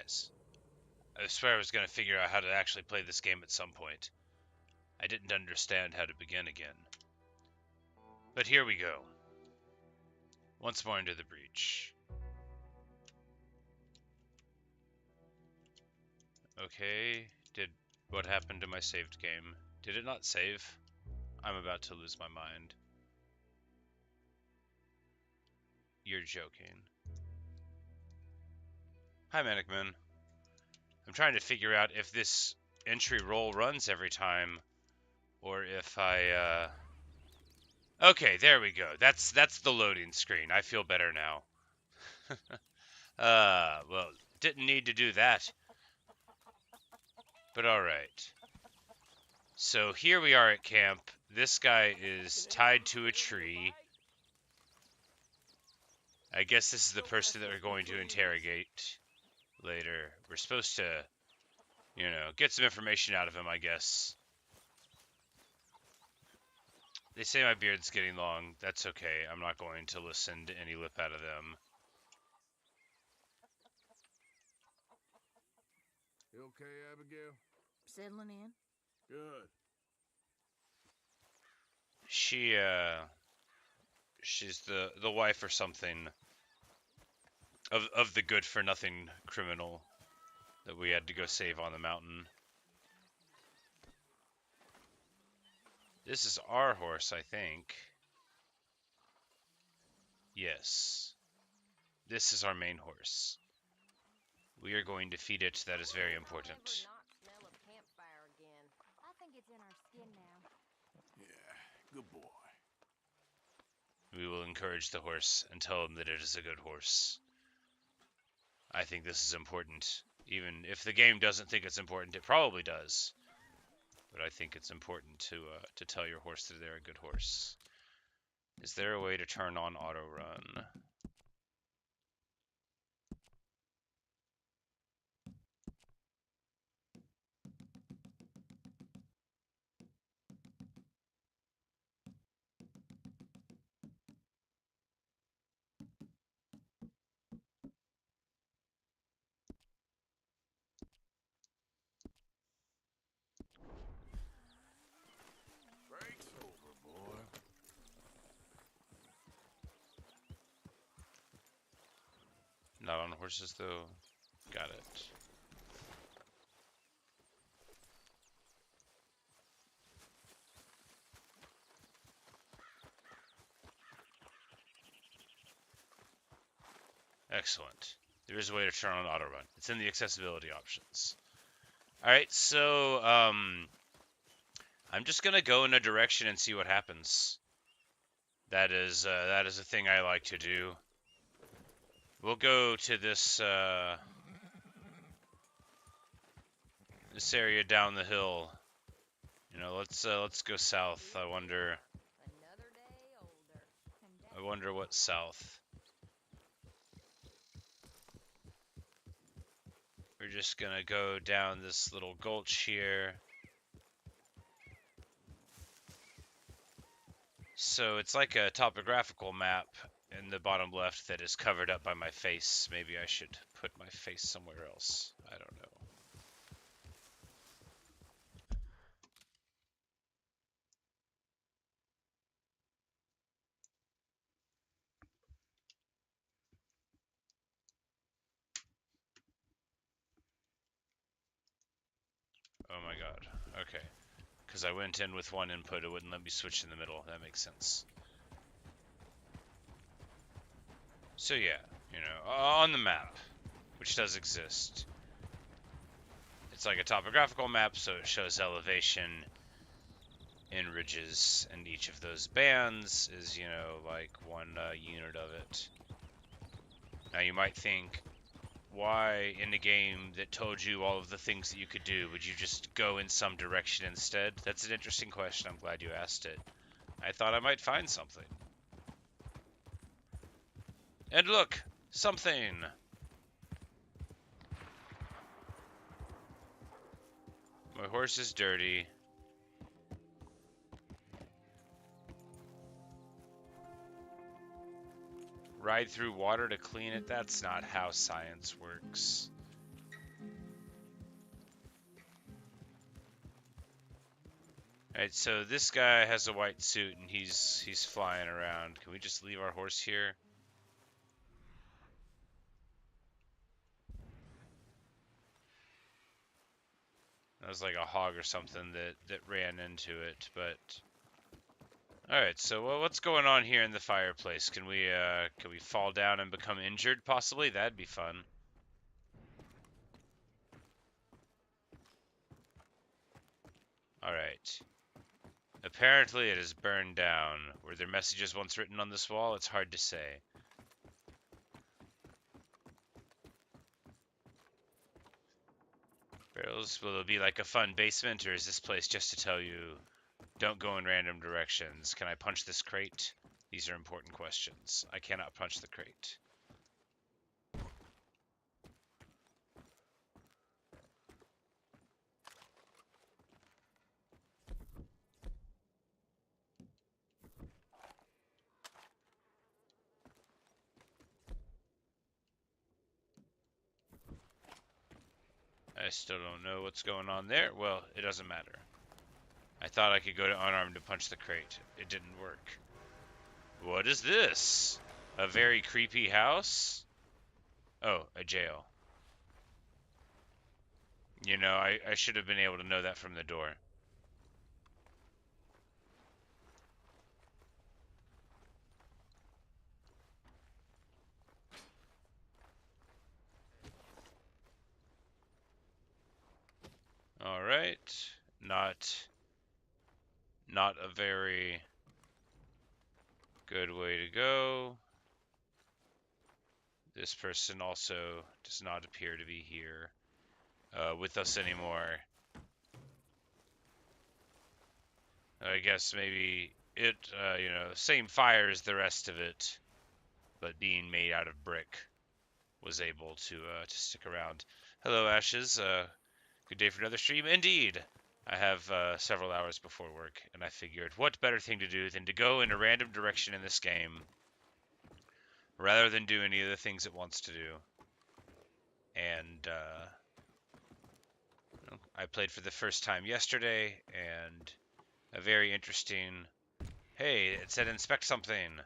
guys. I swear I was going to figure out how to actually play this game at some point. I didn't understand how to begin again. But here we go. Once more into the breach. Okay, what happened to my saved game? Did it not save? I'm about to lose my mind. You're joking. Hi, Mannequin. I'm trying to figure out if this entry roll runs every time, or if I, Okay, there we go. That's the loading screen. I feel better now. Well, didn't need to do that. But alright. So here we are at camp. This guy is tied to a tree. I guess this is the person that we're going to interrogate later. We're supposed to, you know, get some information out of him, I guess. They say my beard's getting long. That's okay. I'm not going to listen to any lip out of them. You okay, Abigail? Settling in? Good. She's the wife or something of the good for nothing criminal that we had to go save on the mountain. This is our horse, I think. Yes. This is our main horse. We are going to feed it. That is very important. I think it's in our skin now. Yeah, good boy. We will encourage the horse and tell him that it is a good horse. I think this is important. Even if the game doesn't think it's important, it probably does. But I think it's important to tell your horse that they're a good horse. Is there a way to turn on auto run? Break's over, boy. Not on horses though. Got it. Excellent. There is a way to turn on auto run. It's in the accessibility options. Alright, so I'm just gonna go in a direction and see what happens. That is a thing I like to do. We'll go to this this area down the hill. You know, let's go south. I wonder what south. We're just gonna go down this little gulch here. So it's like a topographical map in the bottom left that is covered up by my face. Maybe I should put my face somewhere else. I don't know. Oh my god. Okay. Because I went in with one input, it wouldn't let me switch in the middle. That makes sense. So yeah, you know, on the map, which does exist, it's like a topographical map, so it shows elevation in ridges, and each of those bands is, you know, like one unit of it. Now you might think, why in a game that told you all of the things that you could do, would you just go in some direction instead? That's an interesting question. I'm glad you asked it. I thought I might find something. And look! Something! My horse is dirty. Ride through water to clean it? That's not how science works. Alright, so this guy has a white suit and he's flying around. Can we just leave our horse here? That was like a hog or something that ran into it, but alright, so what's going on here in the fireplace? Can we fall down and become injured possibly? That'd be fun. Alright. Apparently it is burned down. Were there messages once written on this wall? It's hard to say. Barrels, will it be like a fun basement, or is this place just to tell you, don't go in random directions? Can I punch this crate? These are important questions. I cannot punch the crate. I still don't know what's going on there. Well, it doesn't matter. I thought I could go to unarmed to punch the crate. It didn't work. What is this? A very creepy house? Oh, a jail. You know, I should have been able to know that from the door. Alright. Not a very good way to go. This person also does not appear to be here with us anymore. I guess maybe it, you know, same fire as the rest of it, but being made out of brick was able to stick around. Hello, Ashes. Good day for another stream. Indeed. I have several hours before work, and I figured what better thing to do than to go in a random direction in this game rather than do any of the things it wants to do. And I played for the first time yesterday, and a very interesting... Hey, it said inspect something.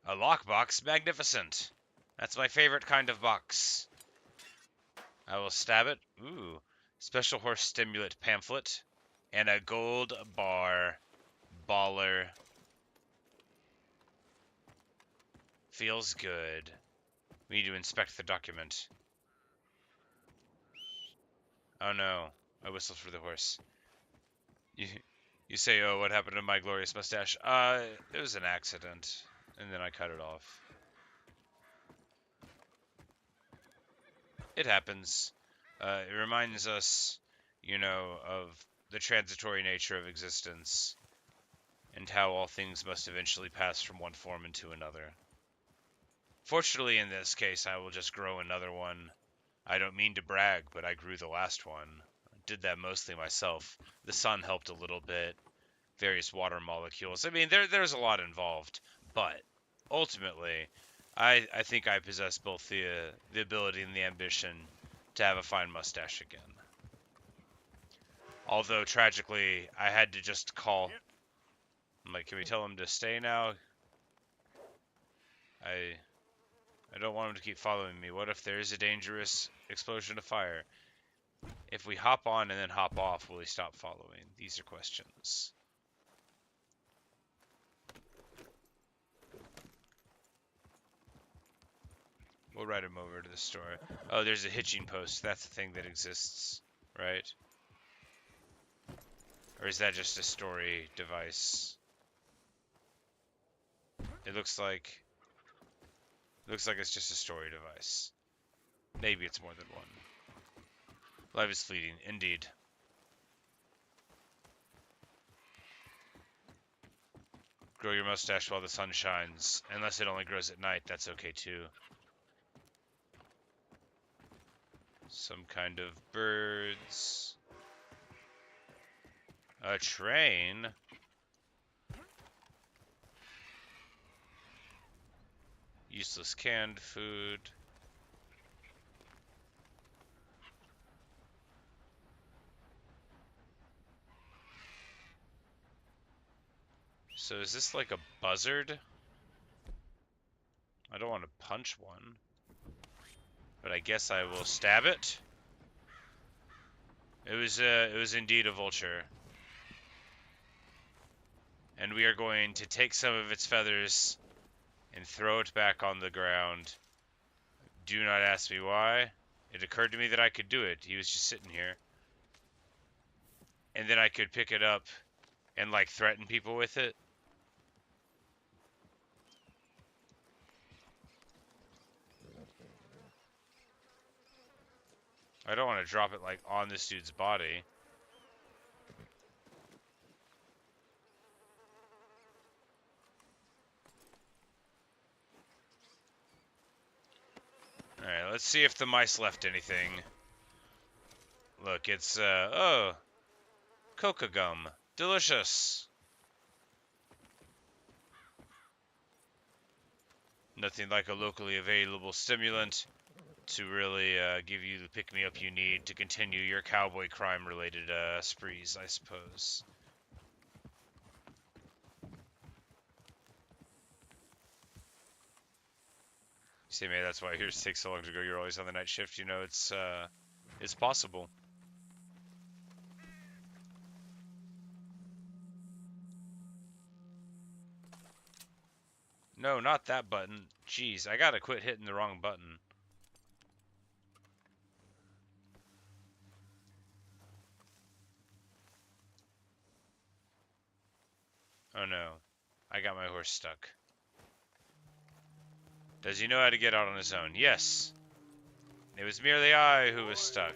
A lockbox? Magnificent. That's my favorite kind of box. I will stab it. Ooh. Special horse stimulant pamphlet. And a gold bar. Baller. Feels good. We need to inspect the document. Oh no. I whistled for the horse. You say, oh, what happened to my glorious mustache? It was an accident. And then I cut it off. It happens. It reminds us, you know, of the transitory nature of existence and how all things must eventually pass from one form into another. Fortunately, in this case, I will just grow another one. I don't mean to brag, but I grew the last one. I did that mostly myself. The sun helped a little bit. Various water molecules. I mean, there's a lot involved, but ultimately, I think I possess both the ability and the ambition to have a fine mustache again. Although, tragically, I had to just call. I'm like, can we tell him to stay now? I don't want him to keep following me. What if there is a dangerous explosion of fire? If we hop on and then hop off, will he stop following? These are questions. We'll ride him over to the store. Oh, there's a hitching post. That's a thing that exists, right? Or is that just a story device? It looks like it's just a story device. Maybe it's more than one. Life is fleeting, indeed. Grow your mustache while the sun shines. Unless it only grows at night, that's okay too. Some kind of birds. A train? Useless canned food. So is this like a buzzard? I don't want to punch one. But I guess I will stab it. It was indeed a vulture. And we are going to take some of its feathers and throw it back on the ground. Do not ask me why. It occurred to me that I could do it. He was just sitting here. And then I could pick it up and like threaten people with it. I don't want to drop it like on this dude's body. Alright, let's see if the mice left anything. Look, it's, oh, coca gum. Delicious. Nothing like a locally available stimulant to really give you the pick-me-up you need to continue your cowboy crime-related sprees, I suppose. See, maybe that's why yours takes so long to go. You're always on the night shift. You know, it's possible. No, not that button. Jeez, I gotta quit hitting the wrong button. Oh no, I got my horse stuck. Does he know how to get out on his own? Yes. It was merely I who was stuck.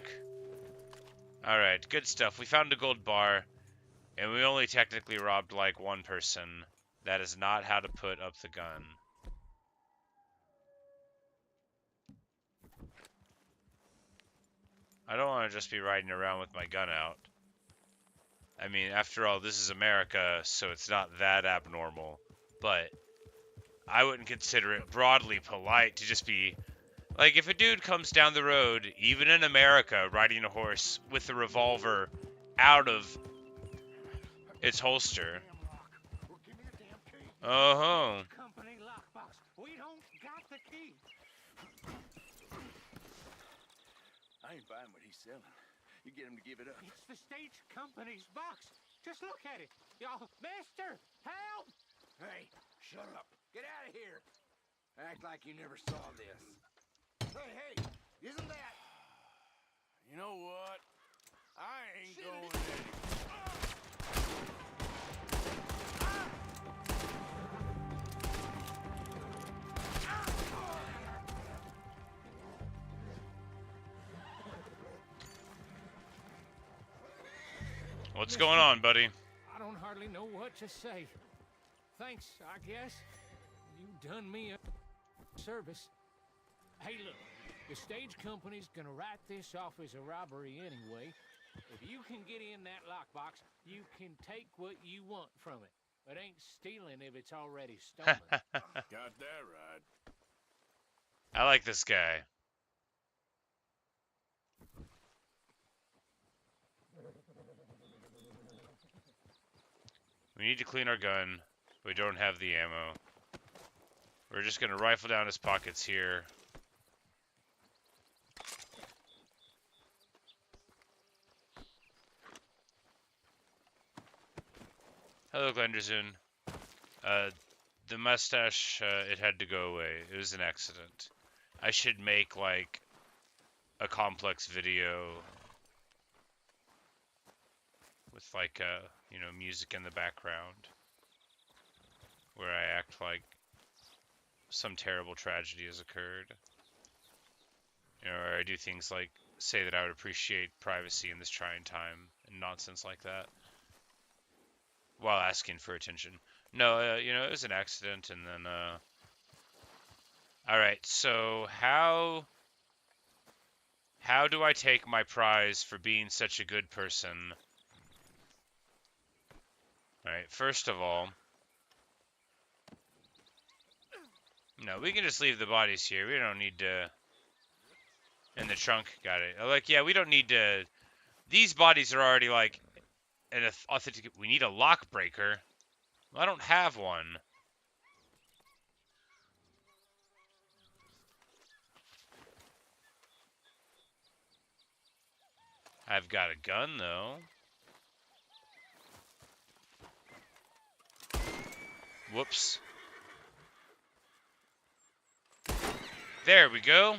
Alright, good stuff. We found a gold bar, and we only technically robbed like one person. That is not how to put up the gun. I don't want to just be riding around with my gun out. I mean, after all, this is America, so it's not that abnormal. But I wouldn't consider it broadly polite to just be... Like, if a dude comes down the road, even in America, riding a horse with a revolver out of its holster... Uh-huh. Company lockbox. We don't got the key. I ain't buying what he's selling. You get him to give it up. It's the stage company's box. Just look at it. Y'all, mister, help! Hey, shut up. Get out of here. Act like you never saw this. Hey, isn't that... You know what? I ain't going anywhere. What's going on, buddy? I don't hardly know what to say. Thanks, I guess. You done me a service. Hey, look, the stage company's gonna write this off as a robbery anyway. If you can get in that lockbox, you can take what you want from it. It ain't stealing if it's already stolen. Got that right. I like this guy. We need to clean our gun. We don't have the ammo. We're just gonna rifle down his pockets here. Hello, Glenderzoon. The mustache, it had to go away. It was an accident. I should make, like, a complex video with, like, you know, music in the background where I act like some terrible tragedy has occurred. You know, or I do things like say that I would appreciate privacy in this trying time and nonsense like that while asking for attention. No, you know, it was an accident, and then, alright, so how do I take my prize for being such a good person? Alright, first of all, no, we can just leave the bodies here. We don't need to... In the trunk, got it. Like, yeah, we don't need to... These bodies are already, like, an authentic... We need a lock breaker. I don't have one. I've got a gun, though. Whoops. There we go.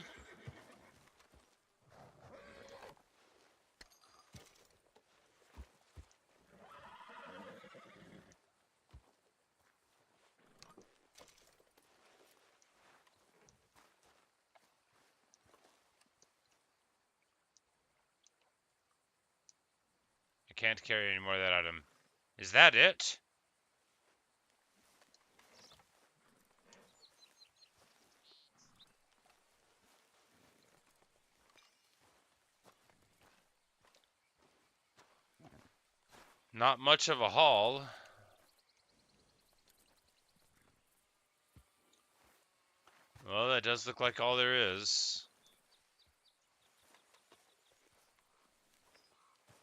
I can't carry any more of that item. Is that it? Not much of a haul. Well, that does look like all there is.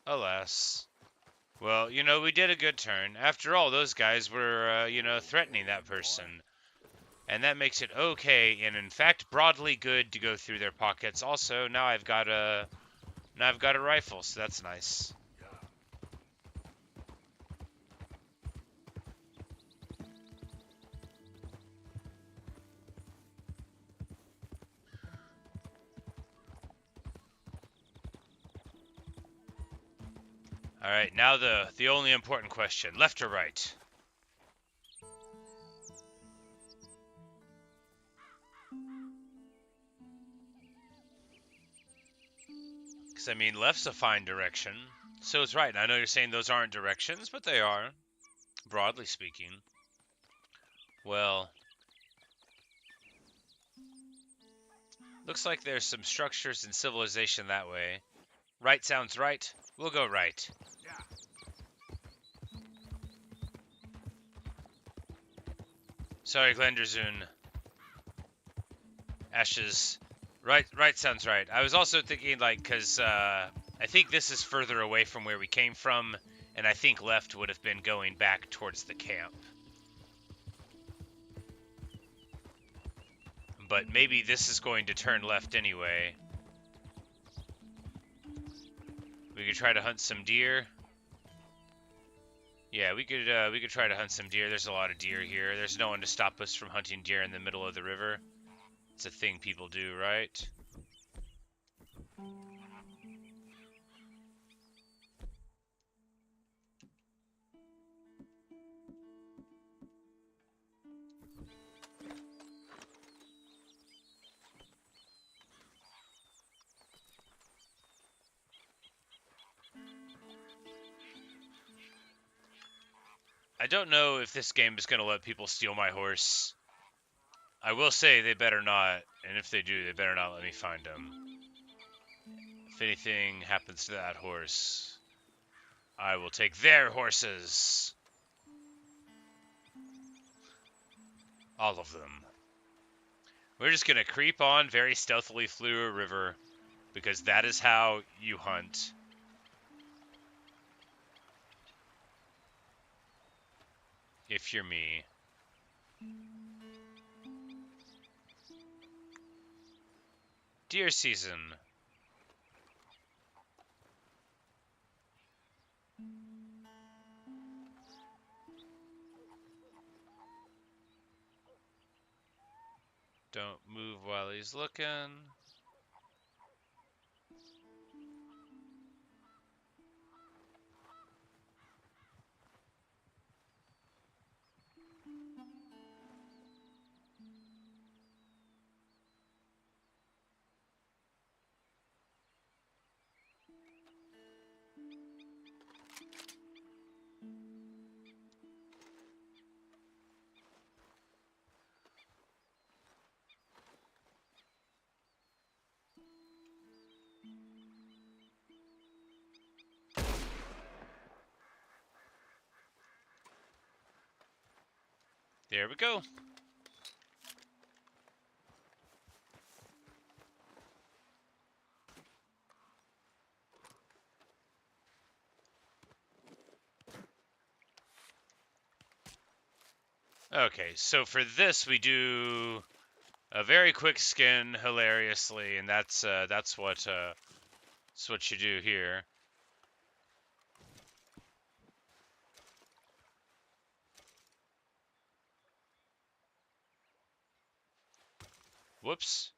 Alas. Well, you know, we did a good turn. After all, those guys were, you know, threatening that person. And that makes it okay, and in fact, broadly good to go through their pockets. Also, now I've got a rifle, so that's nice. All right, now the only important question: left or right? Because I mean, left's a fine direction. So is right. And I know you're saying those aren't directions, but they are, broadly speaking. Well, looks like there's some structures and civilization that way. Right sounds right. We'll go right. Sorry, Glenderzoon. Ashes. Right sounds right. I was also thinking, like, because I think this is further away from where we came from, and I think left would have been going back towards the camp. But maybe this is going to turn left anyway. We could try to hunt some deer. Yeah, we could try to hunt some deer. There's a lot of deer here. There's no one to stop us from hunting deer in the middle of the river. It's a thing people do, right? I don't know if this game is going to let people steal my horse. I will say they better not, and if they do, they better not let me find them. If anything happens to that horse, I will take their horses. All of them. We're just going to creep on very stealthily through a river, because that is how you hunt. If you're me. Deer season. Don't move while he's looking. There we go. Okay, so for this we do a very quick skin, hilariously, and that's what you do here. Whoops.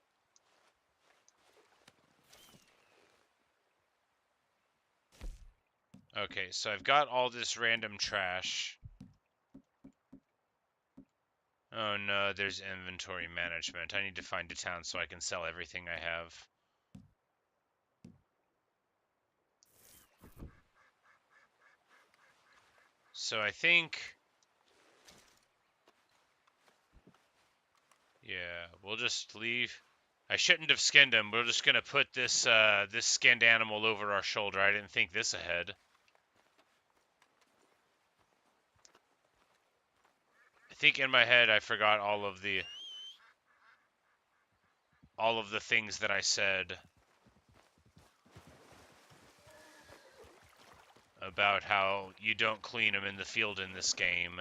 Okay, so I've got all this random trash. Oh no, there's inventory management. I need to find a town so I can sell everything I have. So I think, yeah, we'll just leave. I shouldn't have skinned him. We're just gonna put this this skinned animal over our shoulder. I didn't think this ahead. I think in my head I forgot all of the things that I said about how you don't clean them in the field in this game.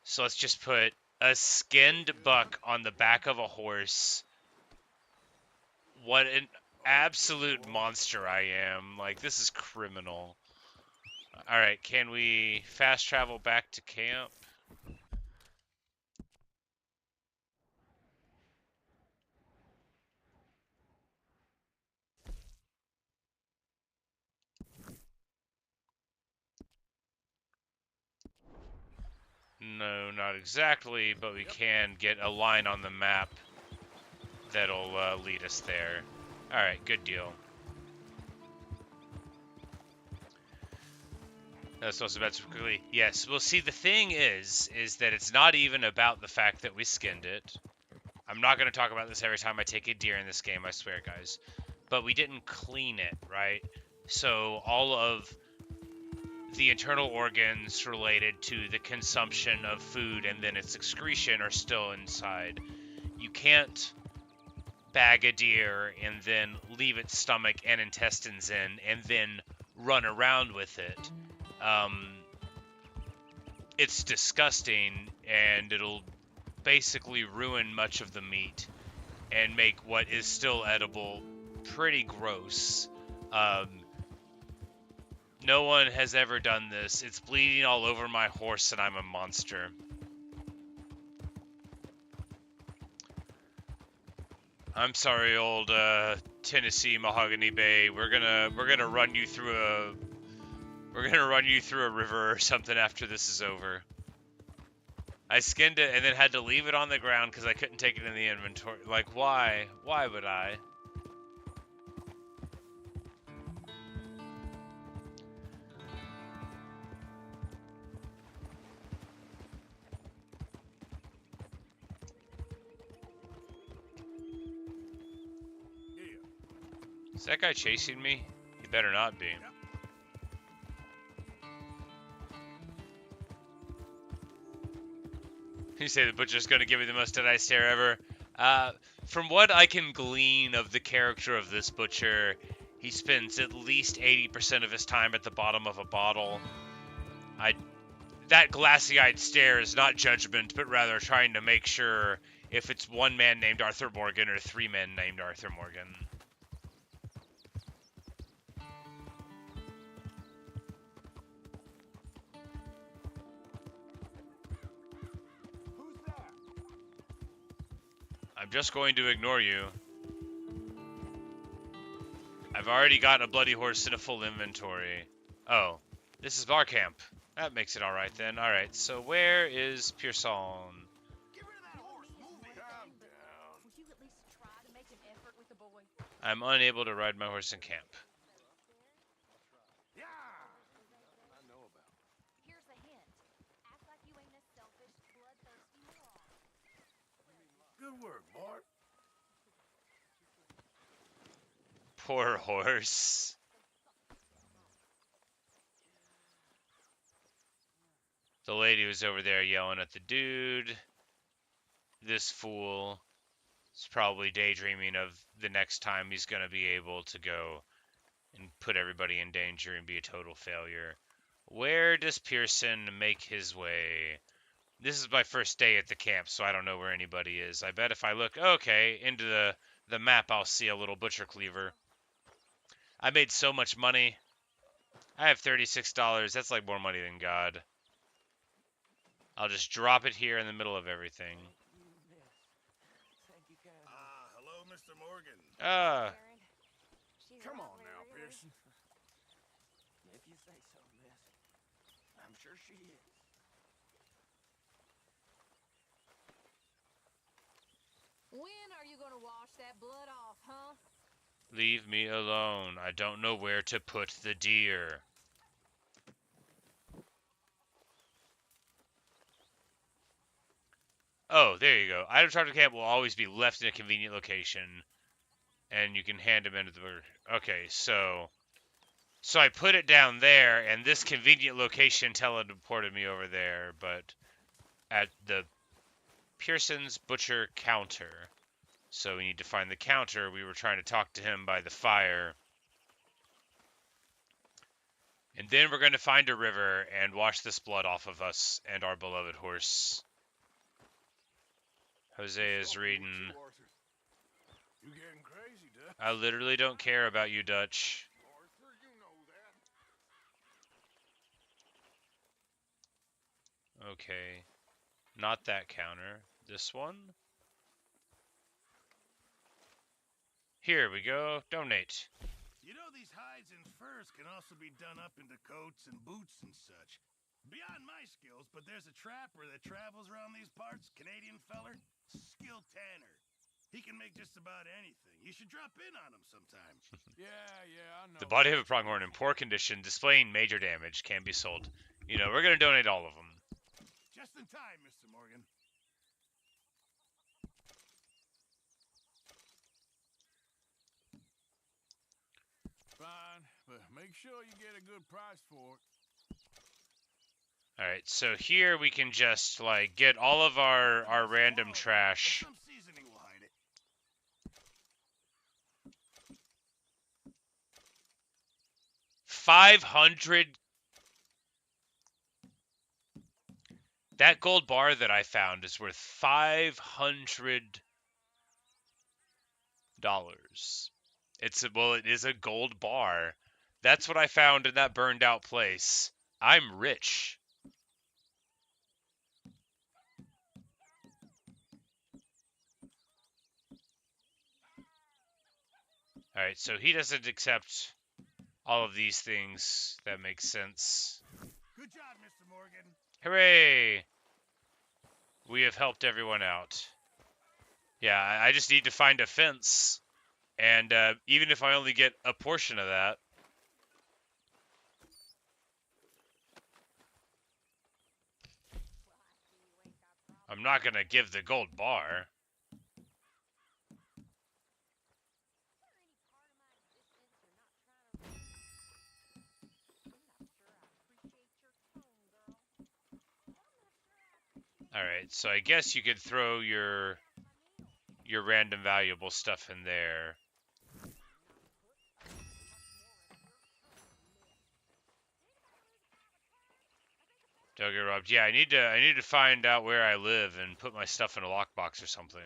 So let's just put a skinned buck on the back of a horse. What an absolute monster I am. Like, this is criminal. Alright, can we fast travel back to camp? No, not exactly, but we can get a line on the map that'll lead us there. Alright, good deal. That's also about quickly. Yes, well, see, the thing is that it's not even about the fact that we skinned it. I'm not going to talk about this every time I take a deer in this game, I swear, guys. But we didn't clean it, right? So all of the internal organs related to the consumption of food and then its excretion are still inside. You can't bag a deer and then leave its stomach and intestines in and then run around with it. It's disgusting, and it'll basically ruin much of the meat and make what is still edible pretty gross. No one has ever done this. It's bleeding all over my horse, and I'm a monster. I'm sorry, old Tennessee Mahogany Bay. We're gonna run you through a river or something after this is over. I skinned it and then had to leave it on the ground because I couldn't take it in the inventory. Like, why? Why would I? Is that guy chasing me? He better not be. You say the butcher's gonna give me the most dead-eye stare ever. From what I can glean of the character of this butcher, he spends at least 80% of his time at the bottom of a bottle. That glassy-eyed stare is not judgment, but rather trying to make sure if it's one man named Arthur Morgan or three men named Arthur Morgan. I'm just going to ignore you. I've already got a bloody horse and a full inventory. Oh, this is bar camp. That makes it alright then. Alright, so where is Pearson? Get rid of that horse. Move it. Calm down. Would you at least try to make an effort with the boy? I'm unable to ride my horse in camp. Yeah. I know about it. Here's a hint. Act like you ain't a selfish, bloodthirsty moron. Good work, Bart. Poor horse. The lady was over there yelling at the dude. This fool is probably daydreaming of the next time he's going to be able to go and put everybody in danger and be a total failure. Where does Pearson make his way? This is my first day at the camp, so I don't know where anybody is. I bet if I look, okay, into the map, I'll see a little butcher cleaver. I made so much money. I have $36. That's like more money than God. I'll just drop it here in the middle of everything. Hello, Mr. Morgan. Ah. Come on now, Pearson. If you say so, miss. I'm sure she is. When are you gonna wash that blood off, huh? Leave me alone. I don't know where to put the deer. Oh, there you go. Item charge camp will always be left in a convenient location, and you can hand them into the... Okay, so I put it down there, and this convenient location teleported me over there, but at the Pearson's Butcher counter. So we need to find the counter. We were trying to talk to him by the fire. And then we're going to find a river and wash this blood off of us and our beloved horse. Jose is reading. You getting crazy, Dutch? I literally don't care about you, Dutch. Arthur, you know that. Okay. Not that counter. This one? Here we go. Donate. You know these hides and furs can also be done up into coats and boots and such. Beyond my skills, but there's a trapper that travels around these parts, Canadian feller, skilled tanner. He can make just about anything. You should drop in on him sometime. yeah, I know. The body of a pronghorn in poor condition, displaying major damage, can be sold. You know, we're going to donate all of them. Just in time, Mr. Morgan. Fine, but make sure you get a good price for it. Alright, so here we can just, like, get all of our random trash. Some seasoning will hide it. 500. That gold bar that I found is worth $500. It is a gold bar. That's what I found in that burned out place. I'm rich. Alright, so he doesn't accept all of these things. That makes sense. Good job, Mr. Morgan. Hooray! We have helped everyone out. Yeah, I just need to find a fence. And even if I only get a portion of that. I'm not going to give the gold bar. Alright, so I guess you could throw your random valuable stuff in there. Don't get robbed. Yeah, I need to find out where I live and put my stuff in a lockbox or something.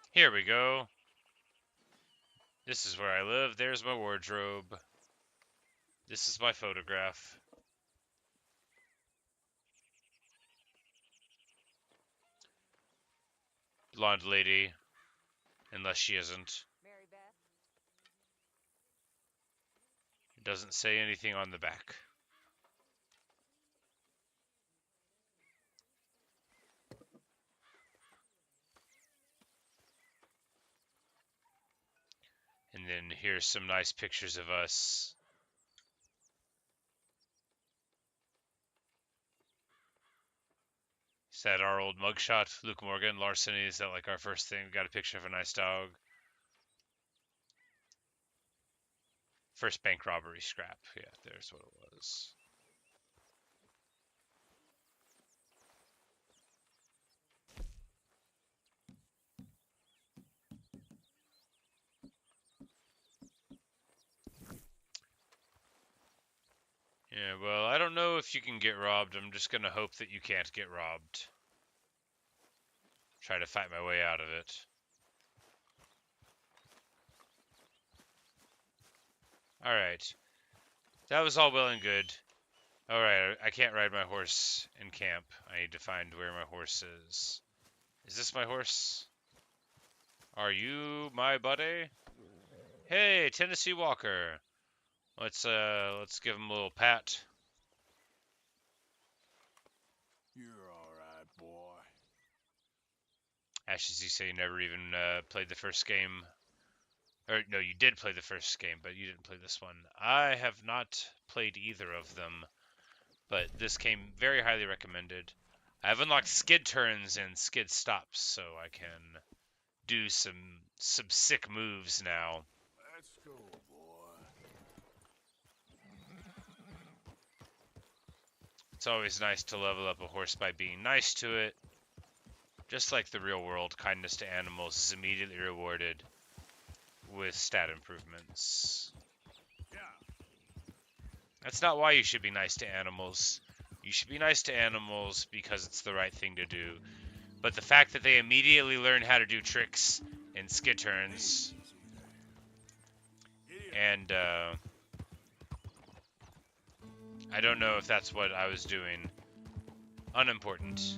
Here we go. This is where I live. There's my wardrobe. This is my photograph. Blonde lady. Unless she isn't. Mary Beth. It doesn't say anything on the back. And then here's some nice pictures of us. Is that our old mugshot? Luke Morgan, larceny, is that like our first thing? We got a picture of a nice dog. First bank robbery scrap. Yeah, there's what it was. Yeah, well, I don't know if you can get robbed. I'm just gonna hope that you can't get robbed. Try to fight my way out of it. Alright. That was all well and good. Alright, I can't ride my horse in camp. I need to find where my horse is. Is this my horse? Are you my buddy? Hey, Tennessee Walker. Let's give him a little pat. You're all right, boy. Ashes, you say you never even played the first game. Or, no, you did play the first game, but you didn't play this one. I have not played either of them, but this came very highly recommended. I have unlocked skid turns and skid stops, so I can do some sick moves now. Let's go, boy. It's always nice to level up a horse by being nice to it. Just like the real world, kindness to animals is immediately rewarded with stat improvements. Yeah. That's not why you should be nice to animals. You should be nice to animals because it's the right thing to do. But the fact that they immediately learn how to do tricks and skid turns and I don't know if that's what I was doing. Unimportant.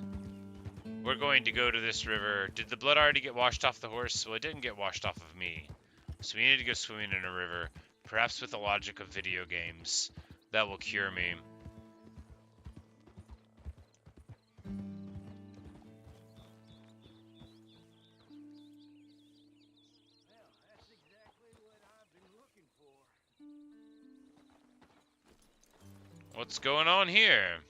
We're going to go to this river. Did the blood already get washed off the horse? Well, it didn't get washed off of me. So we need to go swimming in a river. Perhaps with the logic of video games. That will cure me. Well, that's exactly what I've been looking for. What's going on here?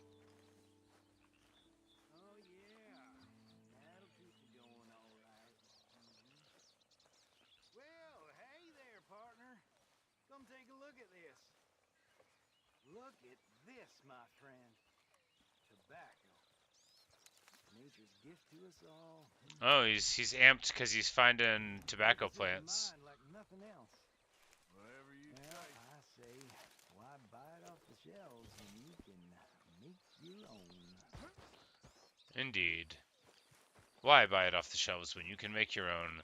Oh, yeah. That'll keep you going all right. Well, hey there, partner. Come take a look at this. Look at this, my friend. Tobacco. Nature's gift to us all. Oh, he's amped because he's finding tobacco It's in your plants. mind like nothing else. Whatever you say. I say, why buy it off the shelves when you can make your own? Indeed. Why buy it off the shelves when you can make your own?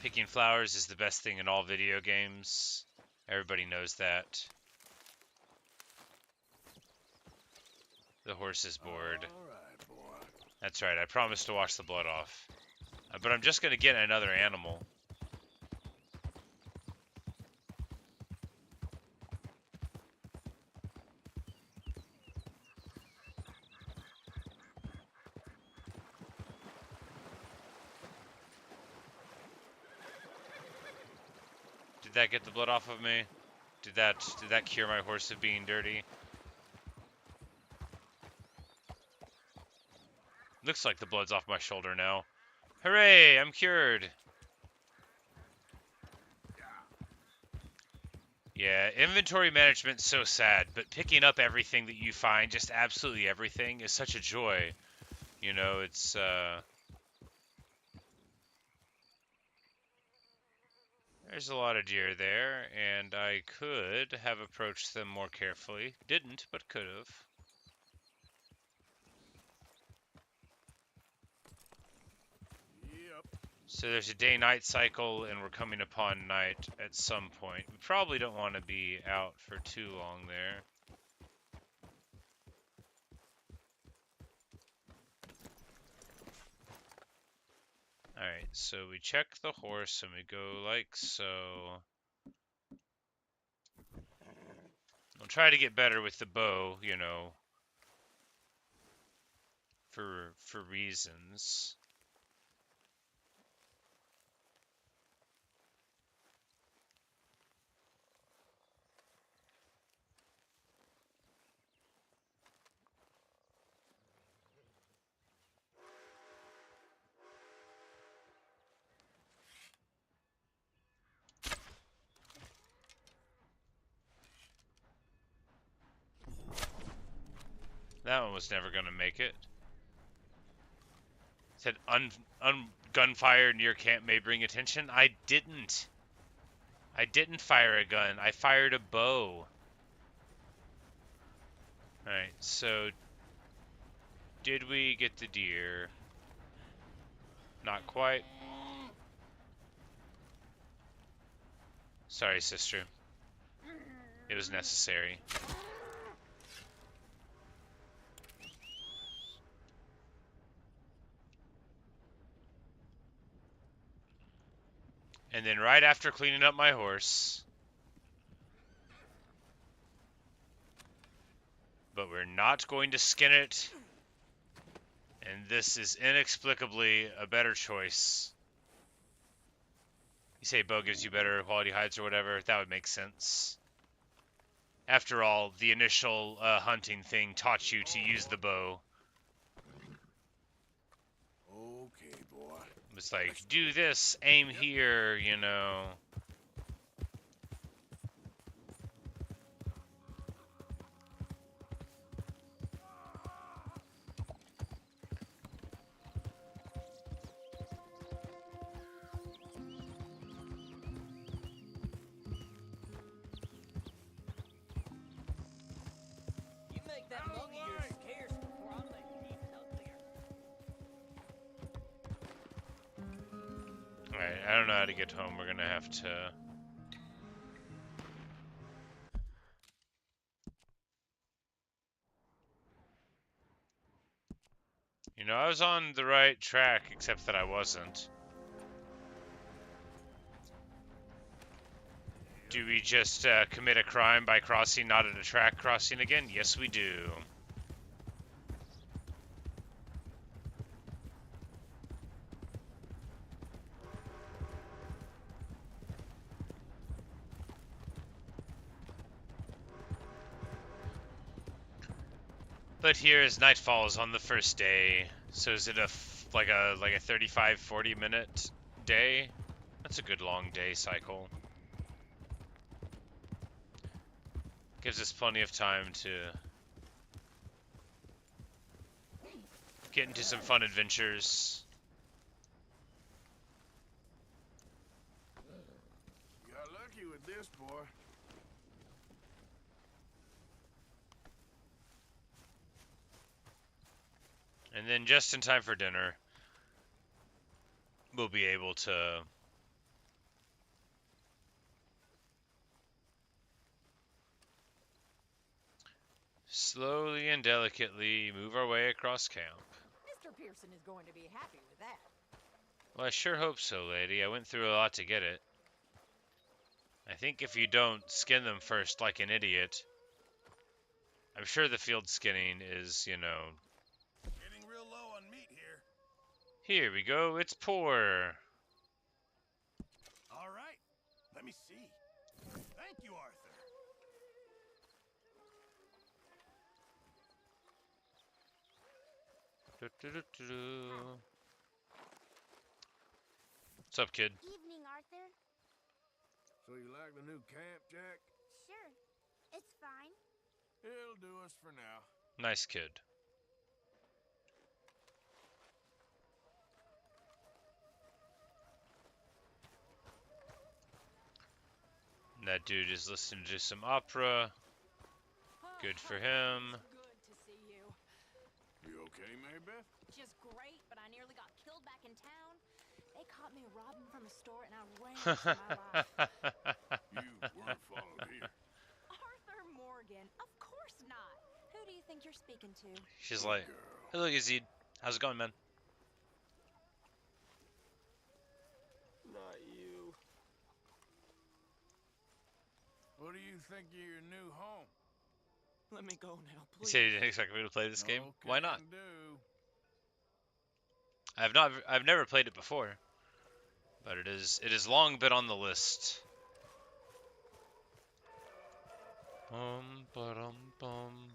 Picking flowers is the best thing in all video games. Everybody knows that. The horse is bored. All right, boy. That's right, I promised to wash the blood off. But I'm just gonna get another animal. Did that get the blood off of me? Did that cure my horse of being dirty? Looks like the blood's off my shoulder now. Hooray, I'm cured. Yeah, inventory management's so sad, but picking up everything that you find, just absolutely everything, is such a joy. You know, it's, there's a lot of deer there, and I could have approached them more carefully. Didn't, but could have. Yep. So there's a day-night cycle, and we're coming upon night at some point. We probably don't want to be out for too long there. Alright, so we check the horse, and we go like so. I'll try to get better with the bow, you know, for reasons. That one was never gonna make it. It said gunfire near camp may bring attention. I didn't. I didn't fire a gun. I fired a bow. Alright, so did we get the deer? Not quite. Sorry, sister. It was necessary. And then right after cleaning up my horse, but we're not going to skin it, and this is inexplicably a better choice. You say bow gives you better quality hides or whatever, that would make sense. After all, the initial hunting thing taught you to use the bow. Okay, boy. It's like, do this, aim here, you know. You make that mug of yours scarce before I make it even uglier. Alright, I don't know how to get home. We're gonna have to... You know, I was on the right track, except that I wasn't. Do we just commit a crime by crossing not at a track crossing again? Yes, we do. But here as night falls on the first day, so is it like a 35-40 minute day? That's a good long day cycle. Gives us plenty of time to get into some fun adventures. You got lucky with this, boy. And then just in time for dinner, we'll be able to slowly and delicately move our way across camp. Mr. Pearson is going to be happy with that. Well, I sure hope so, lady. I went through a lot to get it. I think if you don't skin them first like an idiot, I'm sure the field skinning is, you know... Getting real low on meat here. Here we go, it's poor. All right, let me see. Thank you, Arthur. What's up, kid? Evening, Arthur. So you like the new camp, Jack? Sure. It's fine. It'll do us for now. Nice kid. And that dude is listening to some opera. Good for him. Good to see you. You okay, Maybeth? Just great, but I nearly got killed back in town. They caught me robbing from a store and I ran for my life. You were followed here. Arthur Morgan? Of course not. Who do you think you're speaking to? She's like, hello, Yazid. How's it going, man? Not you. What do you think of your new home? Let me go now, You please. said you didn't expect me to play this game? No Why not? can do. I've never played it before. But it is long been on the list. Ba-dum, bum.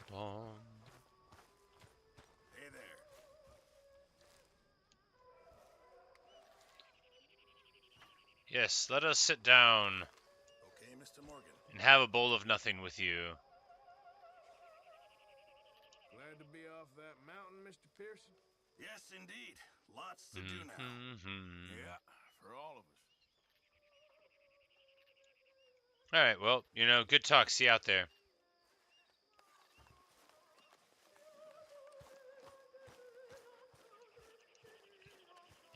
Hey there. Yes, let us sit down Okay, Mr. Morgan. and have a bowl of nothing with you. Glad to be off that mountain, Mr. Pearson? Yes, indeed. Lots to do now. Yeah, for all of us. All right, well, you know, good talk. See you out there.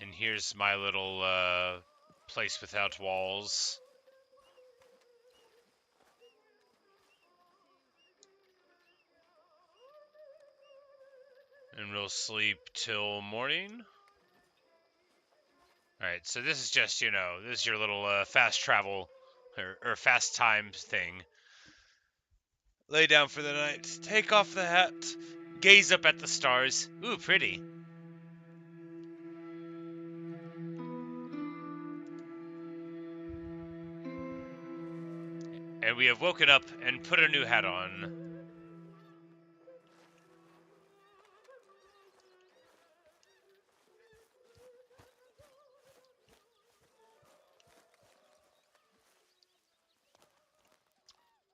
And here's my little place without walls. And we'll sleep till morning. Alright, so this is just, you know, this is your little fast travel or fast time thing. Lay down for the night, take off the hat, gaze up at the stars. Ooh, pretty. And we have woken up and put a new hat on.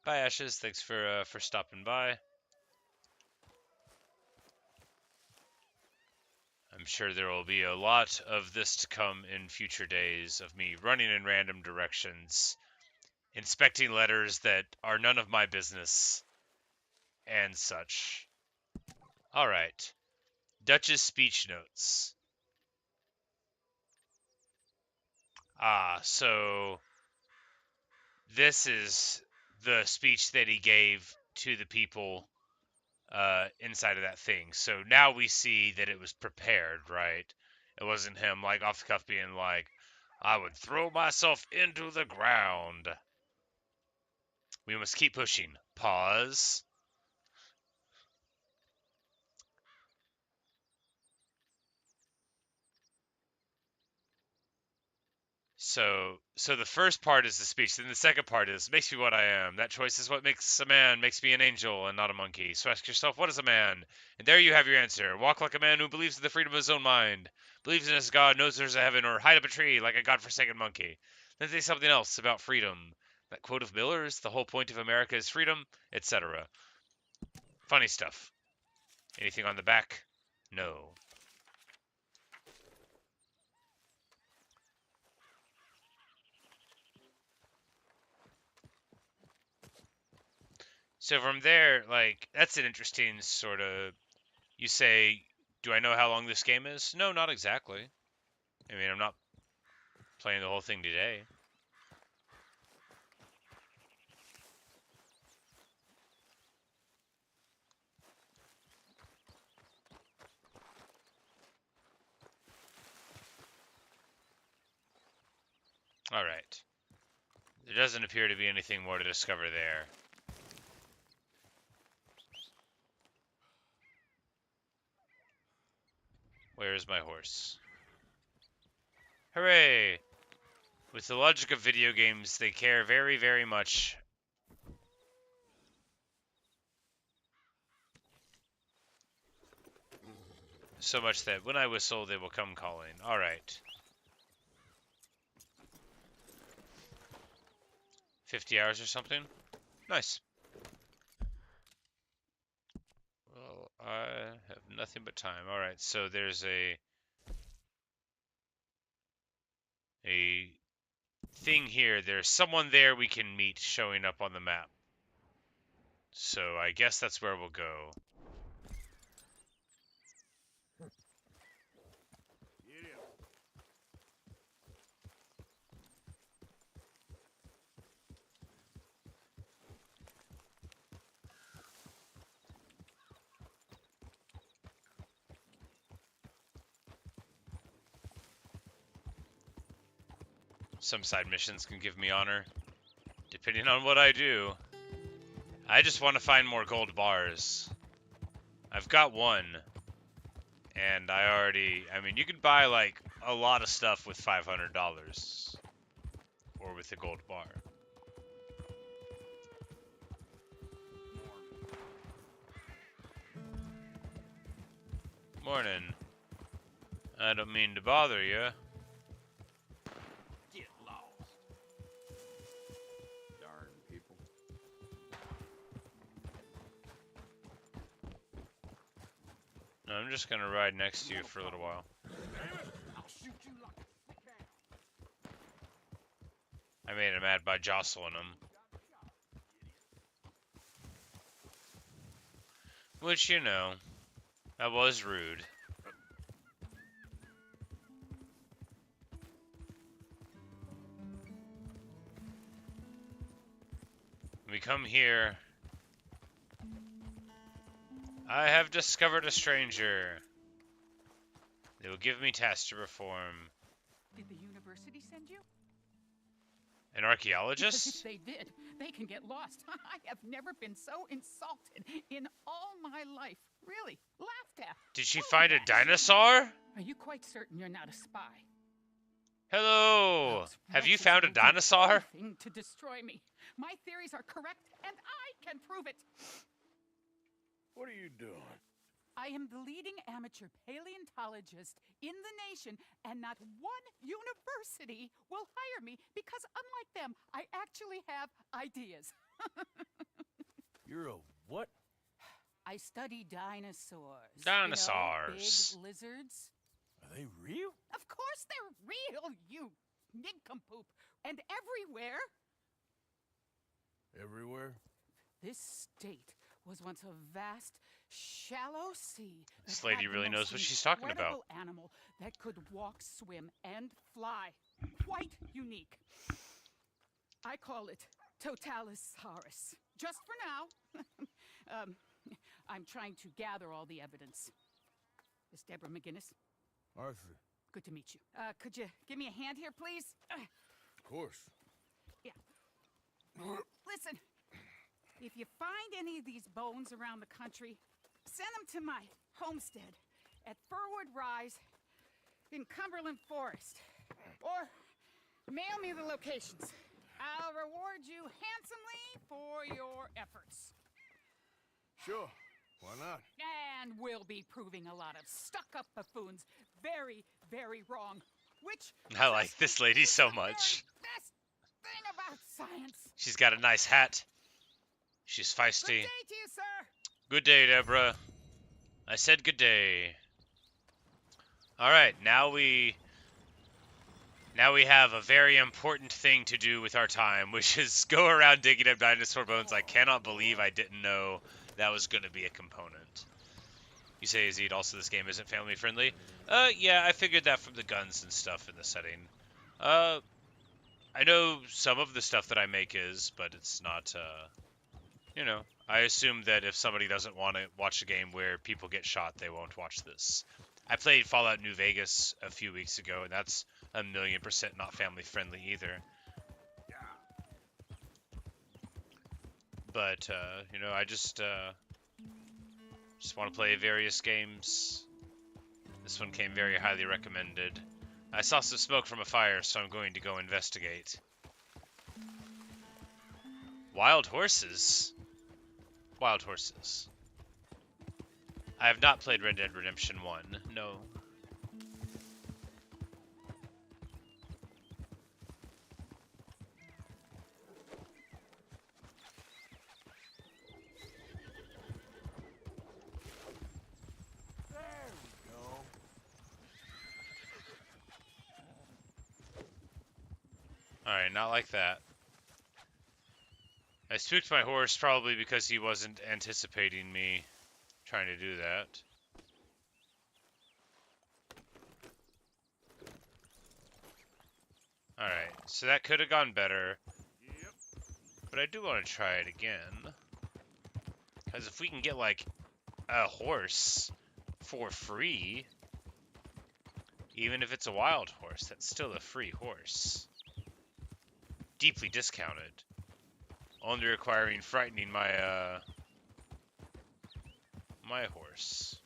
Bye, Ashes. Thanks for stopping by. I'm sure there will be a lot of this to come in future days of me running in random directions, inspecting letters that are none of my business, and such. Alright. Dutch's speech notes. So this is the speech that he gave to the people inside of that thing. So now we see that it was prepared, right? It wasn't him like off the cuff being like, I would throw myself into the ground. We must keep pushing. Pause. So the first part is the speech, then the second part is makes me what I am. That choice is what makes a man, makes me an angel and not a monkey. So ask yourself, what is a man? And there you have your answer. Walk like a man who believes in the freedom of his own mind, believes in his God, knows there's a heaven, or hide up a tree like a godforsaken monkey. Then say something else about freedom. That quote of Miller's, the whole point of America is freedom, etc. Funny stuff. Anything on the back? No. So from there, like, that's an interesting sort of, you say, do I know how long this game is? No, not exactly. I mean, I'm not playing the whole thing today. Alright. There doesn't appear to be anything more to discover there. Where is my horse? Hooray! With the logic of video games, they care very, very much. So much that when I whistle, they will come calling. Alright. 50 hours or something? Nice. Well, I have nothing but time. Alright, so there's a thing here. There's someone there we can meet showing up on the map. So I guess that's where we'll go. Some side missions can give me honor, depending on what I do. I just want to find more gold bars. I've got one, and I mean, you can buy, like, a lot of stuff with $500, or with a gold bar. Morning. I don't mean to bother you. Get lost. Darn people. No, I'm just gonna ride next to you for a little while. Damn I made him mad by jostling him. Which, you know, that was rude. We come here. I have discovered a stranger. They will give me tasks to perform. Did the university send you? An Because archaeologist? if they did, they can get lost. I have never been so insulted in all my life. Really, laughed at. Did she Bullied find a at. dinosaur? Are you quite certain you're not a spy? Hello! Those Have you wretches found a will do dinosaur? anything to destroy me. My theories are correct, and I can prove it. What are you doing? I am the leading amateur paleontologist in the nation, and not one university will hire me because, unlike them, I actually have ideas. You're a what? I study dinosaurs. Dinosaurs. You know, big lizards. Are they real? Of course they're real, you nincompoop. And everywhere. Everywhere? This state was once a vast, shallow sea. that This lady had the really knows most what she's talking about. incredible animal that could walk, swim, and fly. Quite unique. I call it Totalisaurus. Just for now. I'm trying to gather all the evidence. Miss Deborah McGinnis, Arthur. good to meet you. Could you give me a hand here, please? Of course. Listen, if you find any of these bones around the country, send them to my homestead at Furwood Rise in Cumberland Forest. Or mail me the locations. I'll reward you handsomely for your efforts. Sure. Why not? And we'll be proving a lot of stuck-up buffoons very, very wrong. Which I like is this lady so the much. very best thing about science. She's got a nice hat. She's Good feisty. day to you, sir. Good day, Deborah. I said good day. Alright, now we have a very important thing to do with our time, which is go around digging up dinosaur bones. I cannot believe I didn't know that was going to be a component. You say, Azid, also this game isn't family friendly? Yeah, I figured that from the guns and stuff in the setting. I know some of the stuff that I make is, but it's not, you know, I assume that if somebody doesn't want to watch a game where people get shot, they won't watch this. I played Fallout New Vegas a few weeks ago, and that's 1,000,000% not family friendly either. But, you know, I just want to play various games. This one came very highly recommended. I saw some smoke from a fire, so I'm going to go investigate. Wild horses? Wild horses. I have not played Red Dead Redemption 1, no. There we go. Alright, not like that. I spooked my horse probably because he wasn't anticipating me trying to do that. Alright, so that could have gone better. Yep. But I do want to try it again. Because if we can get, like, a horse for free, even if it's a wild horse, that's still a free horse. Deeply discounted. Only requiring frightening my, my horse.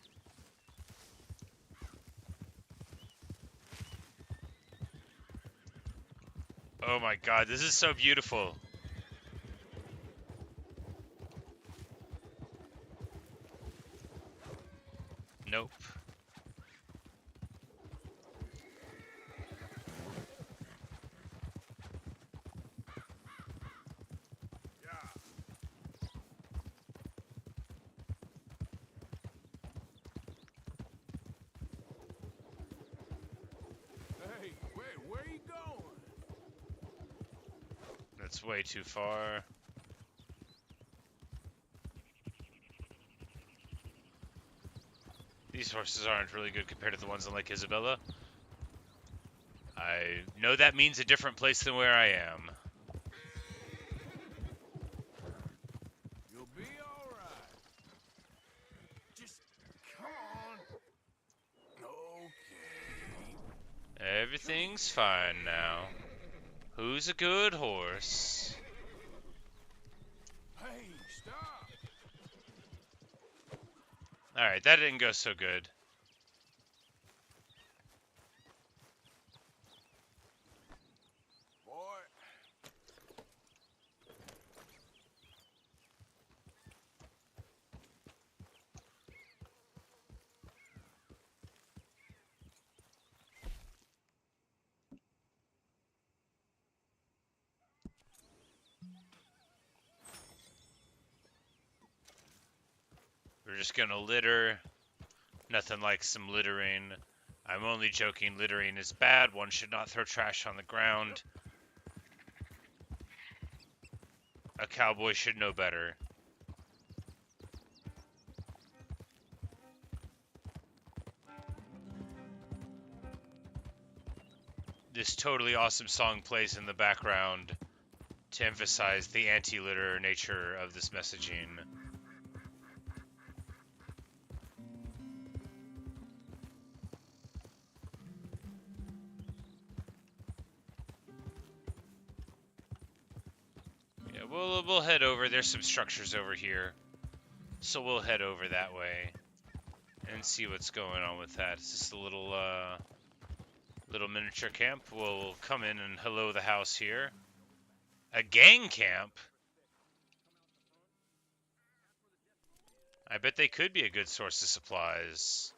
Oh my god, this is so beautiful. Nope. Hey, wait, where are you going? That's way too far. These horses aren't really good compared to the ones on Lake Isabella. I know that means a different place than where I am. You'll be alright. Just come on. Okay. Everything's fine now. Who's a good horse? Hey, stop. Alright, that didn't go so good. Boy. We're just gonna litter. Nothing like some littering. I'm only joking, littering is bad. One should not throw trash on the ground. A cowboy should know better. This totally awesome song plays in the background to emphasize the anti-litter nature of this messaging. Yeah, we'll head over. There's some structures over here, so we'll head over that way and see what's going on with that. It's just a little miniature camp. We'll come in and hello the house here. A gang camp? I bet they could be a good source of supplies.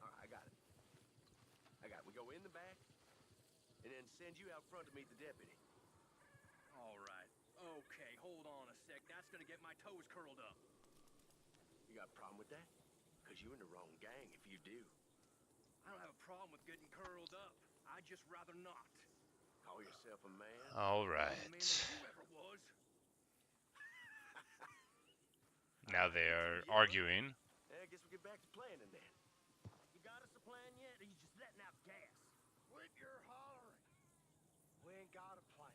Alright, I got it. We go in the back, and then send you out front to meet the deputy. Alright. Okay, hold on a sec. That's gonna get my toes curled up. You got a problem with that? Because you're in the wrong gang if you do. I don't have a problem with getting curled up. I'd just rather not. Call yourself a man? All Man right. than you ever was. Now they are arguing. Yeah, I guess we get back to planning then. You got us a plan yet, or you just letting out gas? Quit your hollering. We ain't got a plan.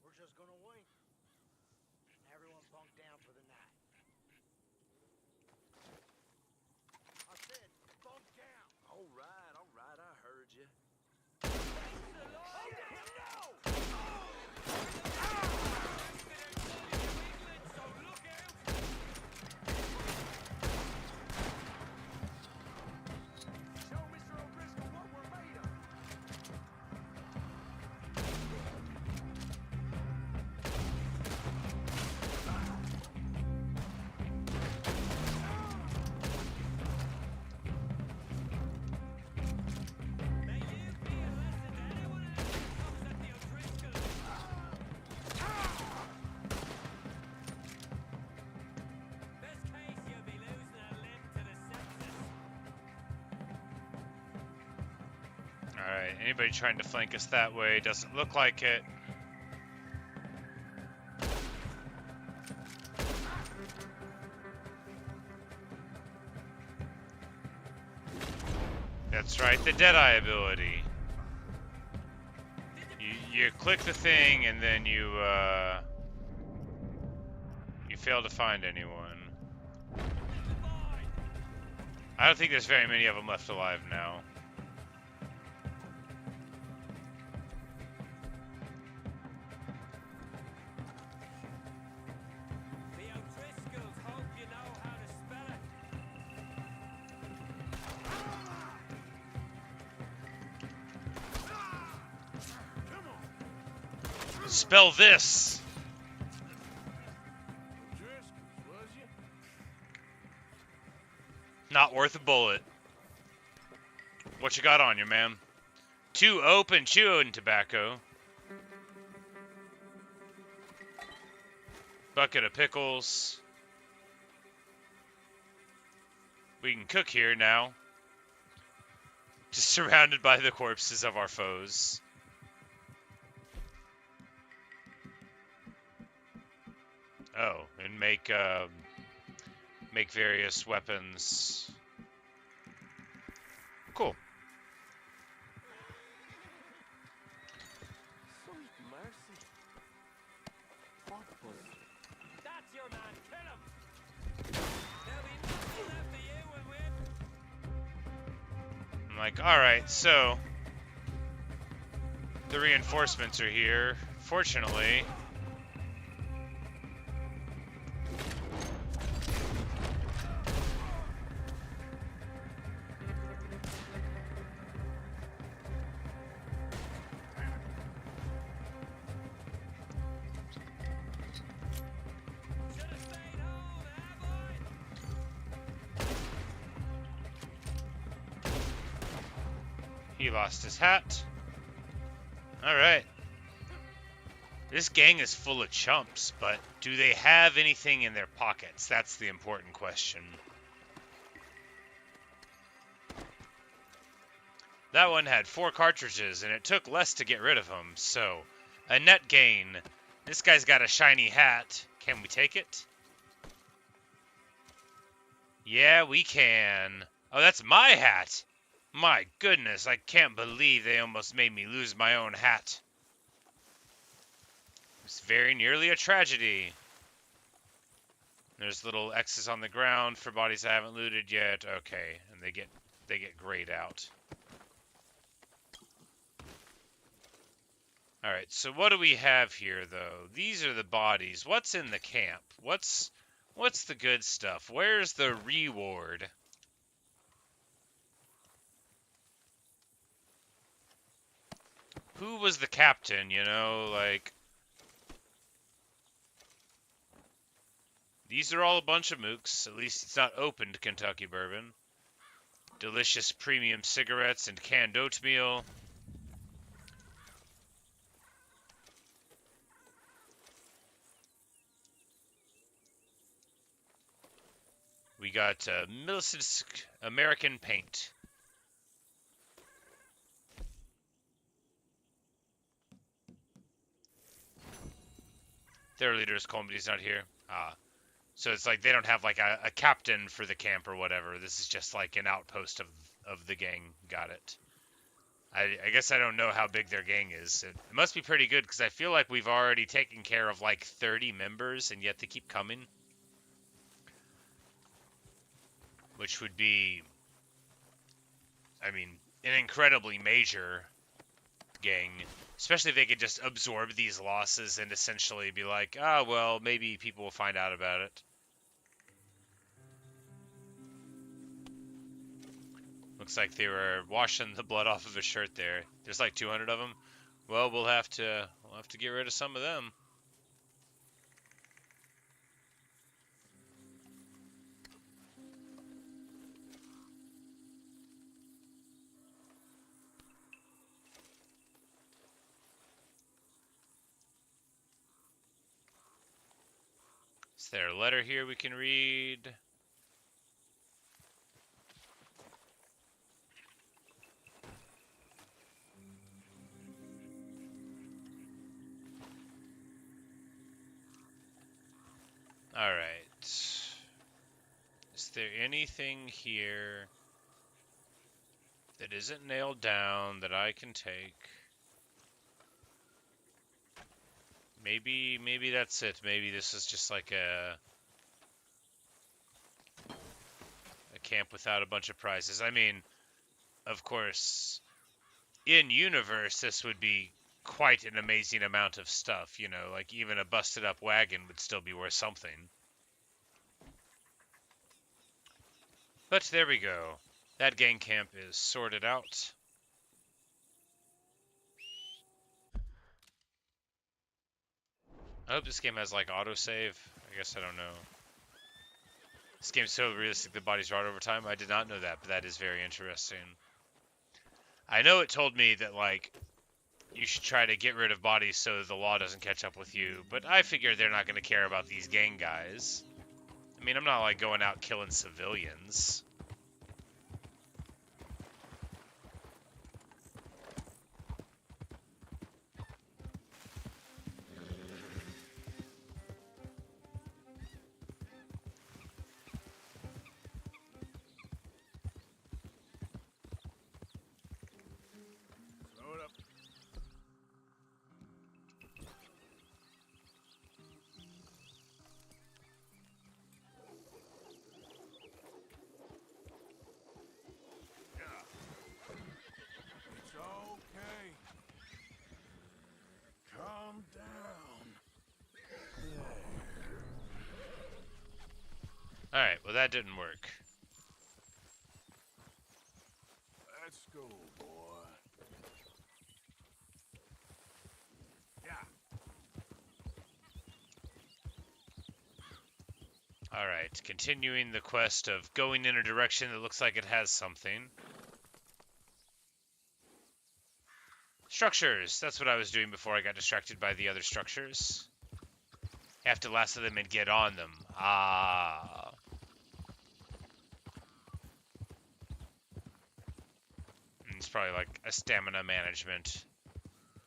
We're just gonna wait. Everyone bunk down for the night. I said, bunk down. All right, I heard you. Show Mr. O'Driscoll what we're made of. May you be a lesson to anyone else who comes at the O'Driscolls. Best case, you'll be losing a limb to the sepsis. Alright, anybody trying to flank us that way? Doesn't look like it. That's right, the Deadeye ability. You click the thing and then you fail to find anyone. I don't think there's very many of them left alive now. The O'Driscolls hope you know how to spell it. Spell this! O'Driscoll's, was you? Not worth a bullet. What you got on you, ma'am? 2 open chewing tobacco. I don't think there's very many of them left alive now. Hey, you got a problem with that? 'Cause you're in the wrong gang if you do. I don't have a problem with getting curled up. I just rather not. Call yourself a man? Now Bucket of pickles. We can cook here now. Just surrounded by the corpses of our foes. Oh, and make various weapons. Cool. Sweet mercy. What was it? That's your man. Kill him. There'll be nothing left of you when we're... I'm like, alright, so the reinforcements are here. Fortunately, Should have stayed home, boy. he lost his hat. Alright. This gang is full of chumps, but do they have anything in their pockets? That's the important question. That one had 4 cartridges, and it took less to get rid of them, so a net gain. This guy's got a shiny hat. Can we take it? Yeah, we can. Oh, that's my hat. My goodness, I can't believe they almost made me lose my own hat. It's very nearly a tragedy. There's little X's on the ground for bodies I haven't looted yet. Okay, and they get grayed out. Alright, so what do we have here, though? These are the bodies. What's in the camp? What's the good stuff? Where's the reward? Who was the captain, you know? Like, these are all a bunch of mooks. At least it's not opened Kentucky bourbon. Delicious premium cigarettes and canned oatmeal. We got Millicent's American Paint. Their leader is Colby, he's not here. So it's like they don't have like a captain for the camp or whatever. This is just like an outpost of the gang. Got it. I guess I don't know how big their gang is. It must be pretty good because I feel like we've already taken care of like 30 members and yet they keep coming. Which would be, I mean, an incredibly major gang. Especially if they could just absorb these losses and essentially be like, ah, well, maybe people will find out about it. Looks like they were washing the blood off of a shirt there. There's like 200 of them. Well, we'll have to get rid of some of them. Is there a letter here we can read? All right. Is there anything here that isn't nailed down that I can take? Maybe that's it. Maybe this is just like a camp without a bunch of prizes. I mean, of course, in universe, this would be quite an amazing amount of stuff. You know, like even a busted up wagon would still be worth something. But there we go. That gang camp is sorted out. I hope this game has like autosave. I guess I don't know. This game's so realistic the bodies rot over time. I did not know that, but that is very interesting. I know it told me that like you should try to get rid of bodies so the law doesn't catch up with you. But I figure they're not going to care about these gang guys. I mean, I'm not like going out killing civilians. Throw it up. It's okay. Calm down. There. Alright, well that didn't work. Let's go, boy. Yeah. Alright, continuing the quest of going in a direction that looks like it has something. Structures! That's what I was doing before I got distracted by the other structures. You have to lasso them and get on them. Ah. And it's probably like a stamina management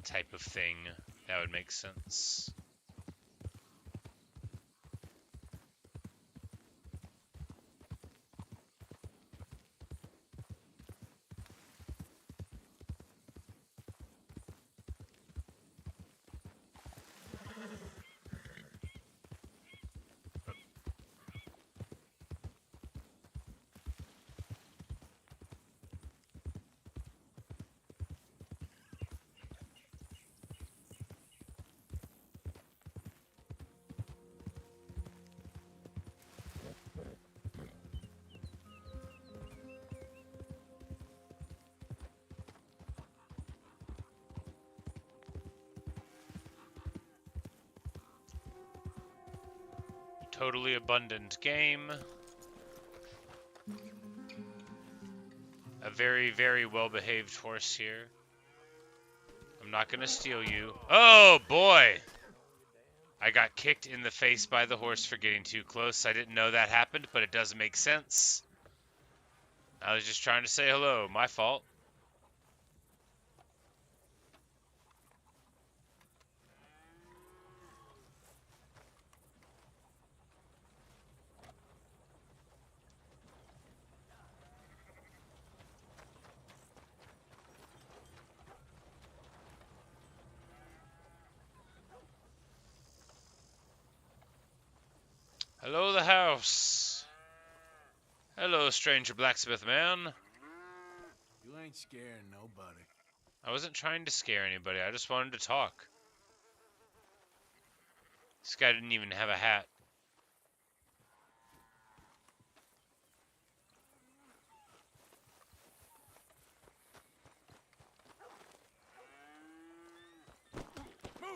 type of thing. That would make sense. Totally abundant game. A very, very well-behaved horse here. I'm not gonna steal you. Oh, boy! I got kicked in the face by the horse for getting too close. I didn't know that happened, but it does make sense. I was just trying to say hello. My fault. Hello, the house. Hello, stranger blacksmith man. You ain't scaring nobody. I wasn't trying to scare anybody. I just wanted to talk. This guy didn't even have a hat.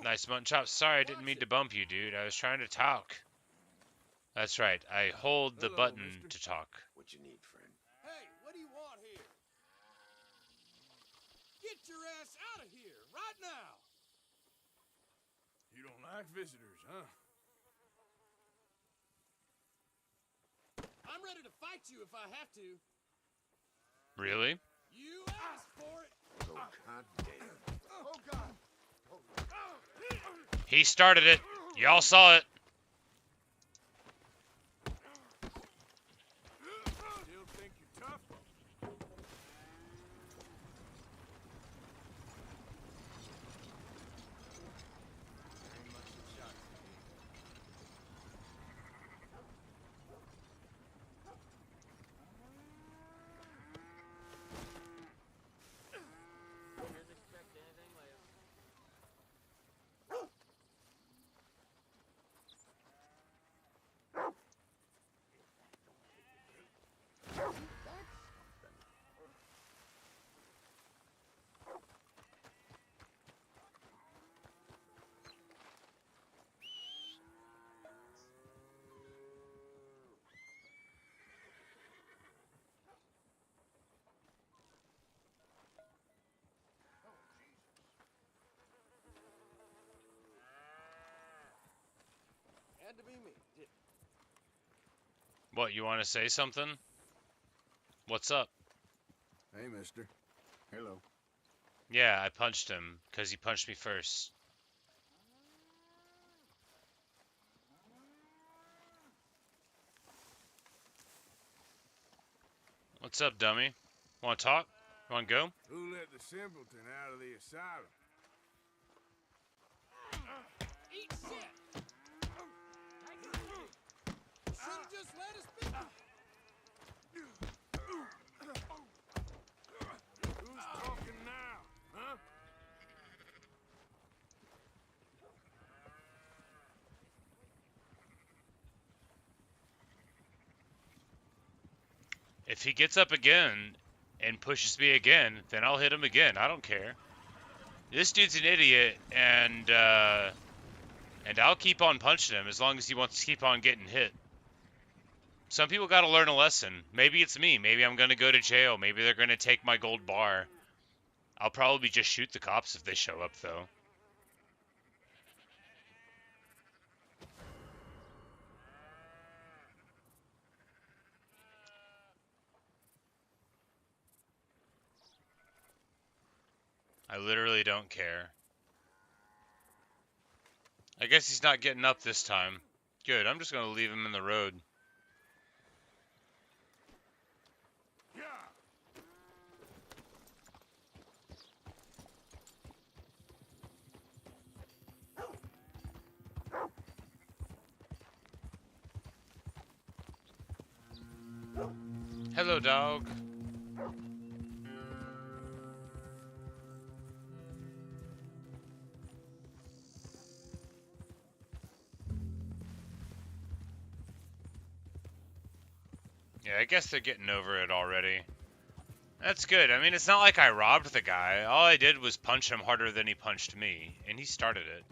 Nice mutton chops. Sorry, I didn't mean to bump you, dude. I was trying to talk. That's right. I hold the Hello, button mister. to talk. What you need, friend? Hey, what do you want here? Get your ass out of here, right now! You don't like visitors, huh? I'm ready to fight you if I have to. Really? You asked for it! Oh, God damn. Oh, God. He started it. Y'all saw it. Still think you're tough? Very much a shock to me. Didn't expect anything less. had to be me, didn't it? What, you want to say something? What's up? Hey, mister. Hello. Yeah, I punched him because he punched me first. What's up, dummy? Want to talk? Want to go? Who let the simpleton out of the asylum? Eat shit! Should've just let us be. Who's talking now, huh? If he gets up again and pushes me again, then I'll hit him again. I don't care. This dude's an idiot, and I'll keep on punching him as long as he wants to keep on getting hit. Some people gotta learn a lesson. Maybe it's me. Maybe I'm gonna go to jail. Maybe they're gonna take my gold bar. I'll probably just shoot the cops if they show up, though. I literally don't care. I guess he's not getting up this time. Good, I'm just gonna leave him in the road. Hello, dog. Yeah, I guess they're getting over it already. That's good. I mean, it's not like I robbed the guy. All I did was punch him harder than he punched me, and he started it.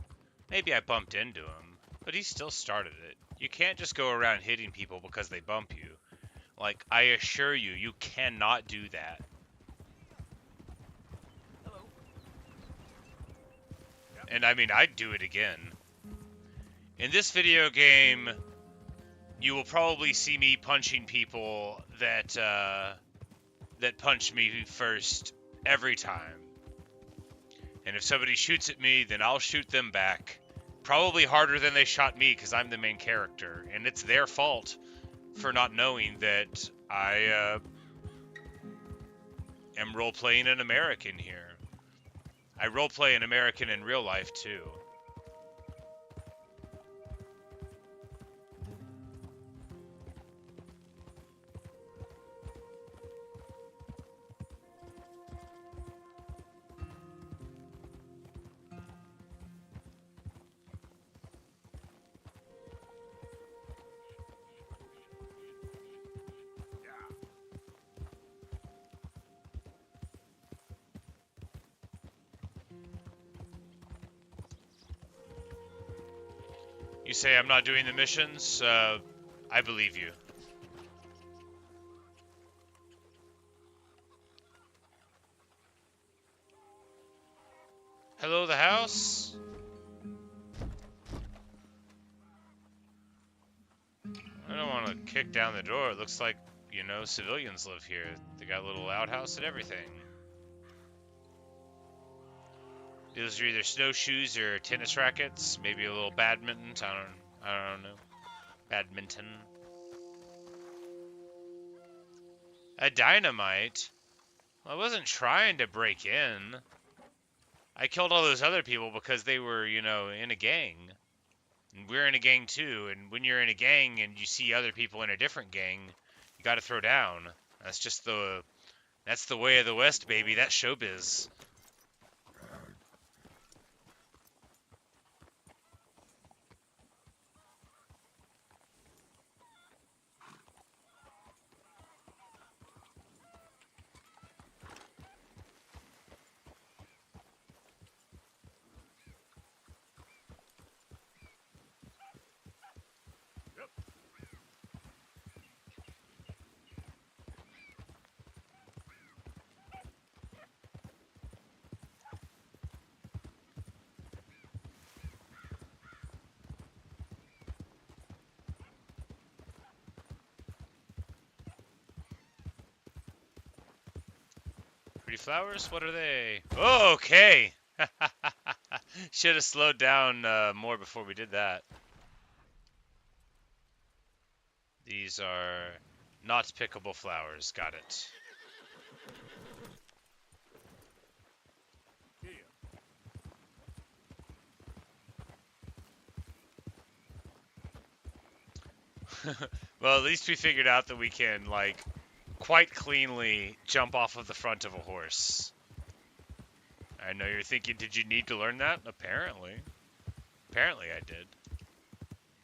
Maybe I bumped into him, but he still started it. You can't just go around hitting people because they bump you. Like, I assure you, you cannot do that. Hello. And I mean, I'd do it again. In this video game, you will probably see me punching people that punch me first every time. And if somebody shoots at me, then I'll shoot them back. Probably harder than they shot me because I'm the main character. And it's their fault for not knowing that I am role-playing an American here. I role-play an American in real life, too. You say I'm not doing the missions? I believe you. Hello, the house? I don't want to kick down the door. It looks like, you know, civilians live here. They got a little outhouse and everything. Those are either snowshoes or tennis rackets, maybe a little badminton. I don't know. Badminton. A dynamite? Well, I wasn't trying to break in. I killed all those other people because they were, you know, in a gang. And we're in a gang too, and when you're in a gang and you see other people in a different gang, you gotta throw down. That's the way of the West, baby. That's showbiz. Pretty flowers? What are they? Oh, okay! Should have slowed down more before we did that. These are not pickable flowers. Got it. Well, at least we figured out that we can, like, quite cleanly jump off of the front of a horse. I know you're thinking, did you need to learn that? Apparently. Apparently I did.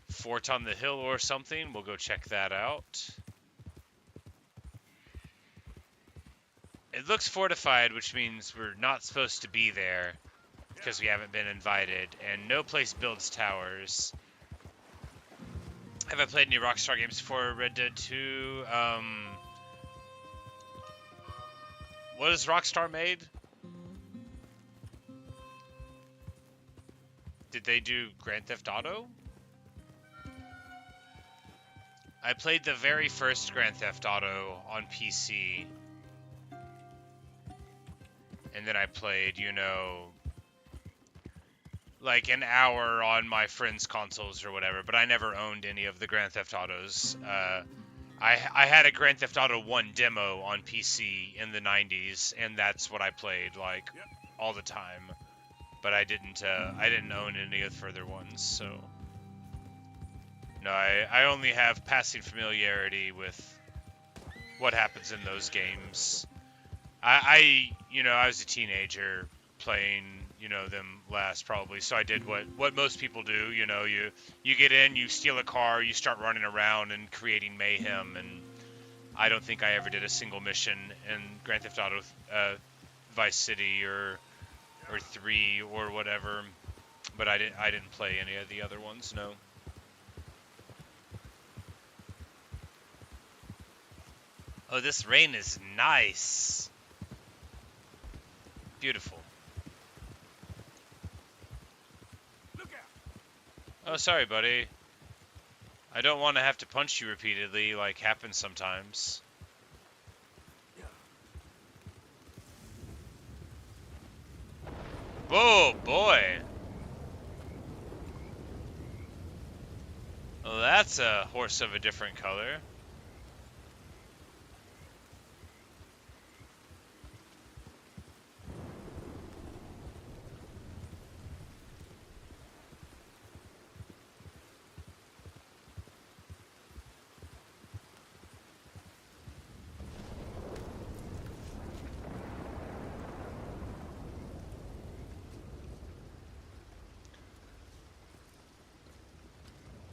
Fort on the hill or something. We'll go check that out. It looks fortified, which means we're not supposed to be there because we haven't been invited. And no place builds towers. Have I played any Rockstar games before? Red Dead 2. What has Rockstar made? Did they do Grand Theft Auto? I played the very first Grand Theft Auto on PC. And then I played, you know, like an hour on my friends' consoles or whatever, but I never owned any of the Grand Theft Autos. I had a Grand Theft Auto 1 demo on PC in the 90s, and that's what I played, like, all the time. But I didn't own any of the further ones, so... No, I only have passing familiarity with what happens in those games. You know, I was a teenager playing, you know, them last probably, so I did what most people do, you know, you get in, you steal a car, you start running around and creating mayhem, and I don't think I ever did a single mission in Grand Theft Auto Vice City or 3 or whatever, but I didn't play any of the other ones, no. Oh, this rain is nice. Beautiful. Look out! Oh, sorry, buddy. I don't want to have to punch you repeatedly, like happens sometimes. Whoa, boy. Well, that's a horse of a different color.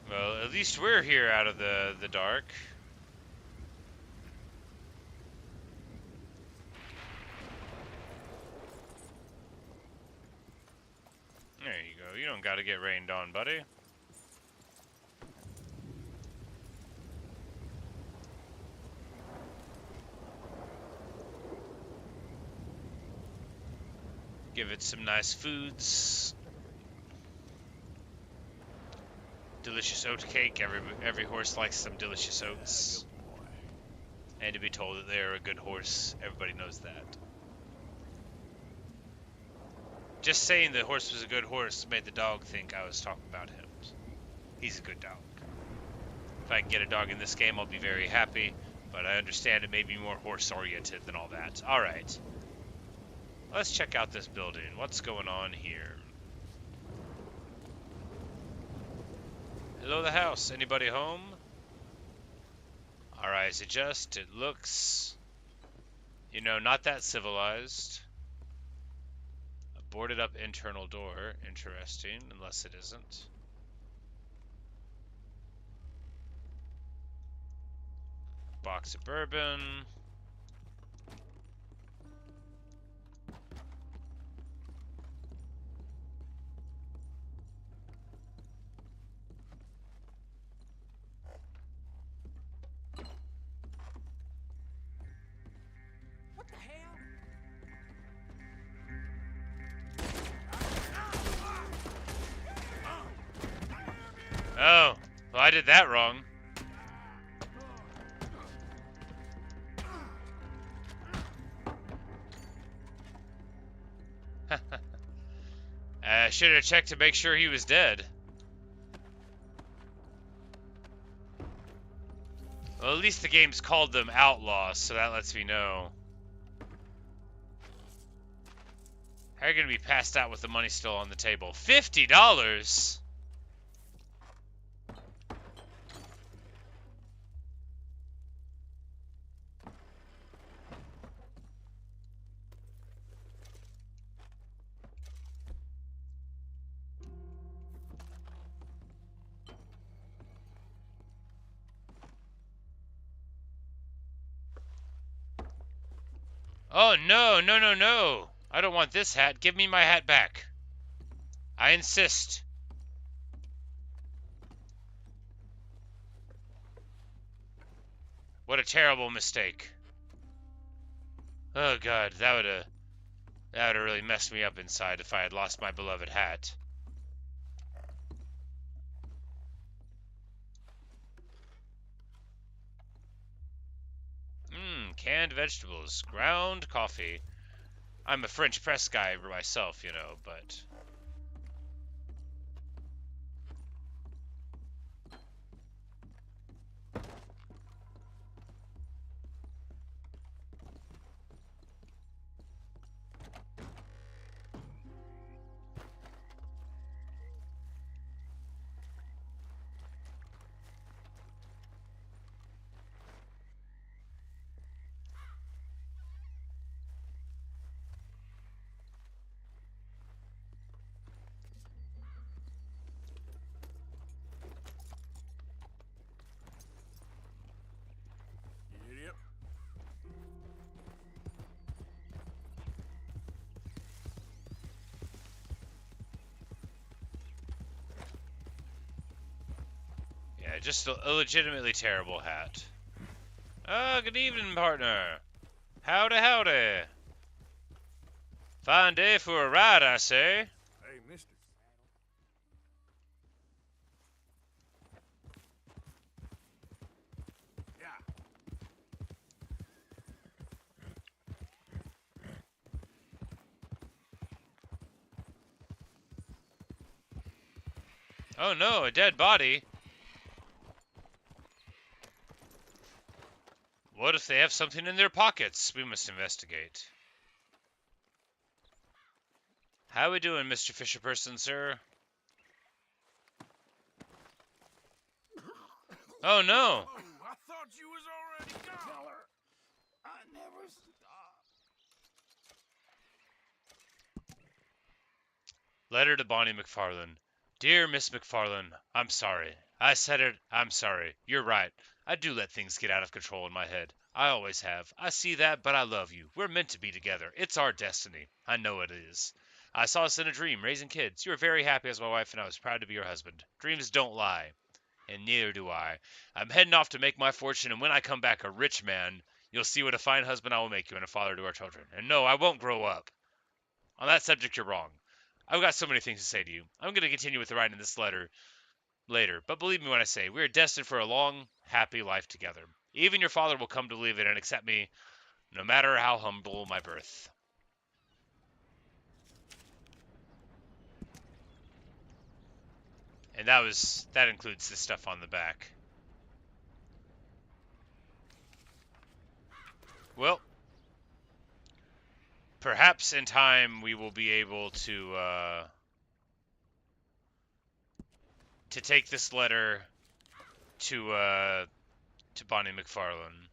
Well, at least we're here out of the dark. There you go. You don't gotta get rained on, buddy. Give it some nice foods. Delicious oat cake. Every horse likes some delicious oats. And to be told that they're a good horse, everybody knows that. Just saying the horse was a good horse made the dog think I was talking about him. He's a good dog. If I can get a dog in this game, I'll be very happy, but I understand it may be more horse-oriented than all that. Alright. Let's check out this building. What's going on here? Hello, the house. Anybody home? Our eyes adjust. It looks, you know, not that civilized. A boarded up internal door. Interesting, unless it isn't. Box of bourbon. What the hell? Oh, well, I did that wrong. I should have checked to make sure he was dead. Well, at least the game's called them outlaws, so that lets me know. How are you gonna be passed out with the money still on the table? $50? Oh, no, no, no, no. I don't want this hat. Give me my hat back. I insist. What a terrible mistake. Oh, God, that would have really messed me up inside if I had lost my beloved hat. Canned vegetables, ground coffee. I'm a French press guy myself, you know, but... Idiot. Yeah, just a legitimately terrible hat. Good evening, partner. Howdy, howdy. Fine day for a ride, I say. Hey, mister. Yeah. Oh no, a dead body. What if they have something in their pockets? We must investigate. How we doing, Mr. Fisher-person, sir? Oh no! Oh, I thought you was already gone. Tell her I never stopped. Letter to Bonnie McFarlane. Dear Miss McFarlane, I'm sorry. I said it, I'm sorry. You're right. I do let things get out of control in my head. I always have. I see that, but I love you. We're meant to be together. It's our destiny. I know it is. I saw us in a dream, raising kids. You were very happy as my wife, and I was proud to be your husband. Dreams don't lie. And neither do I. I'm heading off to make my fortune, and when I come back a rich man, you'll see what a fine husband I will make you and a father to our children. And no, I won't grow up. On that subject, you're wrong. I've got so many things to say to you. I'm going to continue with the writing of this letter later, but believe me when I say we are destined for a long, happy life together. Even your father will come to believe it and accept me, no matter how humble my birth. And that includes the stuff on the back. Well, perhaps in time we will be able to take this letter to Bonnie McFarlane.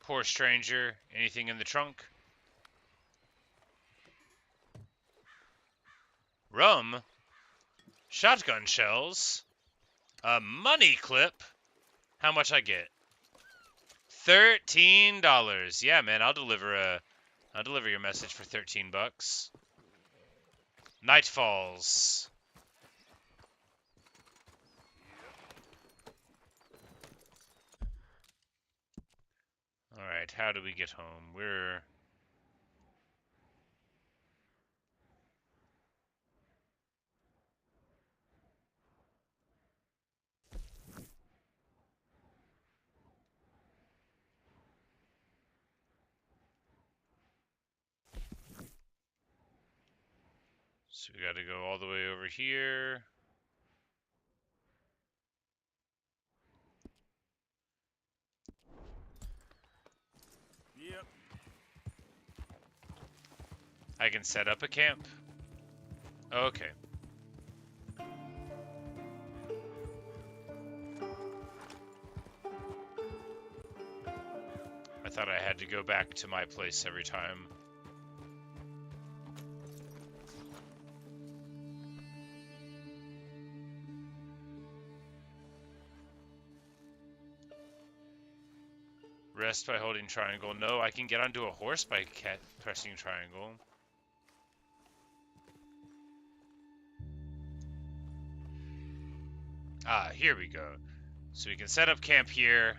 Poor stranger. Anything in the trunk? Rum? Shotgun shells? A money clip? How much I get? $13. Yeah, man, I'll deliver your message for 13 bucks. Night falls. All right, how do we get home? We're So we gotta go all the way over here. Yep. I can set up a camp. Okay. I thought I had to go back to my place every time. Rest by holding triangle. No, I can get onto a horse by pressing triangle. Ah, here we go. So we can set up camp here.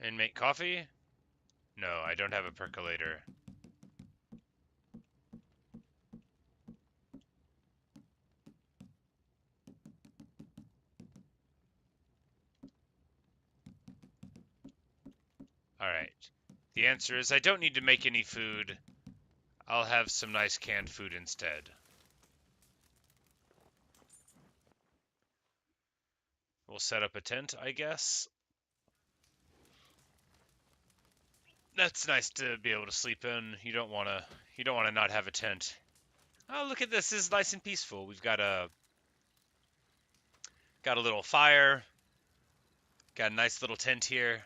And make coffee? No, I don't have a percolator. Alright. The answer is I don't need to make any food. I'll have some nice canned food instead. We'll set up a tent, I guess. That's nice to be able to sleep in. You don't want to not have a tent. Oh, look at this. This is nice and peaceful. We've got a little fire. Got a nice little tent here.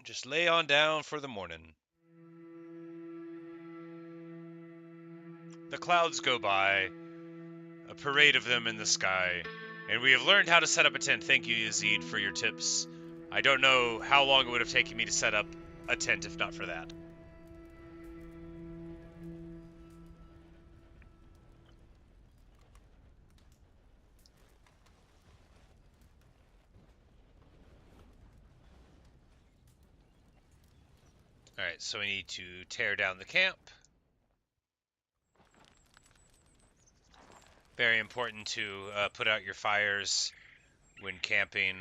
Just lay on down for the morning. The clouds go by, a parade of them in the sky, and we have learned how to set up a tent. Thank you, Yazid, for your tips. I don't know how long it would have taken me to set up a tent if not for that. Alright, so we need to tear down the camp. Very important to put out your fires when camping.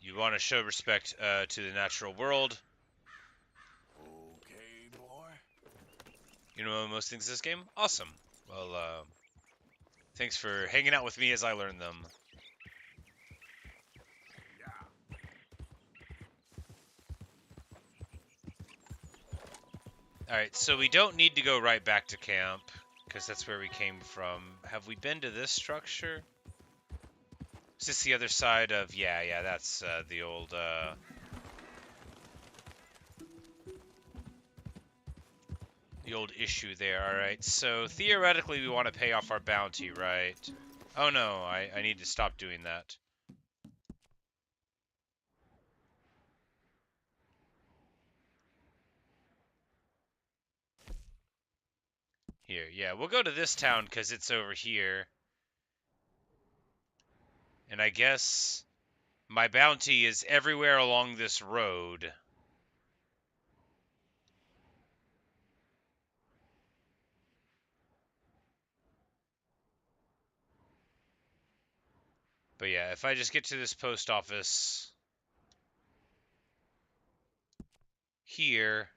You want to show respect to the natural world. Okay, boy. You know most things in this game? Awesome. Well, thanks for hanging out with me as I learn them. Alright, so we don't need to go right back to camp, because that's where we came from. Have we been to this structure? Is this the other side of... Yeah, that's the old... The old issue there. Alright, so theoretically we want to pay off our bounty, right? Oh no, I need to stop doing that. Here, yeah, we'll go to this town because it's over here. And I guess my bounty is everywhere along this road. But yeah, if I just get to this post office here,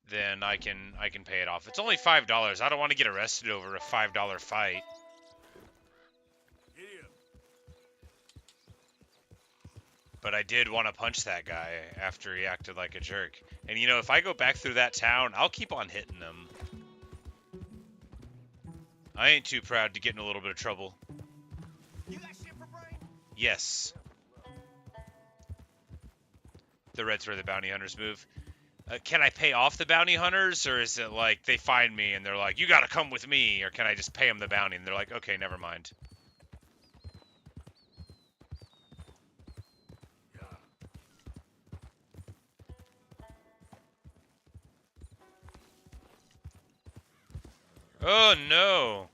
then I can pay it off. It's only $5. I don't want to get arrested over a $5 fight. But I did want to punch that guy after he acted like a jerk. And you know, if I go back through that town, I'll keep on hitting him. I ain't too proud to get in a little bit of trouble. You got shit for brain? Yes. The red's where the bounty hunters move. Can I pay off the bounty hunters, or is it like they find me and they're like, you gotta come with me, or can I just pay them the bounty and they're like, okay, never mind. Oh no!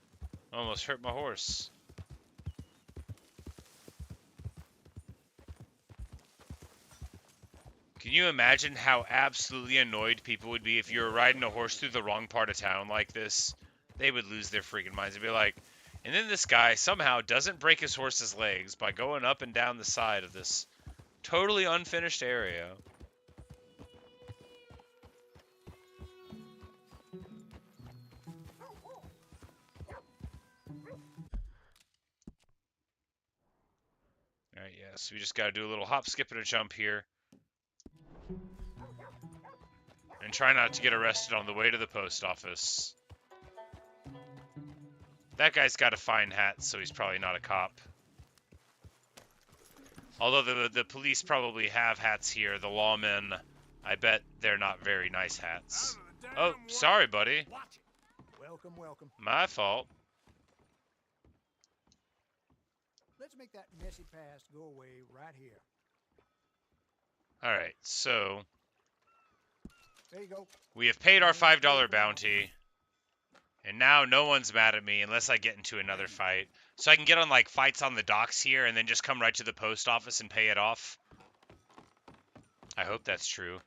Almost hurt my horse. Can you imagine how absolutely annoyed people would be if you were riding a horse through the wrong part of town like this? They would lose their freaking minds. They'd be like, and then this guy somehow doesn't break his horse's legs by going up and down the side of this totally unfinished area. Alright, yeah, so we just gotta do a little hop, skip, and a jump here. And try not to get arrested on the way to the post office. That guy's got a fine hat, so he's probably not a cop. Although the police probably have hats here, the lawmen, I bet they're not very nice hats. Oh, sorry, buddy. Welcome, welcome. My fault. Let's make that messy past go away right here. Alright, so There you go. we have paid our $5 bounty. And now no one's mad at me unless I get into another fight. So I can get on, like, fights on the docks here and then just come right to the post office and pay it off. I hope that's true.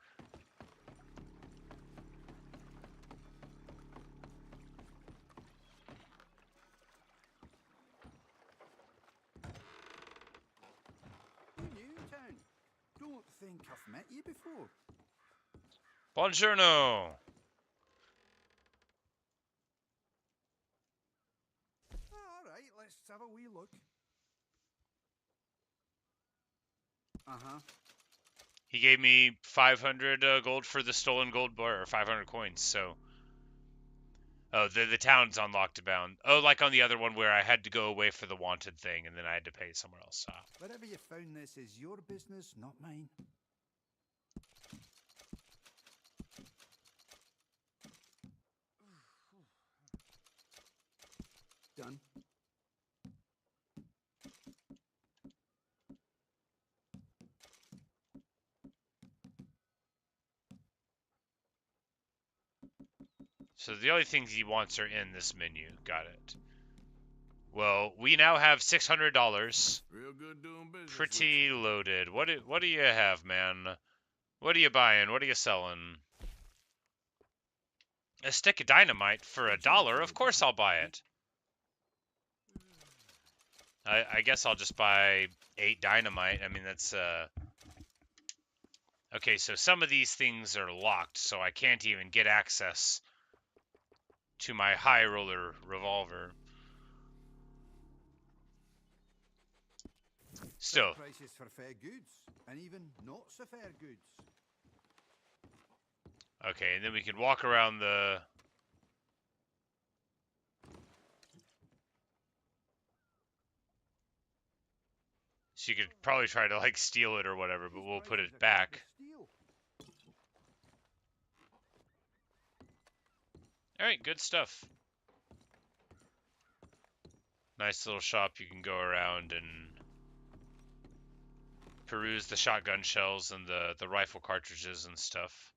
You new in town? Don't think I've met you before. Buongiorno! Alright, let's have a wee look. Uh-huh. He gave me 500 gold for the stolen gold bar, or 500 coins, so... Oh, the town's on lockdown. Oh, like on the other one where I had to go away for the wanted thing, and then I had to pay somewhere else. Wherever you found this is your business, not mine. Done. So the only things he wants are in this menu. Got it. Well, we now have $600. Real good doing business. Pretty loaded. What do you have, man? What are you buying? What are you selling? A stick of dynamite for $1? Of course I'll buy it. I guess I'll just buy 8 dynamite. I mean, that's, Okay, so some of these things are locked, so I can't even get access to my high roller revolver. Still. Prices for fair goods, and even not so fair goods. Okay, and then we can walk around the... So you could probably try to, like, steal it or whatever, but we'll put it back. Alright, good stuff. Nice little shop you can go around and peruse the shotgun shells and the rifle cartridges and stuff.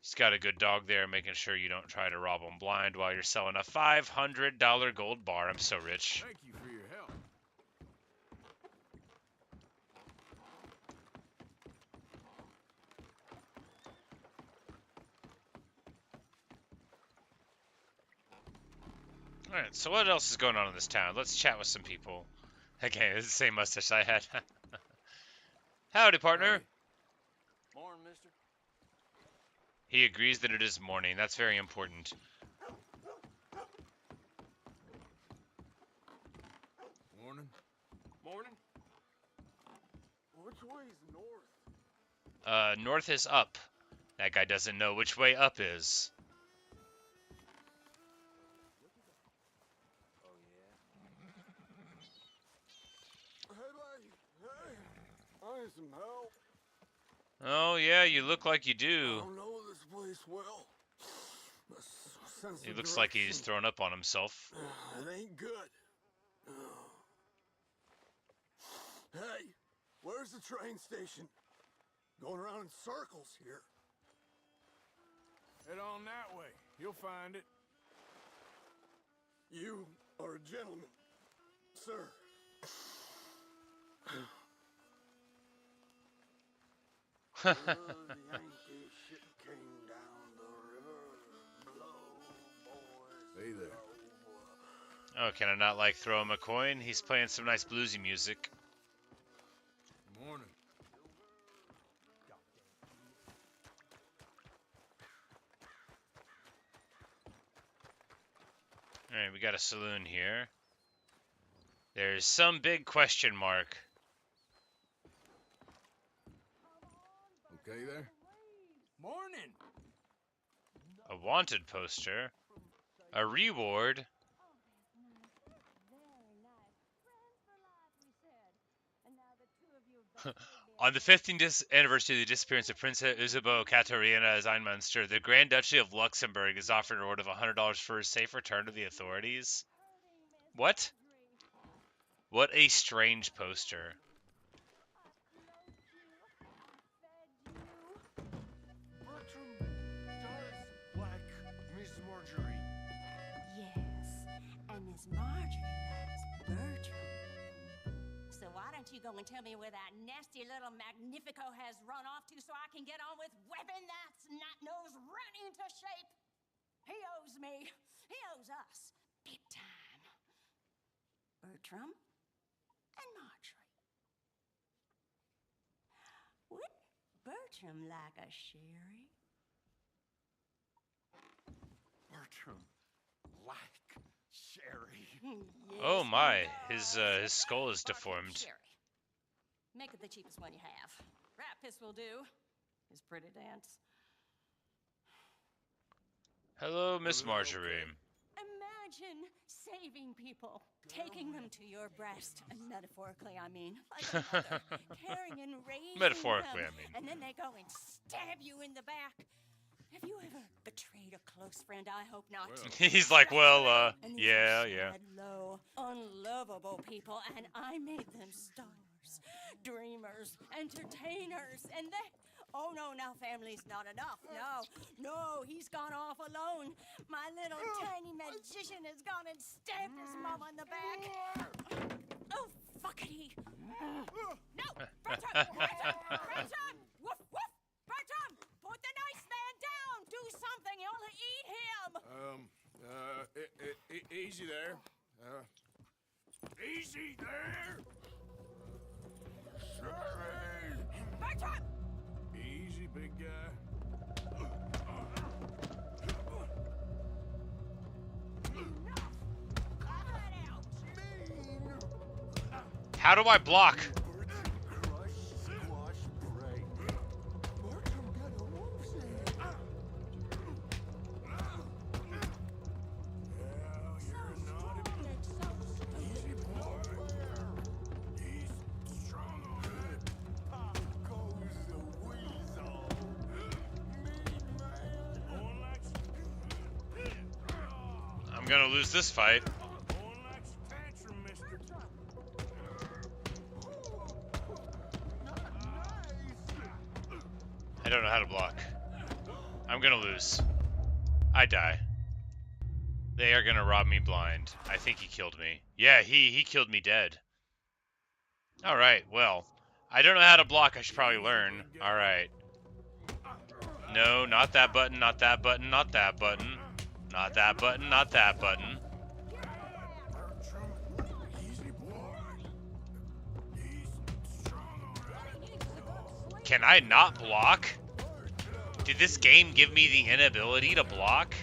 He's got a good dog there, making sure you don't try to rob him blind while you're selling a $500 gold bar. I'm so rich. Thank you for your help. Alright, so what else is going on in this town? Let's chat with some people. Okay, it's the same mustache I had. Howdy, partner. Morning, mister. He agrees that it is morning. That's very important. Morning. Morning. Which way's north? North is up. That guy doesn't know which way up is. I need some help. Oh, yeah, you look like you do. I don't know this place well. He looks like he's thrown up on himself. It ain't good. Hey, where's the train station? Going around in circles here. Head on that way. You'll find it. You are a gentleman, sir. Yankee ship came down the river. Blow, boys. Hey there. Oh, can I not like throw him a coin? He's playing some nice bluesy music. Morning. Alright, we got a saloon here. There's some big question mark. Okay there? Morning. A wanted poster. A reward. On the 15th anniversary of the disappearance of Princess Isabeau Katarina Zeinmunster, the Grand Duchy of Luxembourg is offering a reward of $100 for a safe return to the authorities. What? What a strange poster. Bertram does like Miss Marjorie. Yes, and Miss Marjorie likes Bertram. So why don't you go and tell me where that nasty little Magnifico has run off to so I can get on with whipping that snot-nosed rat into shape? He owes me. He owes us. Big time. Bertram and Marjorie. Would Bertram like a sherry? Bertram like Sherry. Yes, Oh my, he his does. skull is Vodka deformed. Sherry. Make it the cheapest one you have. Rat piss will do. His pretty dance. Hello, Miss Okay. Marjorie. Imagine saving people, taking them to your breast, and metaphorically, I mean, like a mother, caring and raising Metaphorically, them, I mean. and then they go and stab you in the back. Have you ever betrayed a close friend? I hope not. Well. He's like, well, And these yeah, are yeah. sad, low, unlovable people, and I made them stars, dreamers, entertainers, and they... Oh, no, now family's not enough. No, he's gone off alone. My little tiny magician has gone and stabbed his mom on the back. Oh, fuckity. No, Bertram! Woof, woof! Bertram, put the nice man down. Do something. You'll eat him. Easy there. Easy there. Sorry. Bertram! Easy, big guy. How do I block? Crush, squash, break. Bertram got a whoopsie. You're not easy, boy. He's strong on it. Out goes the weasel. Mean man. I'm gonna lose this fight. Going like tantrum, mister. I don't know how to block. I'm gonna lose. I die. They are gonna rob me blind. I think he killed me. Yeah, he killed me dead. Alright, well. I don't know how to block. I should probably learn. Alright. No, not that button, not that button, not that button. Not that button, not that button. Easy, boy. He's strong on it. Can I not block? Did this game give me the inability to block?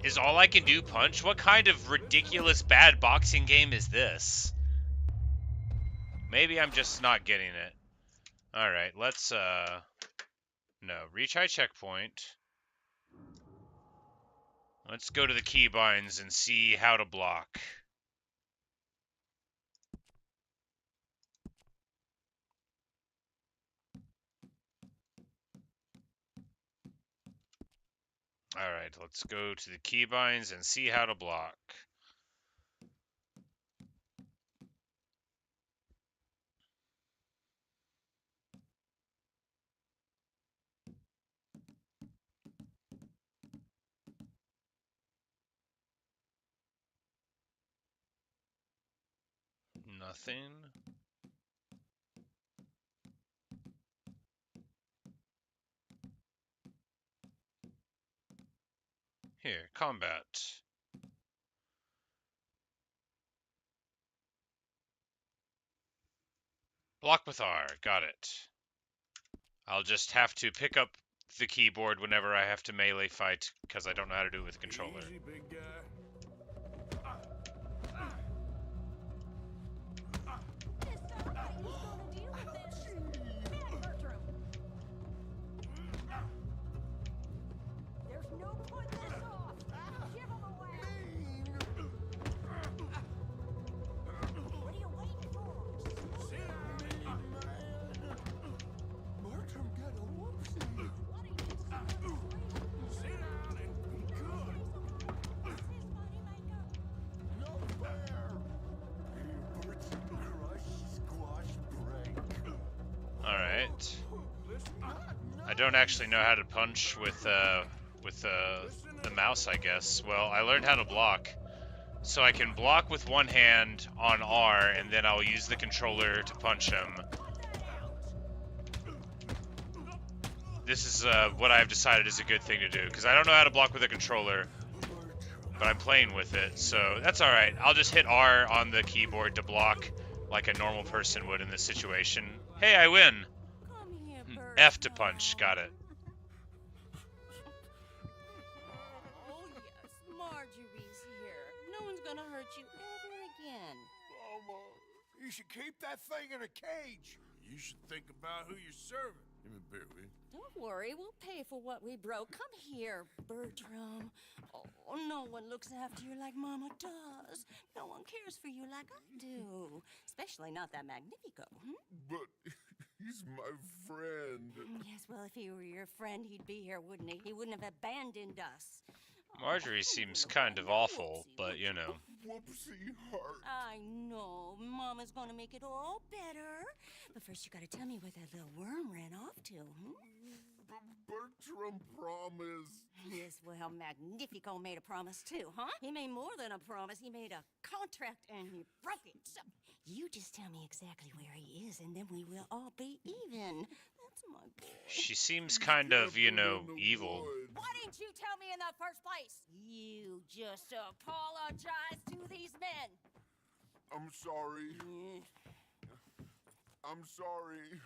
Is all I can do punch? What kind of ridiculous bad boxing game is this? Maybe I'm just not getting it. Alright, let's, no, reach high checkpoint. Let's go to the keybinds and see how to block. Alright, let's go to the keybinds and see how to block. Nothing. Here, combat. Block with R, got it. I'll just have to pick up the keyboard whenever I have to melee fight, because I don't know how to do it with the controller. Easy, big guy. There's no putting this off. Give him away. What are you waiting for? Sit down, Bertram got a whoopsie. sit down and be good. No fair. Bertram crush squash break. Alright. Listen, I don't actually know how to punch with the mouse, I guess. Well, I learned how to block. So I can block with one hand on R, and then I'll use the controller to punch him. This is what I've decided is a good thing to do, because I don't know how to block with a controller, but I'm playing with it, so that's alright. I'll just hit R on the keyboard to block like a normal person would in this situation. Hey, I win! Come here, Bert. F to punch, got it. Oh, yes, Marjorie's here. No one's gonna hurt you ever again. Mama, you should keep that thing in a cage. You should think about who you're serving. Give me a beer, will you? Don't worry, we'll pay for what we broke. Come here, Bertram. Oh, no one looks after you like Mama does. No one cares for you like I do. Especially not that Magnifico. But he's my friend. Yes, well, if he were your friend, he'd be here, wouldn't he? He wouldn't have abandoned us. Marjorie seems kind of awful, but you know. Whoopsie heart. I know. Mama's gonna make it all better. But first, you gotta tell me where that little worm ran off to. Bertram promised. Yes, well, Magnifico made a promise too, huh? He made more than a promise. He made a contract and he broke it. So you just tell me exactly where he is, and then we will all be even. That's my boy. She seems kind of, you know, evil. Why didn't you tell me in the first place? You just apologize to these men. I'm sorry. I'm sorry.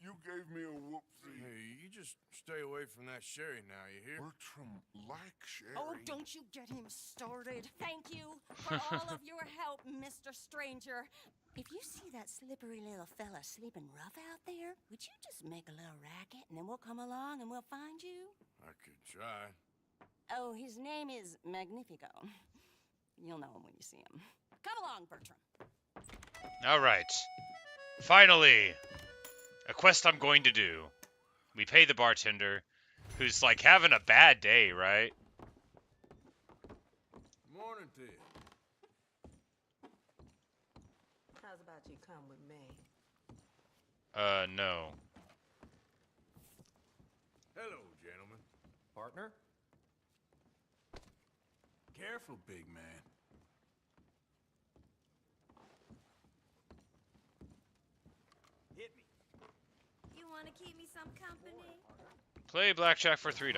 You gave me a whoopsie. Hey, you just stay away from that sherry now, you hear? Bertram likes sherry. Oh, don't you get him started. Thank you for all of your help, Mr. Stranger. If you see that slippery little fella sleeping rough out there, would you just make a little racket and then we'll come along and we'll find you? I could try. Oh, his name is Magnifico. You'll know him when you see him. Come along, Bertram. Alright. Finally! A quest I'm going to do. We pay the bartender, who's like having a bad day, right? Morning to you. How's about you come with me? No. Hello, gentlemen. Partner? Careful, big man. Hit me. You want to keep me some company? Play blackjack for $3.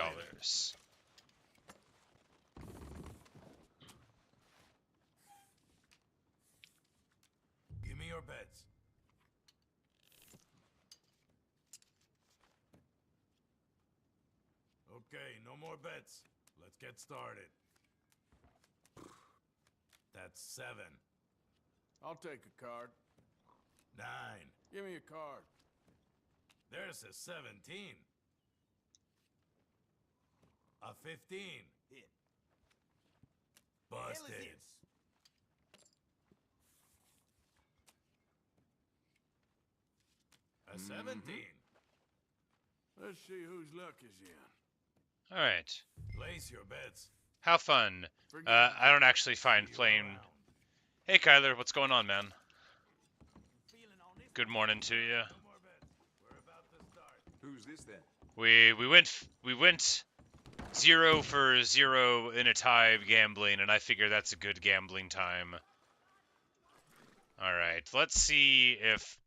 Give me your bets. Okay, no more bets. Let's get started. That's 7. I'll take a card. 9. Give me a card. There's a 17. A 15. Hit. Busted. A 17. Let's see whose luck is in. Alright. Place your bets. How fun. I don't actually find See you playing... around. Hey, Kyler, what's going on, man? Feeling on this? Good morning to you. No more bets. We're about to start. Who's this then? We went 0 for 0 in a tie gambling, and I figure that's a good gambling time. Alright, let's see if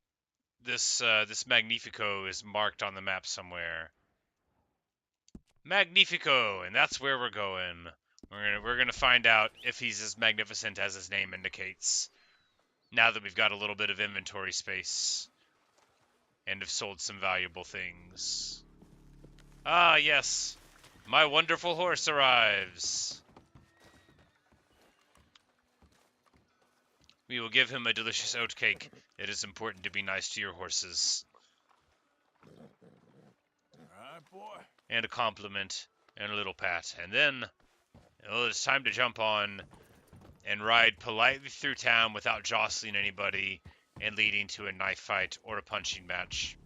this Magnifico is marked on the map somewhere. Magnifico, and that's where we're going. We're gonna find out if he's as magnificent as his name indicates. Now that we've got a little bit of inventory space and have sold some valuable things. Ah, yes. My wonderful horse arrives. We will give him a delicious oat cake. It is important to be nice to your horses. Alright, boy. And a compliment and a little pat. And then, well, it's time to jump on and ride politely through town without jostling anybody and leading to a knife fight or a punching match.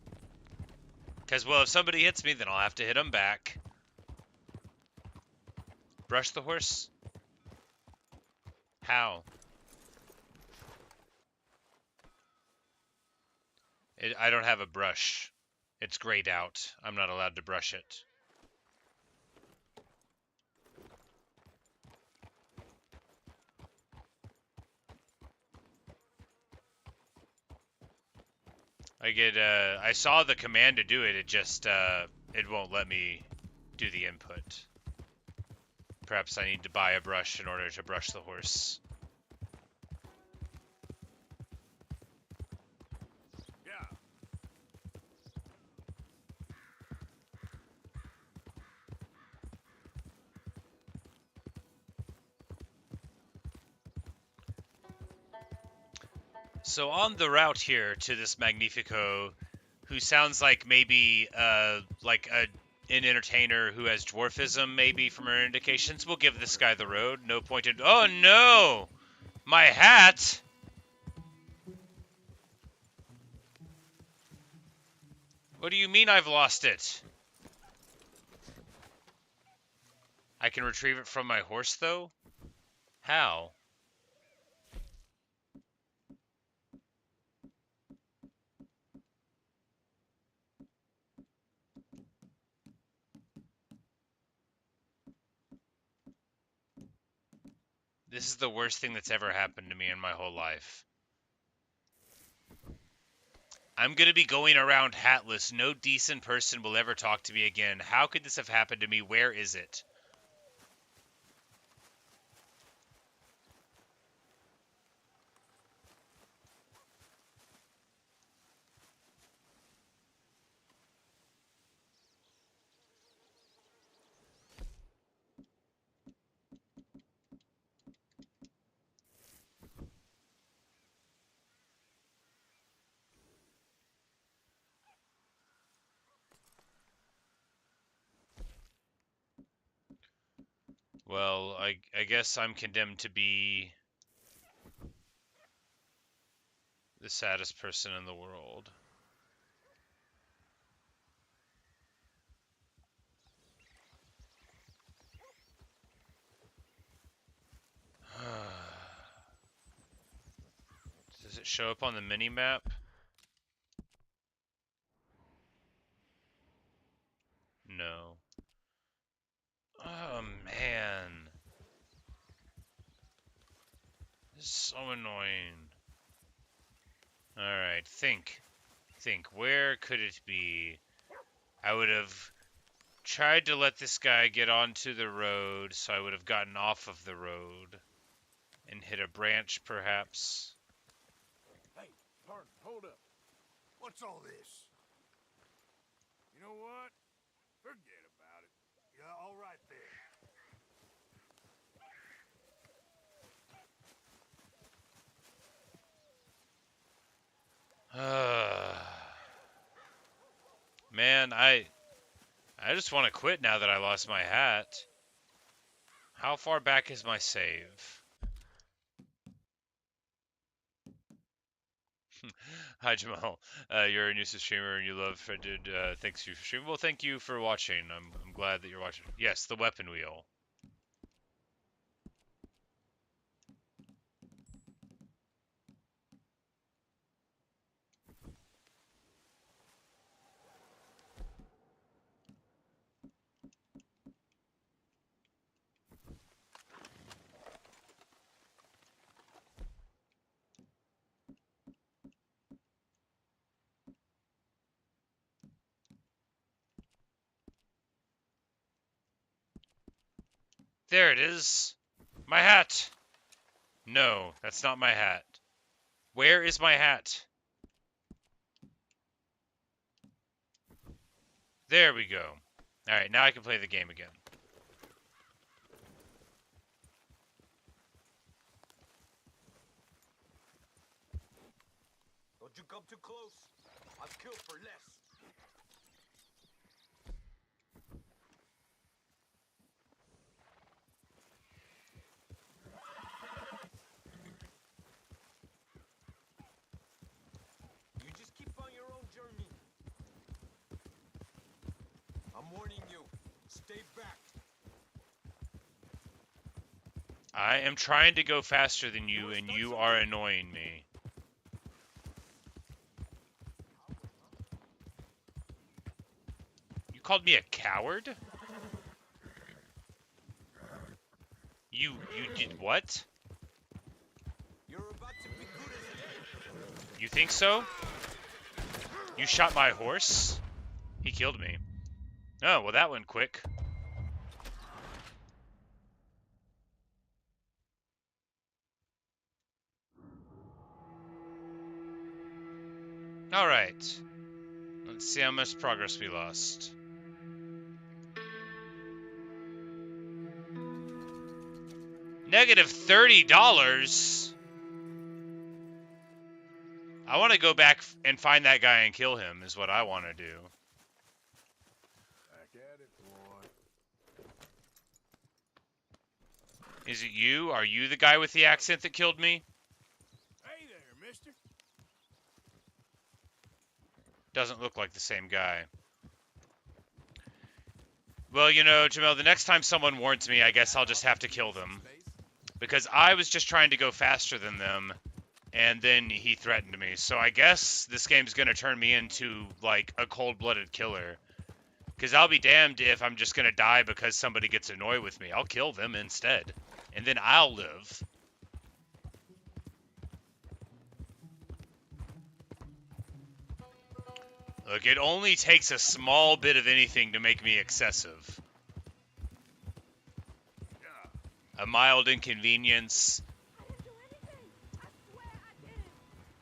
Because, well, if somebody hits me, then I'll have to hit them back. Brush the horse? How? I don't have a brush. It's grayed out. I'm not allowed to brush it. I saw the command to do it. It just, it won't let me do the input. Perhaps I need to buy a brush in order to brush the horse. Yeah. So on the route here to this Magnifico, who sounds like maybe an entertainer who has dwarfism, maybe from her indications, we'll give this guy the road. No point in. Oh no, my hat. What do you mean I've lost it? I can retrieve it from my horse though? How? This is the worst thing that's ever happened to me in my whole life. I'm gonna be going around hatless. No decent person will ever talk to me again. How could this have happened to me? Where is it? Well, I guess I'm condemned to be the saddest person in the world. Does it show up on the mini-map? No. Oh, man. This is so annoying. Alright, think. Think. Where could it be? I would have tried to let this guy get onto the road, so I would have gotten off of the road and hit a branch, perhaps. Hey, partner, hold up. What's all this? You know what? Forget about it. Yeah, all right there. Man, I just want to quit now that I lost my hat. How far back is my save? Hi Jamal, you're a new streamer and you love Fredid. Thanks you for streaming. Well, thank you for watching. I'm glad that you're watching. Yes, the weapon wheel. There it is. My hat. No, that's not my hat. Where is my hat? There we go. Alright, now I can play the game again. Don't you come too close. I'll kill for less. You just keep on your own journey. I'm warning you. Stay back. I am trying to go faster than you, and you are annoying me. You called me a coward? You did what? You're about to be good as You think so? You shot my horse? He killed me. Oh, well that went quick. Alright. Let's see how much progress we lost. Negative $30? I want to go back and find that guy and kill him, is what I want to do. Back at it, boy. Is it you? Are you the guy with the accent that killed me? Hey there, mister. Doesn't look like the same guy. Well, you know, Jamel, the next time someone warns me, I guess I'll just have to kill them. Because I was just trying to go faster than them, and then he threatened me. So I guess this game's gonna turn me into, like, a cold-blooded killer. Because I'll be damned if I'm just gonna die because somebody gets annoyed with me. I'll kill them instead. And then I'll live. Look, it only takes a small bit of anything to make me excessive. A mild inconvenience. I didn't do anything. I swear I didn't.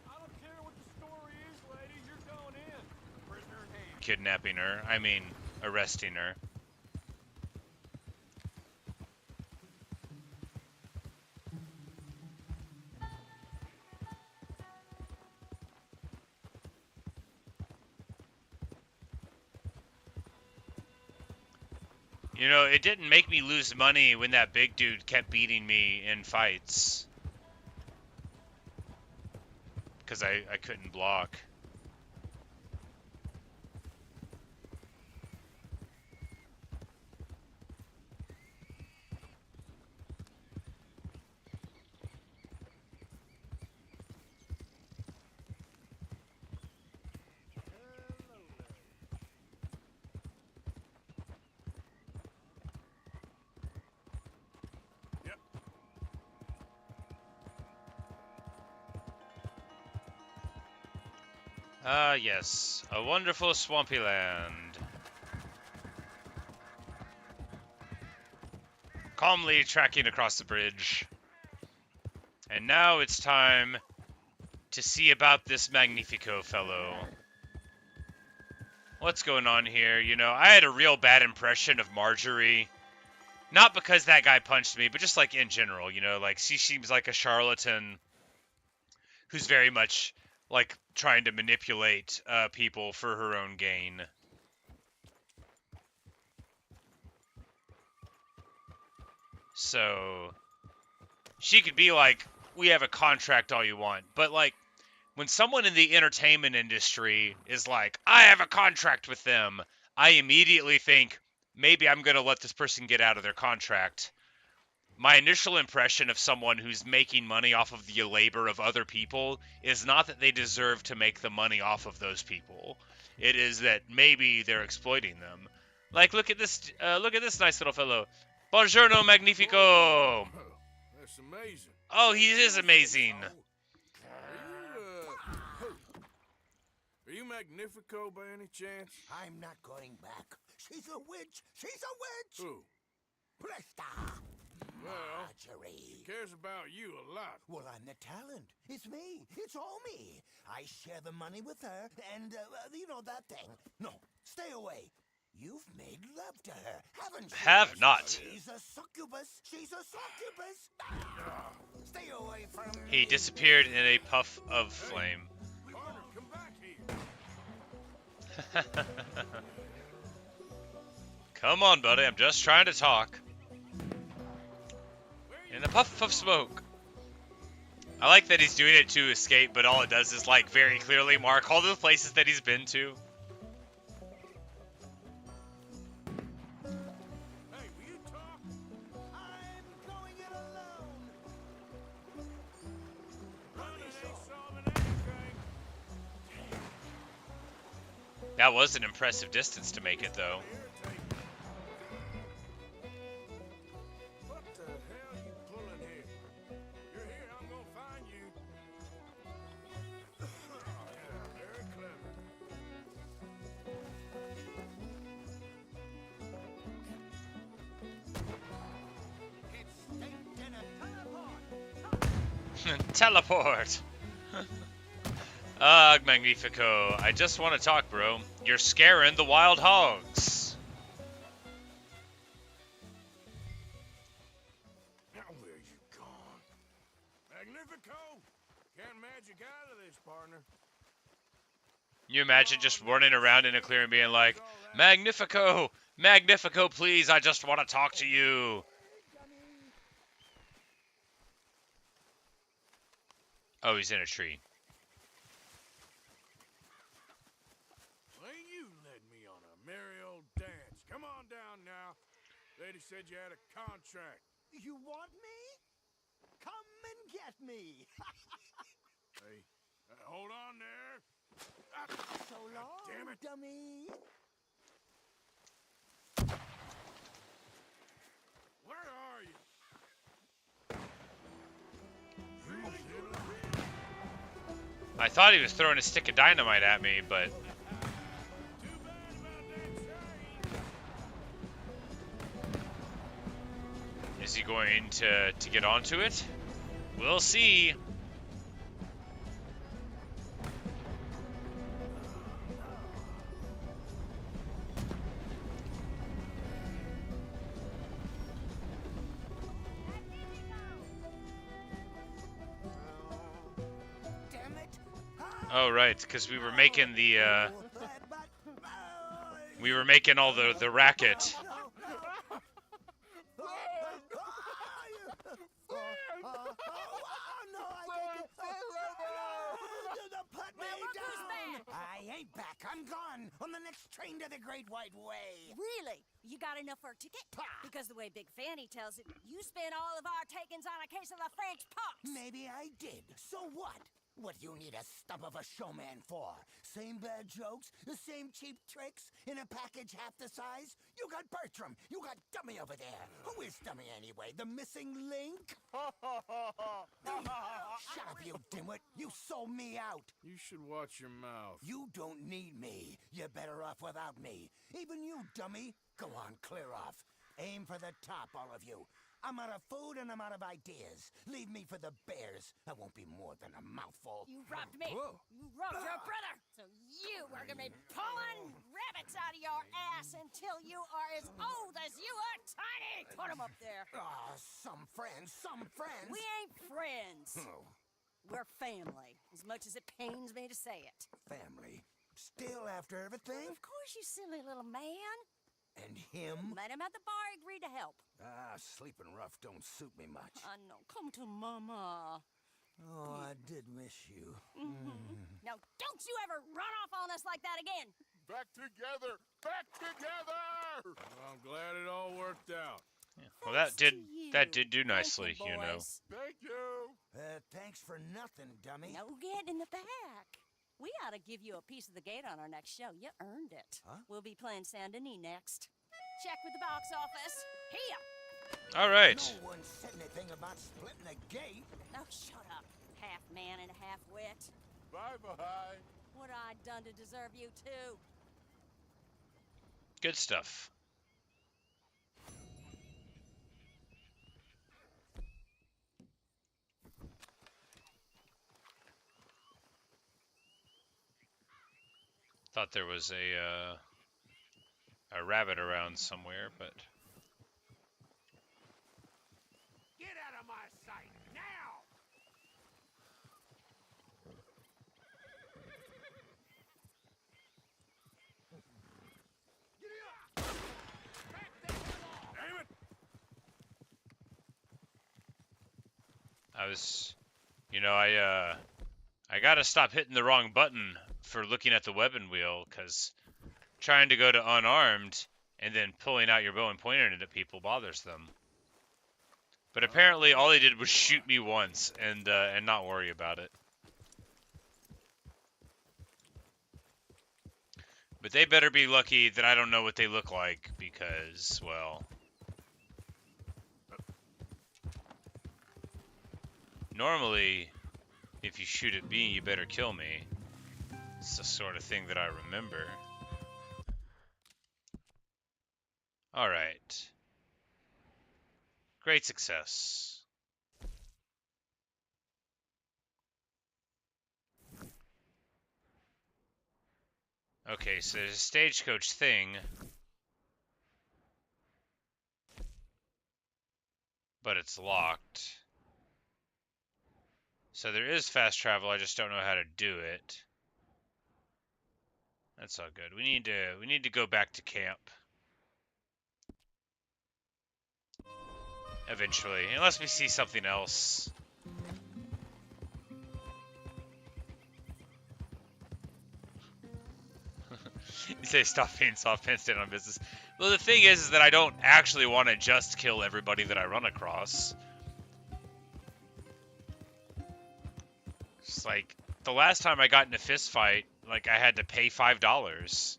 I don't care what the story is, lady. You're going in. Prisoner in hand. Kidnapping her. I mean, arresting her. You know, it didn't make me lose money when that big dude kept beating me in fights. Because I couldn't block. Ah, yes. A wonderful swampy land. Calmly tracking across the bridge. And now it's time to see about this Magnifico fellow. What's going on here? You know, I had a real bad impression of Marjorie. Not because that guy punched me, but just like in general, you know, like she seems like a charlatan who's very much like trying to manipulate people for her own gain. So she could be like, we have a contract all you want, but like when someone in the entertainment industry is like, I have a contract with them, I immediately think maybe I'm going to let this person get out of their contract. My initial impression of someone who's making money off of the labor of other people is not that they deserve to make the money off of those people. It is that maybe they're exploiting them. Like, look at this nice little fellow. Buongiorno, Magnifico! Oh, that's amazing. Oh, he is amazing. Are you Magnifico by any chance? I'm not going back. She's a witch. She's a witch. Who? Presta. Marjorie. She cares about you a lot. Well, I'm the talent. It's me. It's all me. I share the money with her, and, you know that thing. No, stay away. You've made love to her, haven't you? Have not. She's a succubus. She's a succubus. Ah, stay away from me. He disappeared in a puff of flame. Partner, come back here. Come on, buddy. I'm just trying to talk. In a puff of smoke. I like that he's doing it to escape, but all it does is, like, very clearly mark all the places that he's been to. Hey, will you talk? I'm going it alone. Running ain't solving anything. That was an impressive distance to make it, though. What the hell you pulling here? You're here, I'm gonna find you. Yeah, very clever. It's steak dinner. Teleport. Teleport! Magnifico. I just want to talk, bro. You're scaring the wild hogs. Now where you gone? Magnifico! Can't magic out of this, partner. Can you imagine just running around in a clearing being like, Magnifico! Magnifico, please, I just want to talk to you. Oh, he's in a tree. Well, ain't you led me on a merry old dance. Come on down now. Lady said you had a contract. You want me? Come and get me. Hey, hold on there. So long, damn it. dummy. Where are you? I thought he was throwing a stick of dynamite at me, but... Too bad about that Is he going to get onto it? We'll see. Damn it. Oh, right, because we were making the, we were making all the racket. I ain't back. I'm gone on the next train to the Great White Way. Really? You got enough for a ticket? Because the way Big Fanny tells it, you spent all of our takings on a case of the French pox. Maybe I did. So what? What do you need a stump of a showman for? Same bad jokes? The same cheap tricks? In a package half the size? You got Bertram. You got Dummy over there. Who is Dummy anyway? The missing link? Shut up, you dimwit. You sold me out. You should watch your mouth. You don't need me. You're better off without me. Even you, dummy. Go on, clear off. Aim for the top, all of you. I'm out of food and I'm out of ideas. Leave me for the bears. I won't be more than a mouthful. You robbed me. Whoa. You robbed your brother. So you are going to be pulling rabbits out of your ass until you are as old as you are tiny. Put them up there. Ah, some friends, some friends. We ain't friends. Oh, We're family, as much as it pains me to say it. family. Still after everything? Of course, you silly little man. And him? Met him at the bar, agreed to help. Ah, sleeping rough don't suit me much. I know. Come to Mama. Oh, I did miss you. Now, don't you ever run off on us like that again. Back together! Back together! Well, I'm glad it all worked out. Well, that did do nicely, Thank you know. boys. Thank you! Thanks for nothing, dummy. No get in the back. We ought to give you a piece of the gate on our next show. You earned it. Huh? We'll be playing Saint Denis next. Check with the box office. Here. All right. No one said anything about splitting the gate. Oh, shut up. Half man and half wit. Bye-bye. What I done to deserve you, too? Good stuff. Thought there was a rabbit around somewhere, but Get out of my sight now! Damn it! I was, you know, I gotta stop hitting the wrong button for looking at the weapon wheel, because trying to go to unarmed and then pulling out your bow and pointing it at people bothers them. But apparently all they did was shoot me once and not worry about it. But they better be lucky that I don't know what they look like, because, well, normally if you shoot at me, you better kill me. It's the sort of thing that I remember. Alright. Great success. Okay, so there's a stagecoach thing. But it's locked. So there is fast travel, I just don't know how to do it. That's all good. We need to go back to camp. Eventually, unless we see something else. You say stop being soft pants, stand on business. Well, the thing is that I don't actually want to just kill everybody that I run across. It's like, the last time I got in a fist fight, like, I had to pay $5.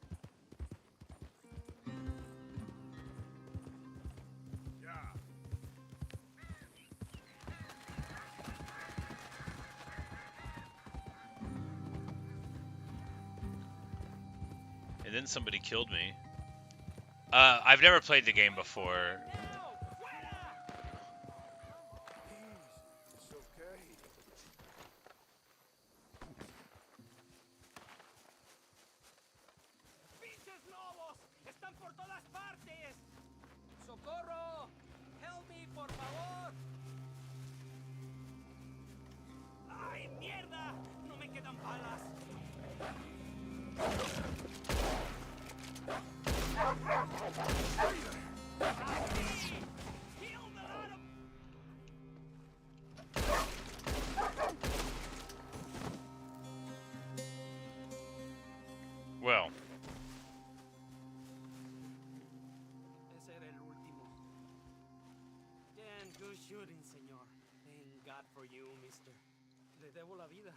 And then somebody killed me. I've never played the game before. It's okay. ¡Pinches lobos! ¡Están por todas partes! ¡Socorro! ¡Help me, por favor! ¡Ay, mierda! ¡No me quedan balas! Well. Ese era el último. Damn good shooting, señor. Thank God for you, mister. Le debo la vida.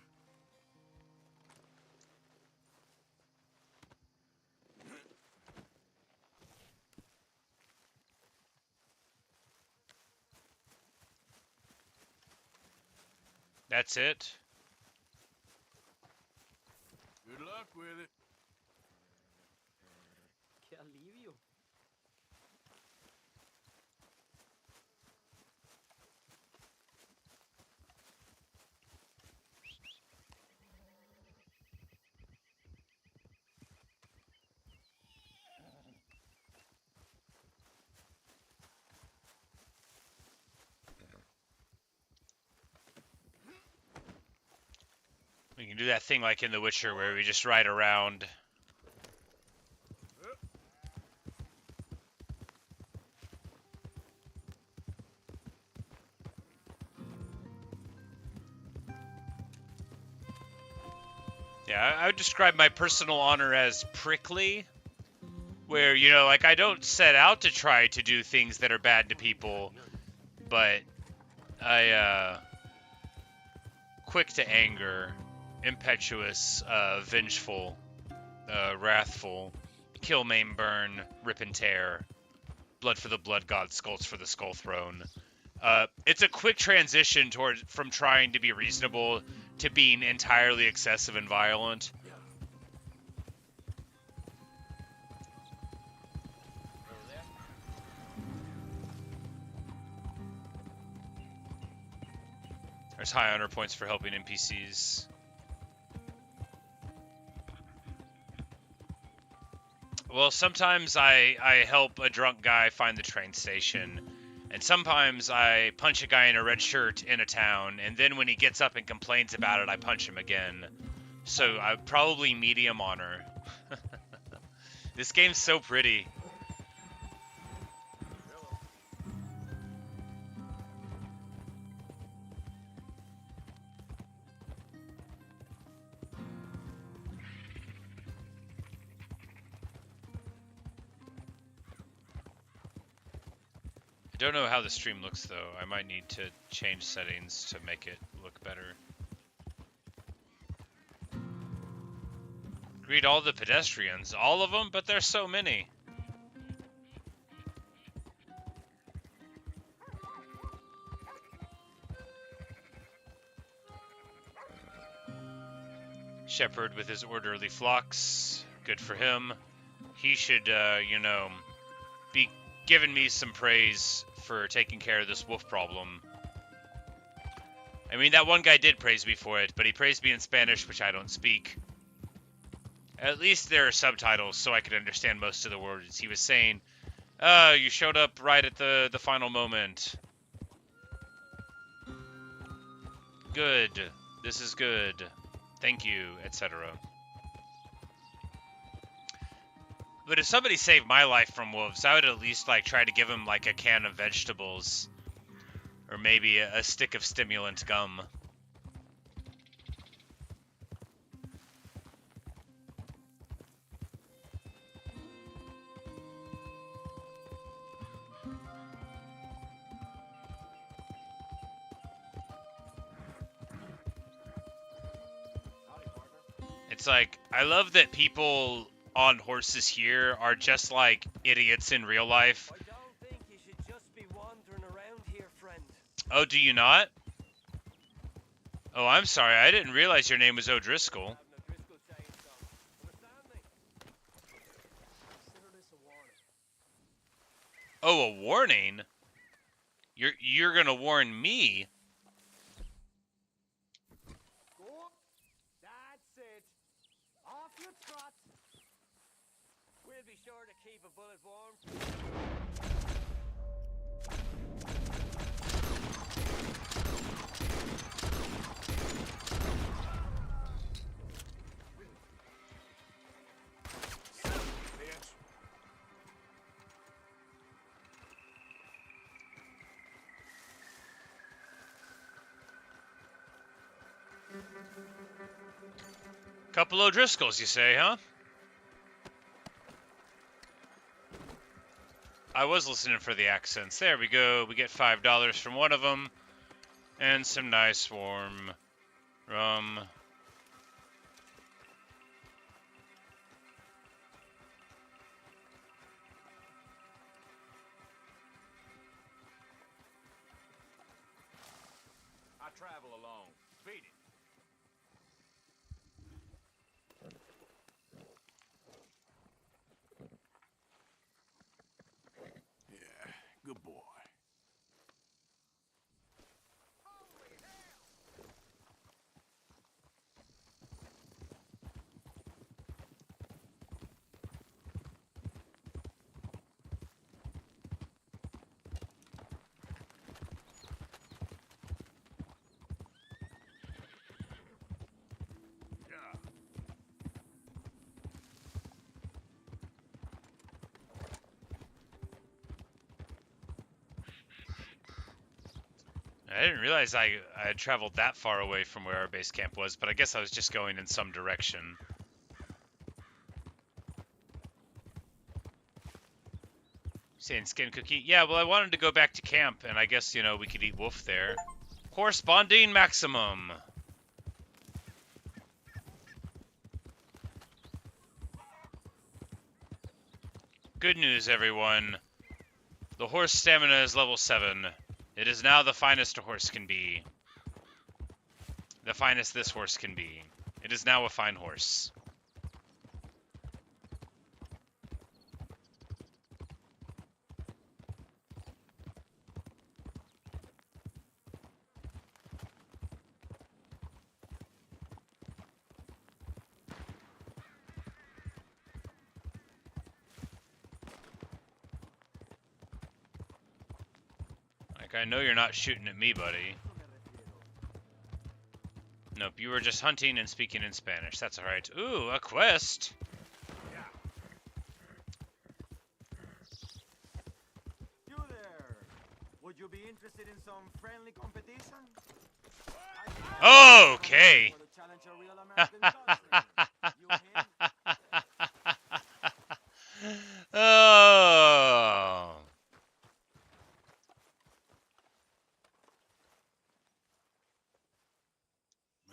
That's it? Good luck with it. ¡Qué alivio! We can do that thing like in The Witcher where we just ride around. Yeah, I would describe my personal honor as prickly. Where, you know, like, I don't set out to try to do things that are bad to people, but quick to anger, impetuous, vengeful, wrathful, kill, maim, burn, rip and tear, blood for the blood god, skulls for the skull throne. It's a quick transition from trying to be reasonable to being entirely excessive and violent. There's high honor points for helping NPCs. Well, sometimes I help a drunk guy find the train station, and sometimes I punch a guy in a red shirt in a town, and then when he gets up and complains about it, I punch him again. So I probably medium honor. This game's so pretty. I don't know how the stream looks though. I might need to change settings to make it look better. Greet all the pedestrians. All of them? But there's so many. Shepherd with his orderly flocks. Good for him. He should, you know, be giving me some praise for taking care of this wolf problem. I mean, that one guy did praise me for it, but he praised me in Spanish, which I don't speak. At least there are subtitles, so I could understand most of the words. He was saying, you showed up right at the final moment. Good. This is good. Thank you, etc. But if somebody saved my life from wolves, I would at least like try to give him like a can of vegetables. Or maybe a stick of stimulant gum. It's like, I love that people on horses here are just like idiots in real life. I don't think you should just be wandering around here, friend. Oh, do you not? Oh, I'm sorry. I didn't realize your name was O'Driscoll. Oh, a warning? You're gonna warn me? That's it. Off you trot. We'll be sure to keep a bullet warm. Couple O'Driscolls, you say, huh? I was listening for the accents. There we go. We get $5 from one of them. And some nice warm rum. I travel alone. Beat it. Yeah, good boy. I didn't realize I had traveled that far away from where our base camp was, but I guess I was just going in some direction. Saying skin cookie? Yeah, well, I wanted to go back to camp, and I guess, you know, we could eat wolf there. Corresponding maximum. Good news, everyone. The horse stamina is level 7. It is now the finest a horse can be. The finest this horse can be. It is now a fine horse. Like, I know you're not shooting at me, buddy. Nope, you were just hunting and speaking in Spanish. That's alright. Ooh, a quest! You there. Would you be interested in some friendly competition? Okay! To challenge a real American gunslinger. You in? Oh!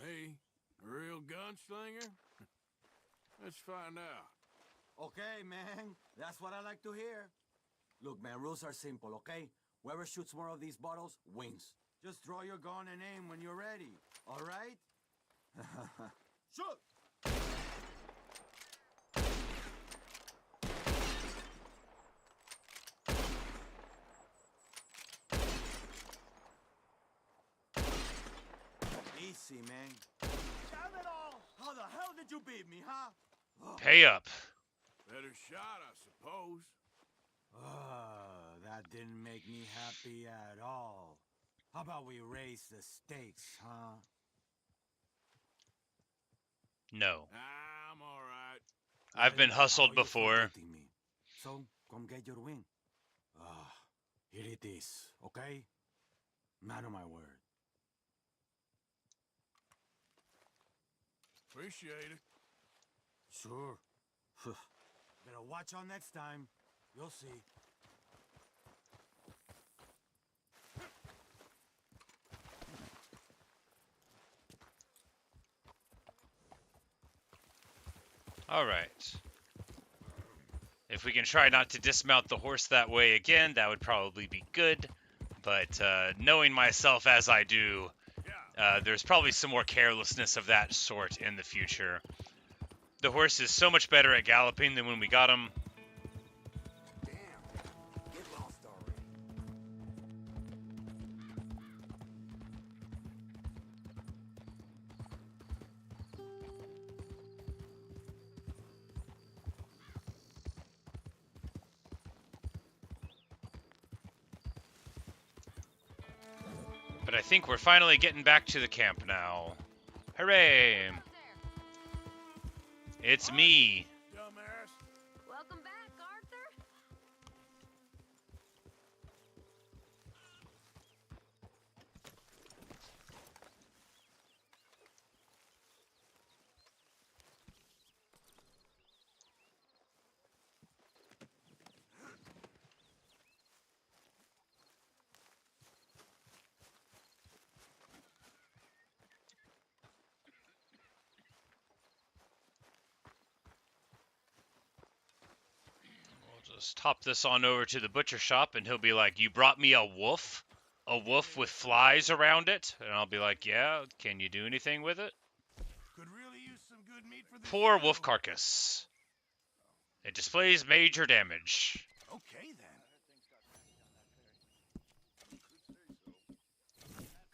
Me? A real gunslinger? Let's find out. Okay, man. That's what I like to hear. Look, man, rules are simple, okay? Whoever shoots more of these bottles wins. Just draw your gun and aim when you're ready, all right? Shoot! Easy, man. Damn it all! How the hell did you beat me, huh? Pay up. Better shot, I suppose. That didn't make me happy at all. How about we raise the stakes, huh? No. I'm all right. I've been hustled How you before. forgetting me? So, come get your win. Here it is, okay? Man of my word. Appreciate it. Sure. Better watch out next time. You'll see. Alright. If we can try not to dismount the horse that way again, that would probably be good. But knowing myself as I do, there's probably some more carelessness of that sort in the future. The horse is so much better at galloping than when we got him. Damn. Get lost already. But I think we're finally getting back to the camp now. Hooray! It's me. Dumbass. Welcome back, Arthur. Just hop this on over to the butcher shop, and he'll be like, "You brought me a wolf? A wolf with flies around it?" And I'll be like, "Yeah, can you do anything with it?" Could really use some good meat for this. Poor wolf carcass. It displays major damage. Okay, then.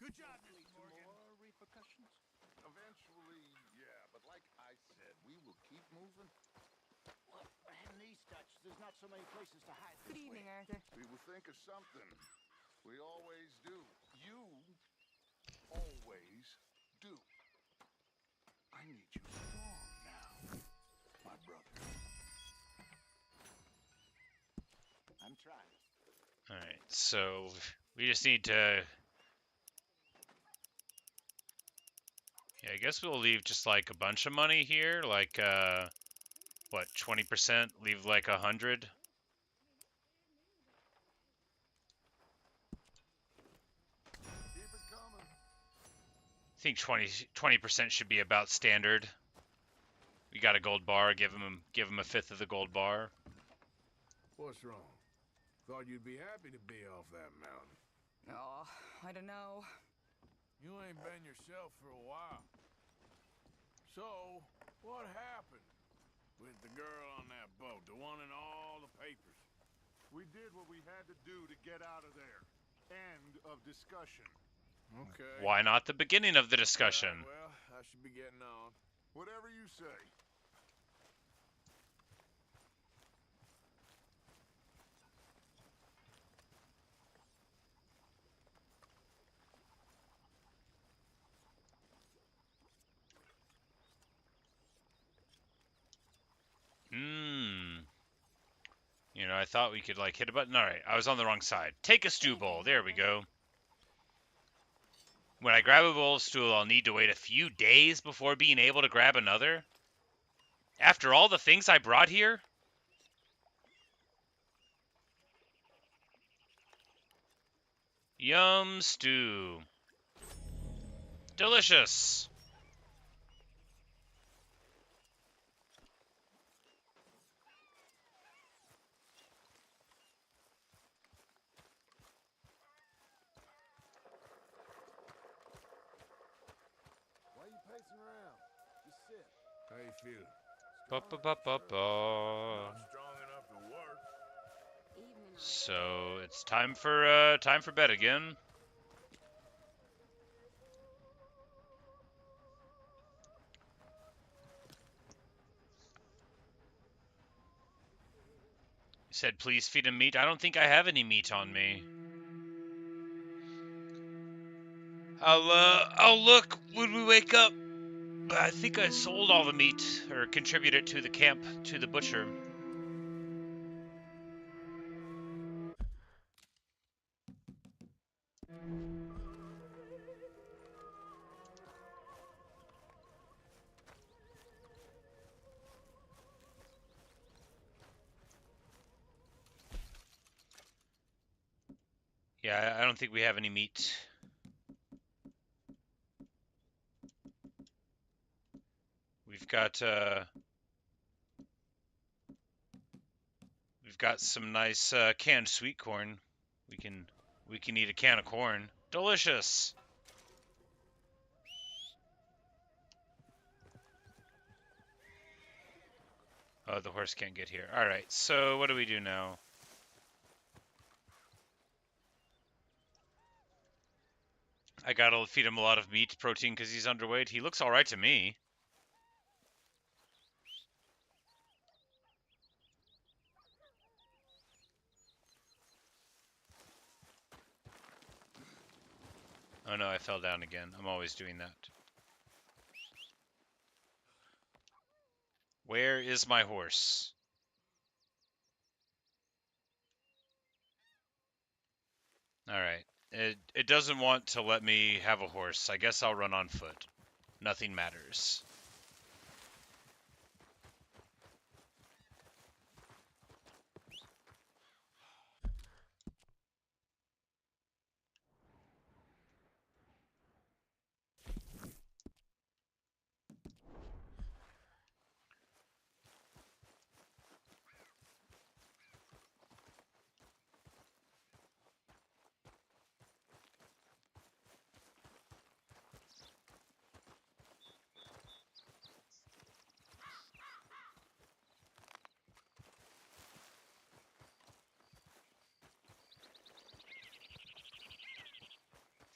Good job, Mr. Morgan. More repercussions? Eventually, yeah, but like I said, we will keep moving. What? In these touch, there's not so many places to hide. Good evening, Arthur. We will think of something. We always do. You always do. I need you strong now, my brother. I'm trying. Alright, so we just need to... Yeah, I guess we'll leave just like a bunch of money here, like, what, 20%? Leave like 100? Keep it coming. I think 20% should be about standard. We got a gold bar, give him a fifth of the gold bar. What's wrong? Thought you'd be happy to be off that mountain. Oh, I don't know. You ain't been yourself for a while. So, what happened with the girl on that boat, the one in all the papers? We did what we had to do to get out of there. End of discussion. Okay. Why not the beginning of the discussion? Well, I should be getting on. Whatever you say. I thought we could, like, hit a button. Alright, I was on the wrong side. Take a stew bowl. There we go. When I grab a bowl of stew, I'll need to wait a few days before being able to grab another? After all the things I brought here? Yum stew. Delicious. Why are you pacing around? Just sit. How you feel? Ba-ba-ba-ba-ba. Not strong enough to work. So it's time for bed again. He said, please feed him meat. I don't think I have any meat on me. I'll look when we wake up. But I think I sold all the meat, or contributed to the camp, to the butcher. Yeah, I don't think we have any meat. We've got some nice canned sweet corn. We can eat a can of corn. Delicious. Oh, the horse can't get here. All right. So what do we do now? I gotta feed him a lot of meat protein because he's underweight. He looks all right to me. Oh no, I fell down again. I'm always doing that. Where is my horse? Alright. It doesn't want to let me have a horse. I guess I'll run on foot. Nothing matters.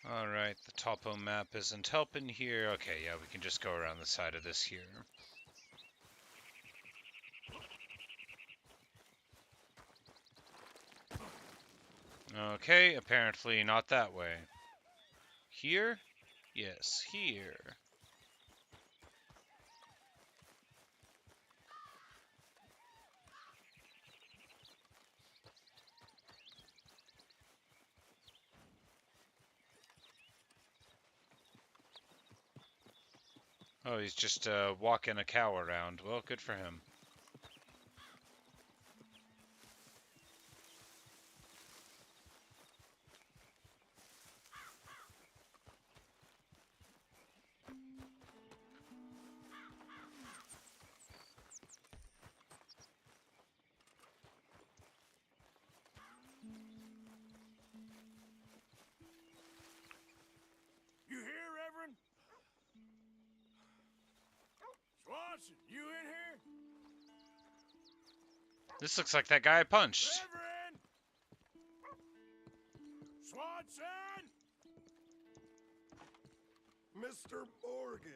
Alright, the topo map isn't helping here. Okay, yeah, we can just go around the side of this here. Okay, apparently not that way. Here? Yes, here. Oh, he's just walking a cow around. Well, good for him. You here, Reverend? Swanson, you in here? This looks like that guy I punched. Reverend! Swanson! Mr. Morgan,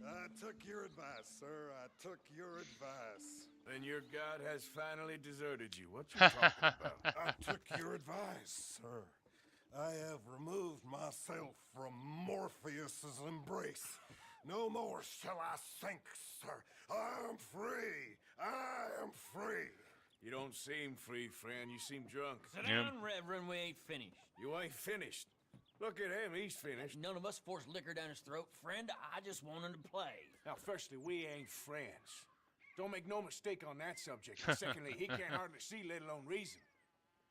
I took your advice, sir. I took your advice. Then your God has finally deserted you. What you talking about? I took your advice, sir. I have removed myself from Morpheus's embrace. No more shall I sink, sir. I am free. I am free. You don't seem free, friend. You seem drunk. Sit down, Reverend. We ain't finished. You ain't finished. Look at him. He's finished. None of us forced liquor down his throat. Friend, I just wanted to play. Now, firstly, we ain't friends. Don't make no mistake on that subject. And secondly, he can't hardly see, let alone reason.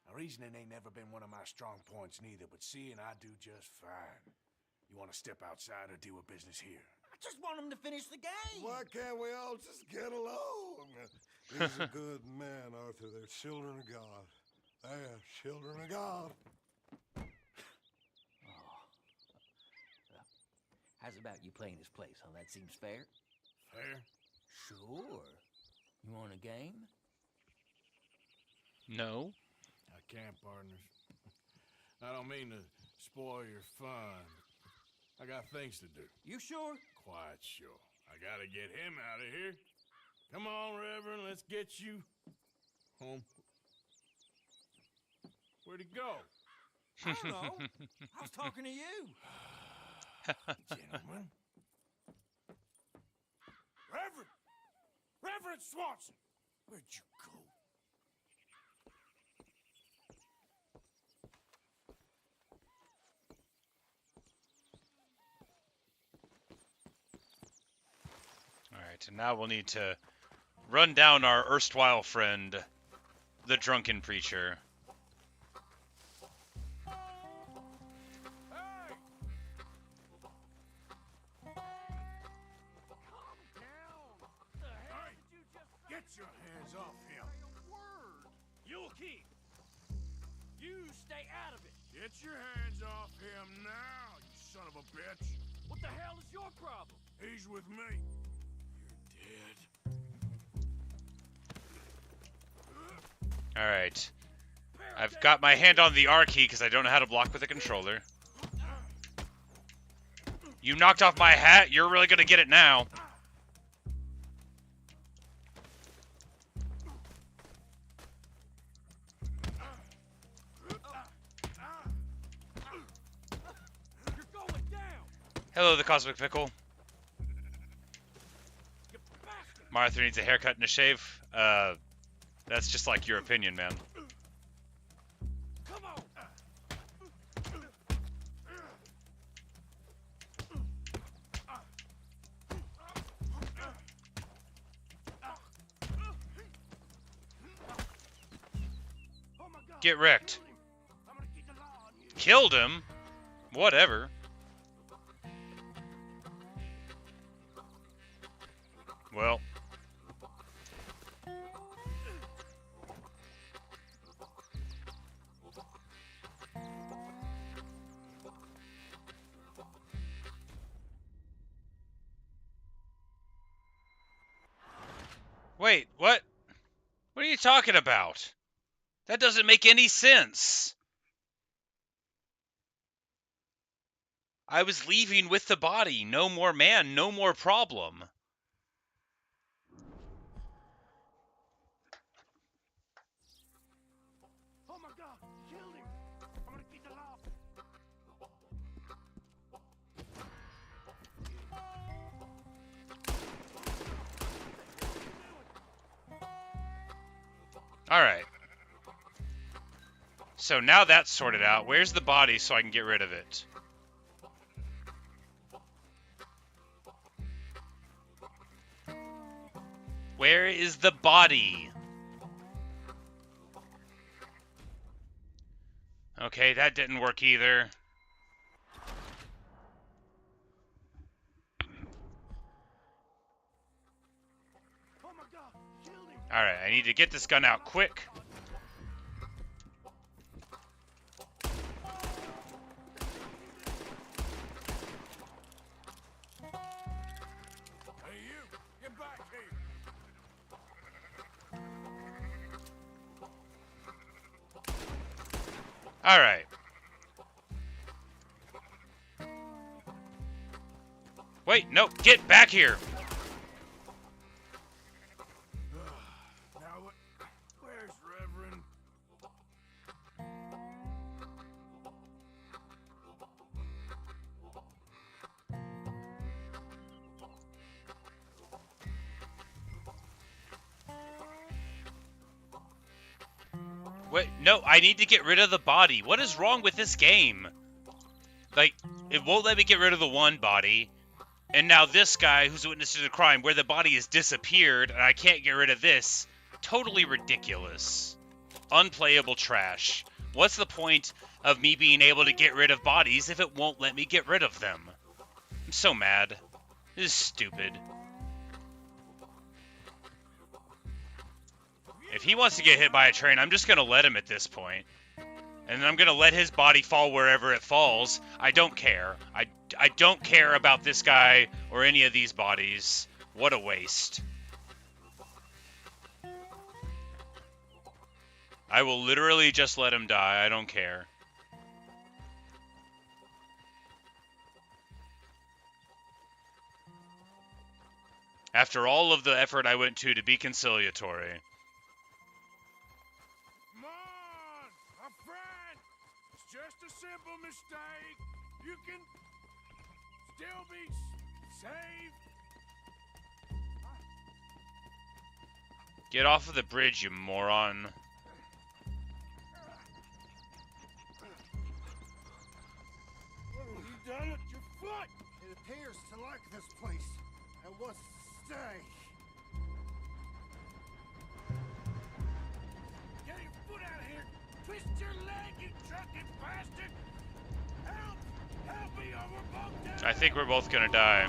Now, reasoning ain't never been one of my strong points neither, but seeing I do just fine. You want to step outside or deal with business here? I just want him to finish the game. Why can't we all just get along? He's a good man, Arthur. They're children of God. They're children of God. How's about you playing his place, huh? That seems fair? Fair? Sure. You want a game? No. I can't, partners. I don't mean to spoil your fun. I got things to do. You sure? Quite sure. I gotta get him out of here. Come on, Reverend, let's get you home. Where'd he go? I don't know. I was talking to you. Gentlemen. Reverend Swanson! Where'd you go? Alright, and now we'll need to run down our erstwhile friend, the drunken preacher. Get your hands off him. You'll keep. You stay out of it. Get your hands off him now, you son of a bitch. What the hell is your problem? He's with me. You're dead. Alright. I've got my hand on the R key because I don't know how to block with a controller. You knocked off my hat, you're really gonna get it now. Hello, the Cosmic Pickle. Martha needs a haircut and a shave. That's just like your opinion, man. Come on. Get wrecked. Killed him? Whatever. Well. Wait, what? What are you talking about? That doesn't make any sense. I was leaving with the body. No more man, no more problem. Oh my God, killed him. I'm gonna keep the law. All right. So now that's sorted out. Where's the body so I can get rid of it? Where is the body? Okay, that didn't work either. Oh my God, killed him. All right, I need to get this gun out quick. Hey, you, get back here. All right. Wait, no, get back here. Now, where's Reverend? Wait, no, I need to get rid of the body. What is wrong with this game? Like, it won't let me get rid of the one body. And now this guy who's witnessed a crime where the body has disappeared and I can't get rid of this. Totally ridiculous. Unplayable trash. What's the point of me being able to get rid of bodies if it won't let me get rid of them? I'm so mad. This is stupid. If he wants to get hit by a train, I'm just going to let him at this point. And I'm going to let his body fall wherever it falls. I don't care. I don't care about this guy or any of these bodies. What a waste. I will literally just let him die. I don't care. After all of the effort I went to be conciliatory. Come on, my friend. It's just a simple mistake. You can still be saved. Get off of the bridge, you moron. What have you done with your foot? It appears to like this place and wants to stay. Get your foot out of here. Twist your leg, you drunken bastard. Help! Help me or we're both dead. I think we're both gonna die.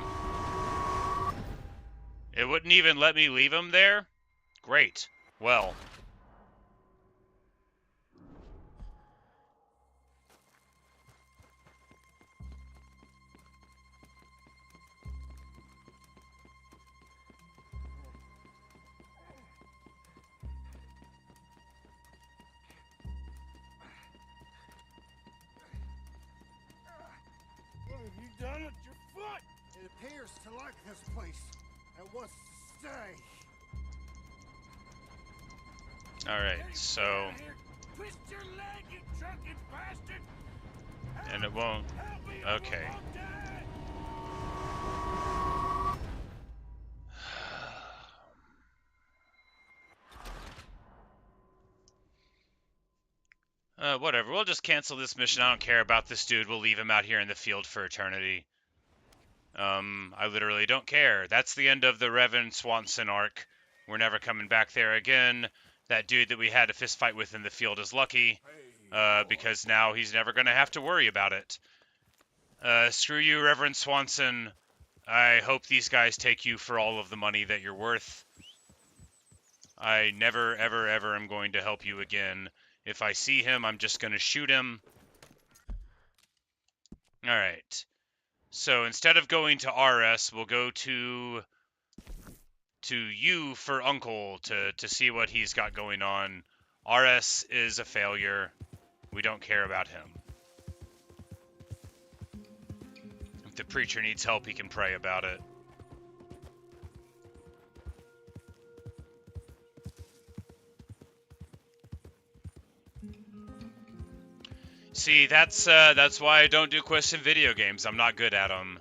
It wouldn't even let me leave him there? Great. Well. What have you done with your foot? It appears to like this place and wants to stay. Alright, so... Twist your leg, you drunken bastard. And it won't... Okay. Whatever, we'll just cancel this mission. I don't care about this dude. We'll leave him out here in the field for eternity. I literally don't care. That's the end of the Revan Swanson arc. We're never coming back there again. That dude that we had a fist fight with in the field is lucky, because now he's never going to have to worry about it. Screw you, Reverend Swanson. I hope these guys take you for all of the money that you're worth. I never, ever, ever am going to help you again. If I see him, I'm just going to shoot him. Alright. So instead of going to RS, we'll go to U for Uncle to see what he's got going on. RS is a failure. We don't care about him. If the preacher needs help, he can pray about it. See, that's why I don't do quests in video games. I'm not good at them.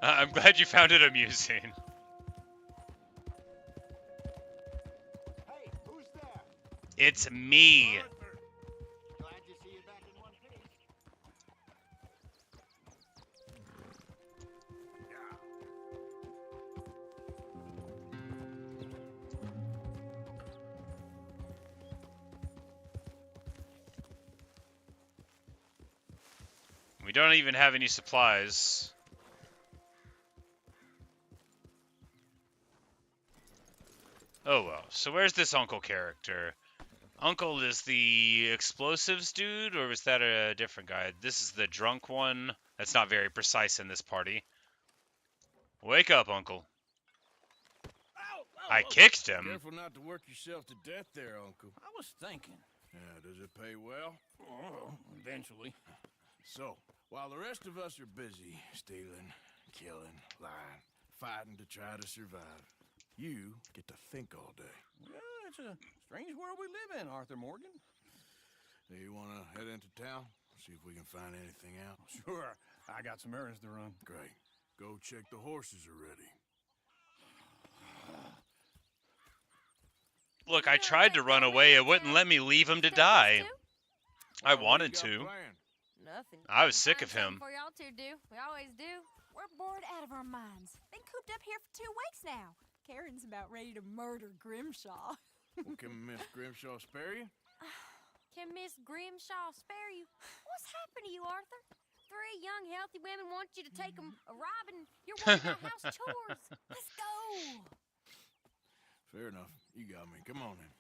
I'm glad you found it amusing. Hey, who's there? It's me. Glad to see you back in one piece. We don't even have any supplies. Oh well, so where's this Uncle character? Uncle is the explosives dude, or is that a different guy? This is the drunk one. That's not very precise in this party. Wake up, Uncle. I kicked him. Careful not to work yourself to death there, Uncle. I was thinking. Yeah, does it pay well? Oh, eventually. So, while the rest of us are busy stealing, killing, lying, fighting to try to survive, you get to think all day. Well, it's a strange world we live in, Arthur Morgan. Do you want to head into town? See if we can find anything out? Sure. I got some errands to run. Great. Go check the horses are ready. Look, I tried to run away. It wouldn't let me leave him to die. I wanted to. Nothing. I was sick of Find him. something for y'all two do. We always do. We're bored out of our minds. Been cooped up here for 2 weeks now. Karen's about ready to murder Grimshaw. Well, can Miss Grimshaw spare you? Can Miss Grimshaw spare you? What's happened to you, Arthur? 3 young, healthy women want you to take them a robbing. You're worried about house chores. Let's go. Fair enough. You got me. Come on then.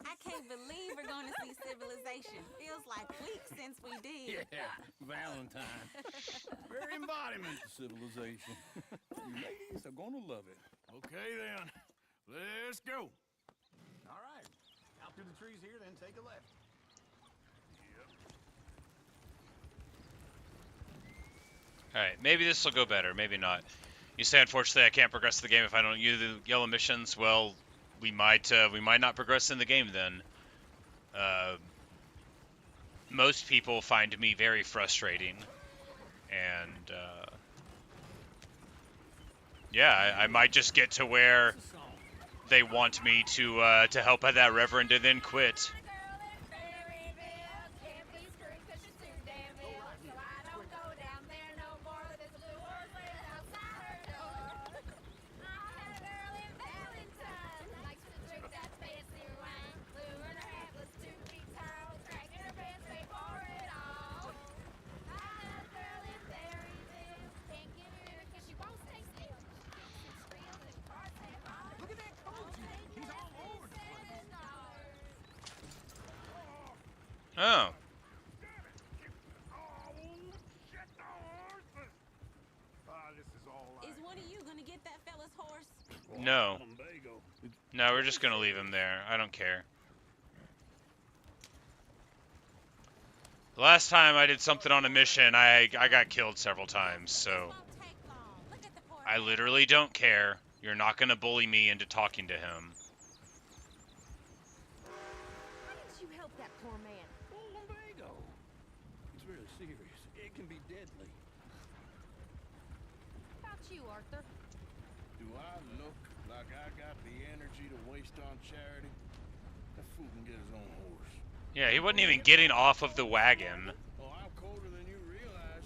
I can't believe we're going to see civilization. Feels like weeks since we did. Yeah, Valentine. Very embodiment of civilization. You ladies are gonna love it. Okay then. Let's go. All right. Out through the trees here, then take a left. Alright, maybe this will go better, maybe not. You say, unfortunately, I can't progress the game if I don't use the yellow missions. Well, we might not progress in the game then. Most people find me very frustrating, and yeah, I might just get to where they want me to help out that reverend and then quit. Oh. Is one of you gonna get that fella's horse? No. No, we're just gonna leave him there. I don't care. The last time I did something on a mission, I got killed several times, so I literally don't care. You're not gonna bully me into talking to him. Why didn't you help that poor man? Lumbago. It's really serious. It can be deadly. How about you, Arthur? Do I look like I got the energy to waste on charity? That fool can get his own horse. Yeah, he wasn't even getting off of the wagon. Oh, I'm colder than you realize.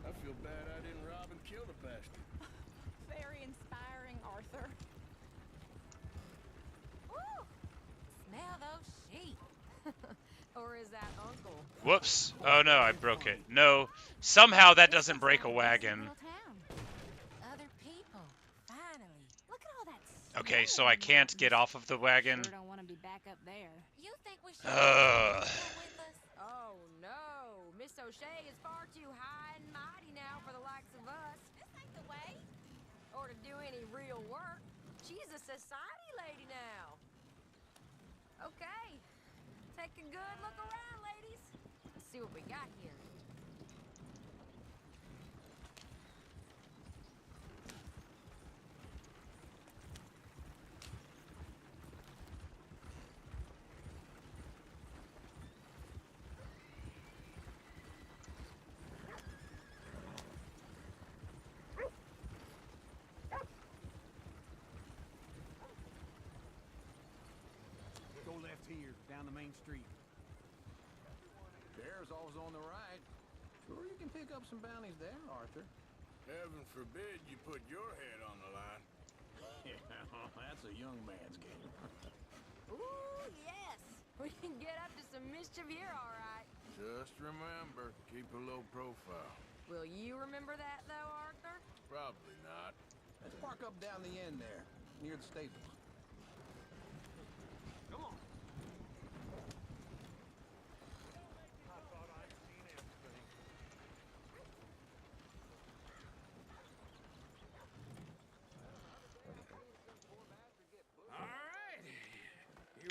I feel bad I didn't rob and kill the bastard. Very inspiring, Arthur. Woo! Smell those sheep. Or is that Uncle? Whoops. Oh no, I broke it. No, somehow that doesn't break a wagon. Other people. Finally. Look at all that. Okay, so I can't get off of the wagon. Sure don't want to be back up there. You think we should Ugh. go with us? Oh no, Miss O'Shea is far too high and mighty now for the likes of us. This ain't the way. Or to do any real work. She's a society lady now. Okay, take a good look around, ladies. Let's see what we got here. Go left here, down the main street. Bear's always on the right. Sure you can pick up some bounties there, Arthur. Heaven forbid you put your head on the line. Yeah, that's a young man's game. Ooh, yes. We can get up to some mischief here, all right. Just remember, keep a low profile. Will you remember that, though, Arthur? Probably not. Let's park up down the end there, near the stables. Come on.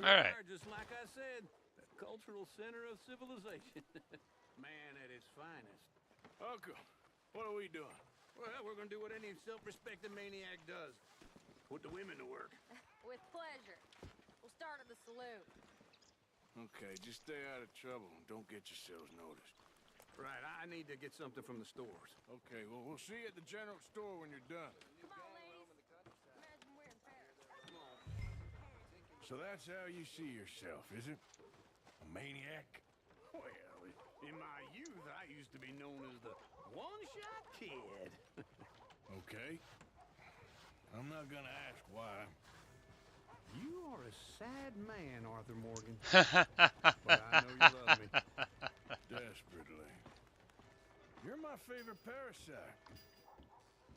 All right. Just like I said, the cultural center of civilization. Man at its finest. Uncle, what are we doing? Well, we're gonna do what any self-respecting maniac does. Put the women to work. With pleasure. We'll start at the saloon. Okay, just stay out of trouble and don't get yourselves noticed. Right, I need to get something from the stores. Okay, well, we'll see you at the general store when you're done. Come on, ladies. Imagine wearing Paris. So that's how you see yourself, is it? A maniac? Well, in my youth, I used to be known as the one-shot kid. Okay. I'm not gonna ask why. You are a sad man, Arthur Morgan. But I know you love me. Desperately. You're my favorite parasite.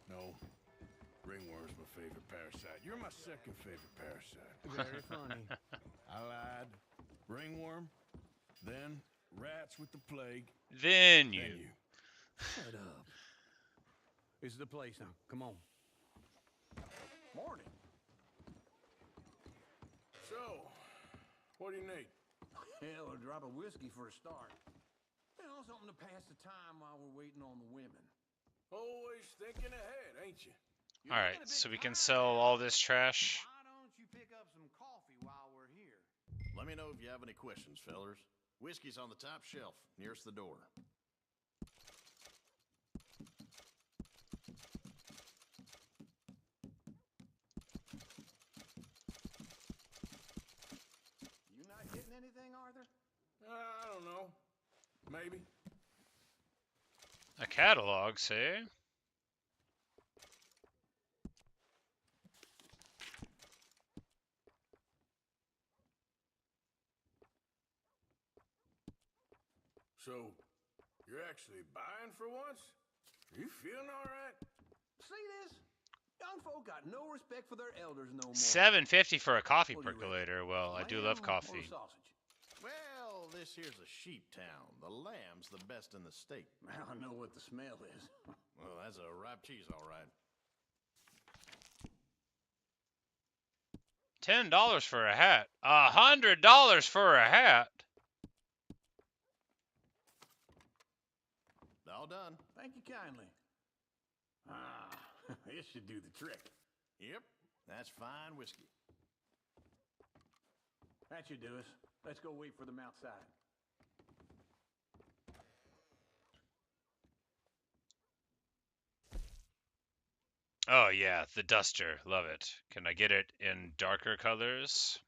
No. Ringworm's my favorite parasite. You're my second favorite parasite. Very funny. I lied. Ringworm, then rats with the plague. Then you. Shut up. This is the place now. Come on. Morning. So, what do you need? Hell, a drop of whiskey for a start. You know, something to pass the time while we're waiting on the women. Always thinking ahead, ain't you? Alright, so we can sell all this trash. Why don't you pick up some coffee while we're here? Let me know if you have any questions, fellers. Whiskey's on the top shelf, nearest the door. You not getting anything, Arthur? I don't know. Maybe. A catalog, say? So, you're actually buying for once? Are you feeling all right? See this? Young folk got no respect for their elders no more. $7.50 for a coffee What do you percolator. Well, I do Lamb love or coffee. sausage? Well, this here's a sheep town. The lamb's the best in the state. I know what the smell is. Well, that's a ripe cheese, all right. $10 for a hat. $100 for a hat. All done. Thank you kindly. Ah, this should do the trick. Yep, that's fine whiskey. That should do us. Let's go wait for them outside. Oh yeah, the duster. Love it. Can I get it in darker colors?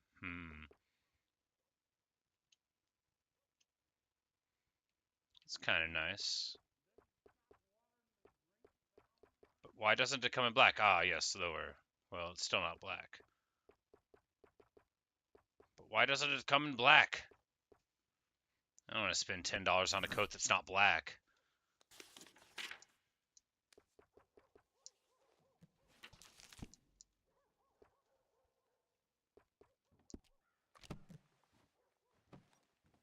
It's kind of nice. But why doesn't it come in black? Ah, yes, lower. Well, it's still not black. But why doesn't it come in black? I don't want to spend $10 on a coat that's not black.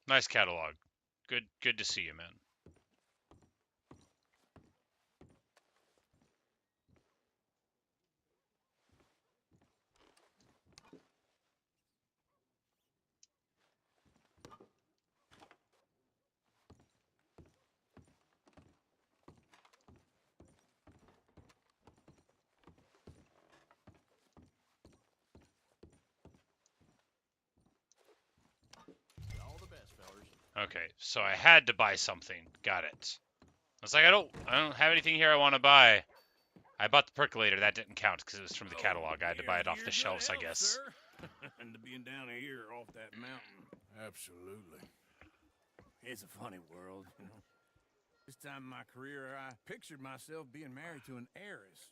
Nice catalog. Good to see you, man. All the best, fellers. Okay, so I had to buy something. Got it. I was like, I don't have anything here I want to buy. I bought the percolator. That didn't count because it was from the catalog. I had to buy it off the shelves, I guess. And to being down here off that mountain. Absolutely. It's a funny world, you know. This time in my career, I pictured myself being married to an heiress.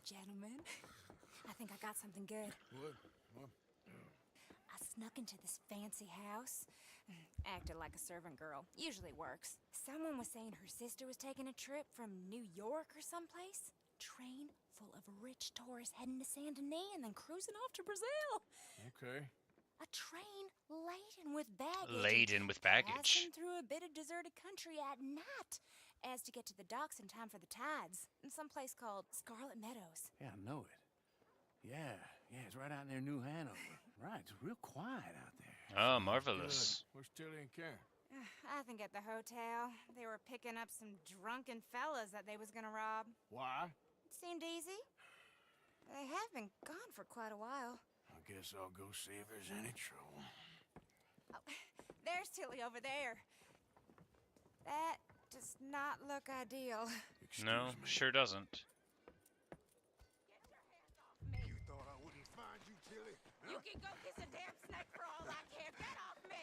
Gentlemen, I think I got something good. What? I snuck into this fancy house. Acted like a servant girl. Usually works. Someone was saying her sister was taking a trip from New York or someplace. Train full of rich tourists heading to Saint Denis and then cruising off to Brazil. Okay. A train laden with baggage. Laden with baggage. Passing through a bit of deserted country at night, as to get to the docks in time for the tides, in some place called Scarlet Meadows. Yeah, I know it. Yeah, it's right out near New Hanover. Right, it's real quiet out there. Oh, marvelous. Good. Where's Tilly and Karen? I think at the hotel. They were picking up some drunken fellas that they was gonna rob. Why? It seemed easy. They have been gone for quite a while. I guess I'll go see if there's any trouble. There's Tilly over there. That does not look ideal. No, sure doesn't. You thought I wouldn't find you, Tilly? Huh? You can go kiss a damn snake for all I care. Get off me!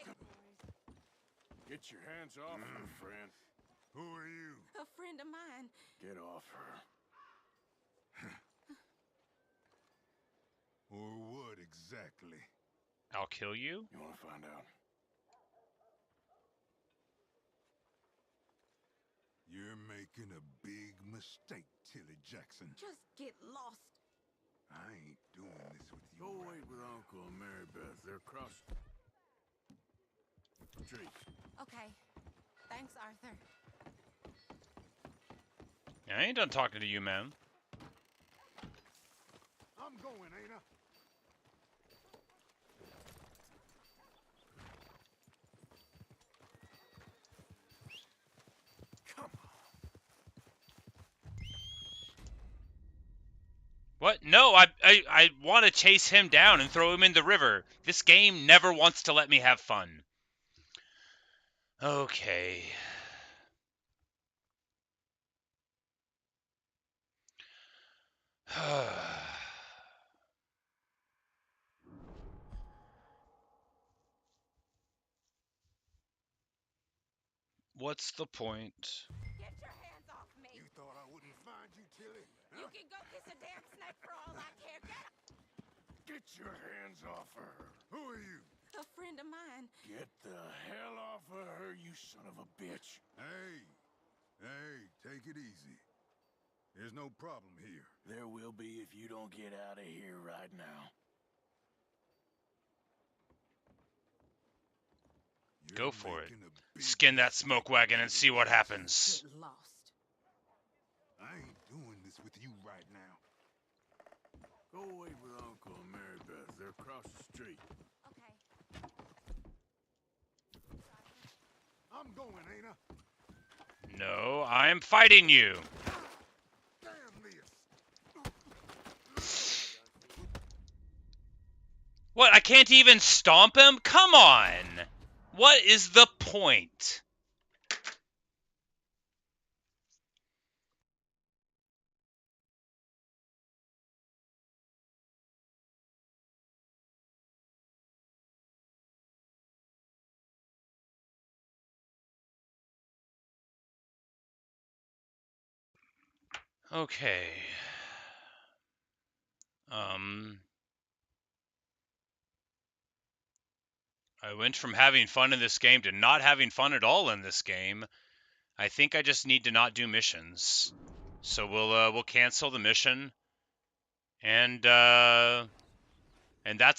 Get your hands off her, friend. Who are you? A friend of mine. Get off her. Or what exactly? I'll kill you? You want to find out? You're making a big mistake, Tilly Jackson. Just get lost. I ain't doing this with you. Go wait with Uncle and Mary Beth. They're across the street. Okay. Thanks, Arthur. Yeah, I ain't done talking to you, man. I'm going, ain't I? What? No, I want to chase him down and throw him in the river. This game never wants to let me have fun. Okay. What's the point? Get your hands off me! You thought I wouldn't find you, Tilly? Huh? You can go kiss a damn snake for all I care. Get your hands off her. Who are you? A friend of mine. Get the hell off of her, you son of a bitch. Hey, take it easy. There's no problem here. There will be if you don't get out of here right now. Go for it. Skin that smoke wagon and see what happens. Get lost. I ain't doing this with you right now. Go wait with Uncle and Mary Beth. They're across the street. Okay. I'm going, ain't I? No, I'm fighting you. Damn this. What, I can't even stomp him? Come on! What is the point? Okay. I went from having fun in this game to not having fun at all in this game. I think I just need to not do missions. So we'll cancel the mission. And that's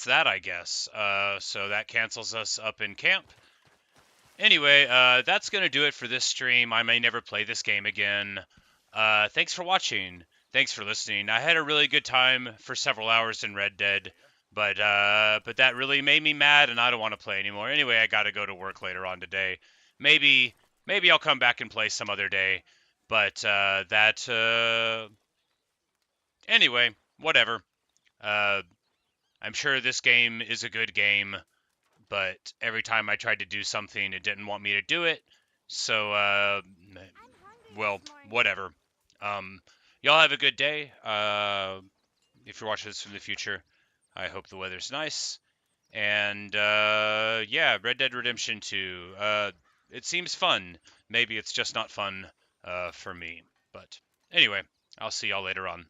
that, I guess. So that cancels us up in camp. Anyway, that's going to do it for this stream. I may never play this game again. Thanks for watching. Thanks for listening. I had a really good time for several hours in Red Dead, but that really made me mad, and I don't want to play anymore. Anyway, I got to go to work later on today. Maybe I'll come back and play some other day. But anyway, whatever. I'm sure this game is a good game, but every time I tried to do something, it didn't want me to do it. So, well, whatever. Y'all have a good day. If you're watching this from the future, I hope the weather's nice. And, yeah, Red Dead Redemption 2. It seems fun. Maybe it's just not fun, for me. But anyway, I'll see y'all later on.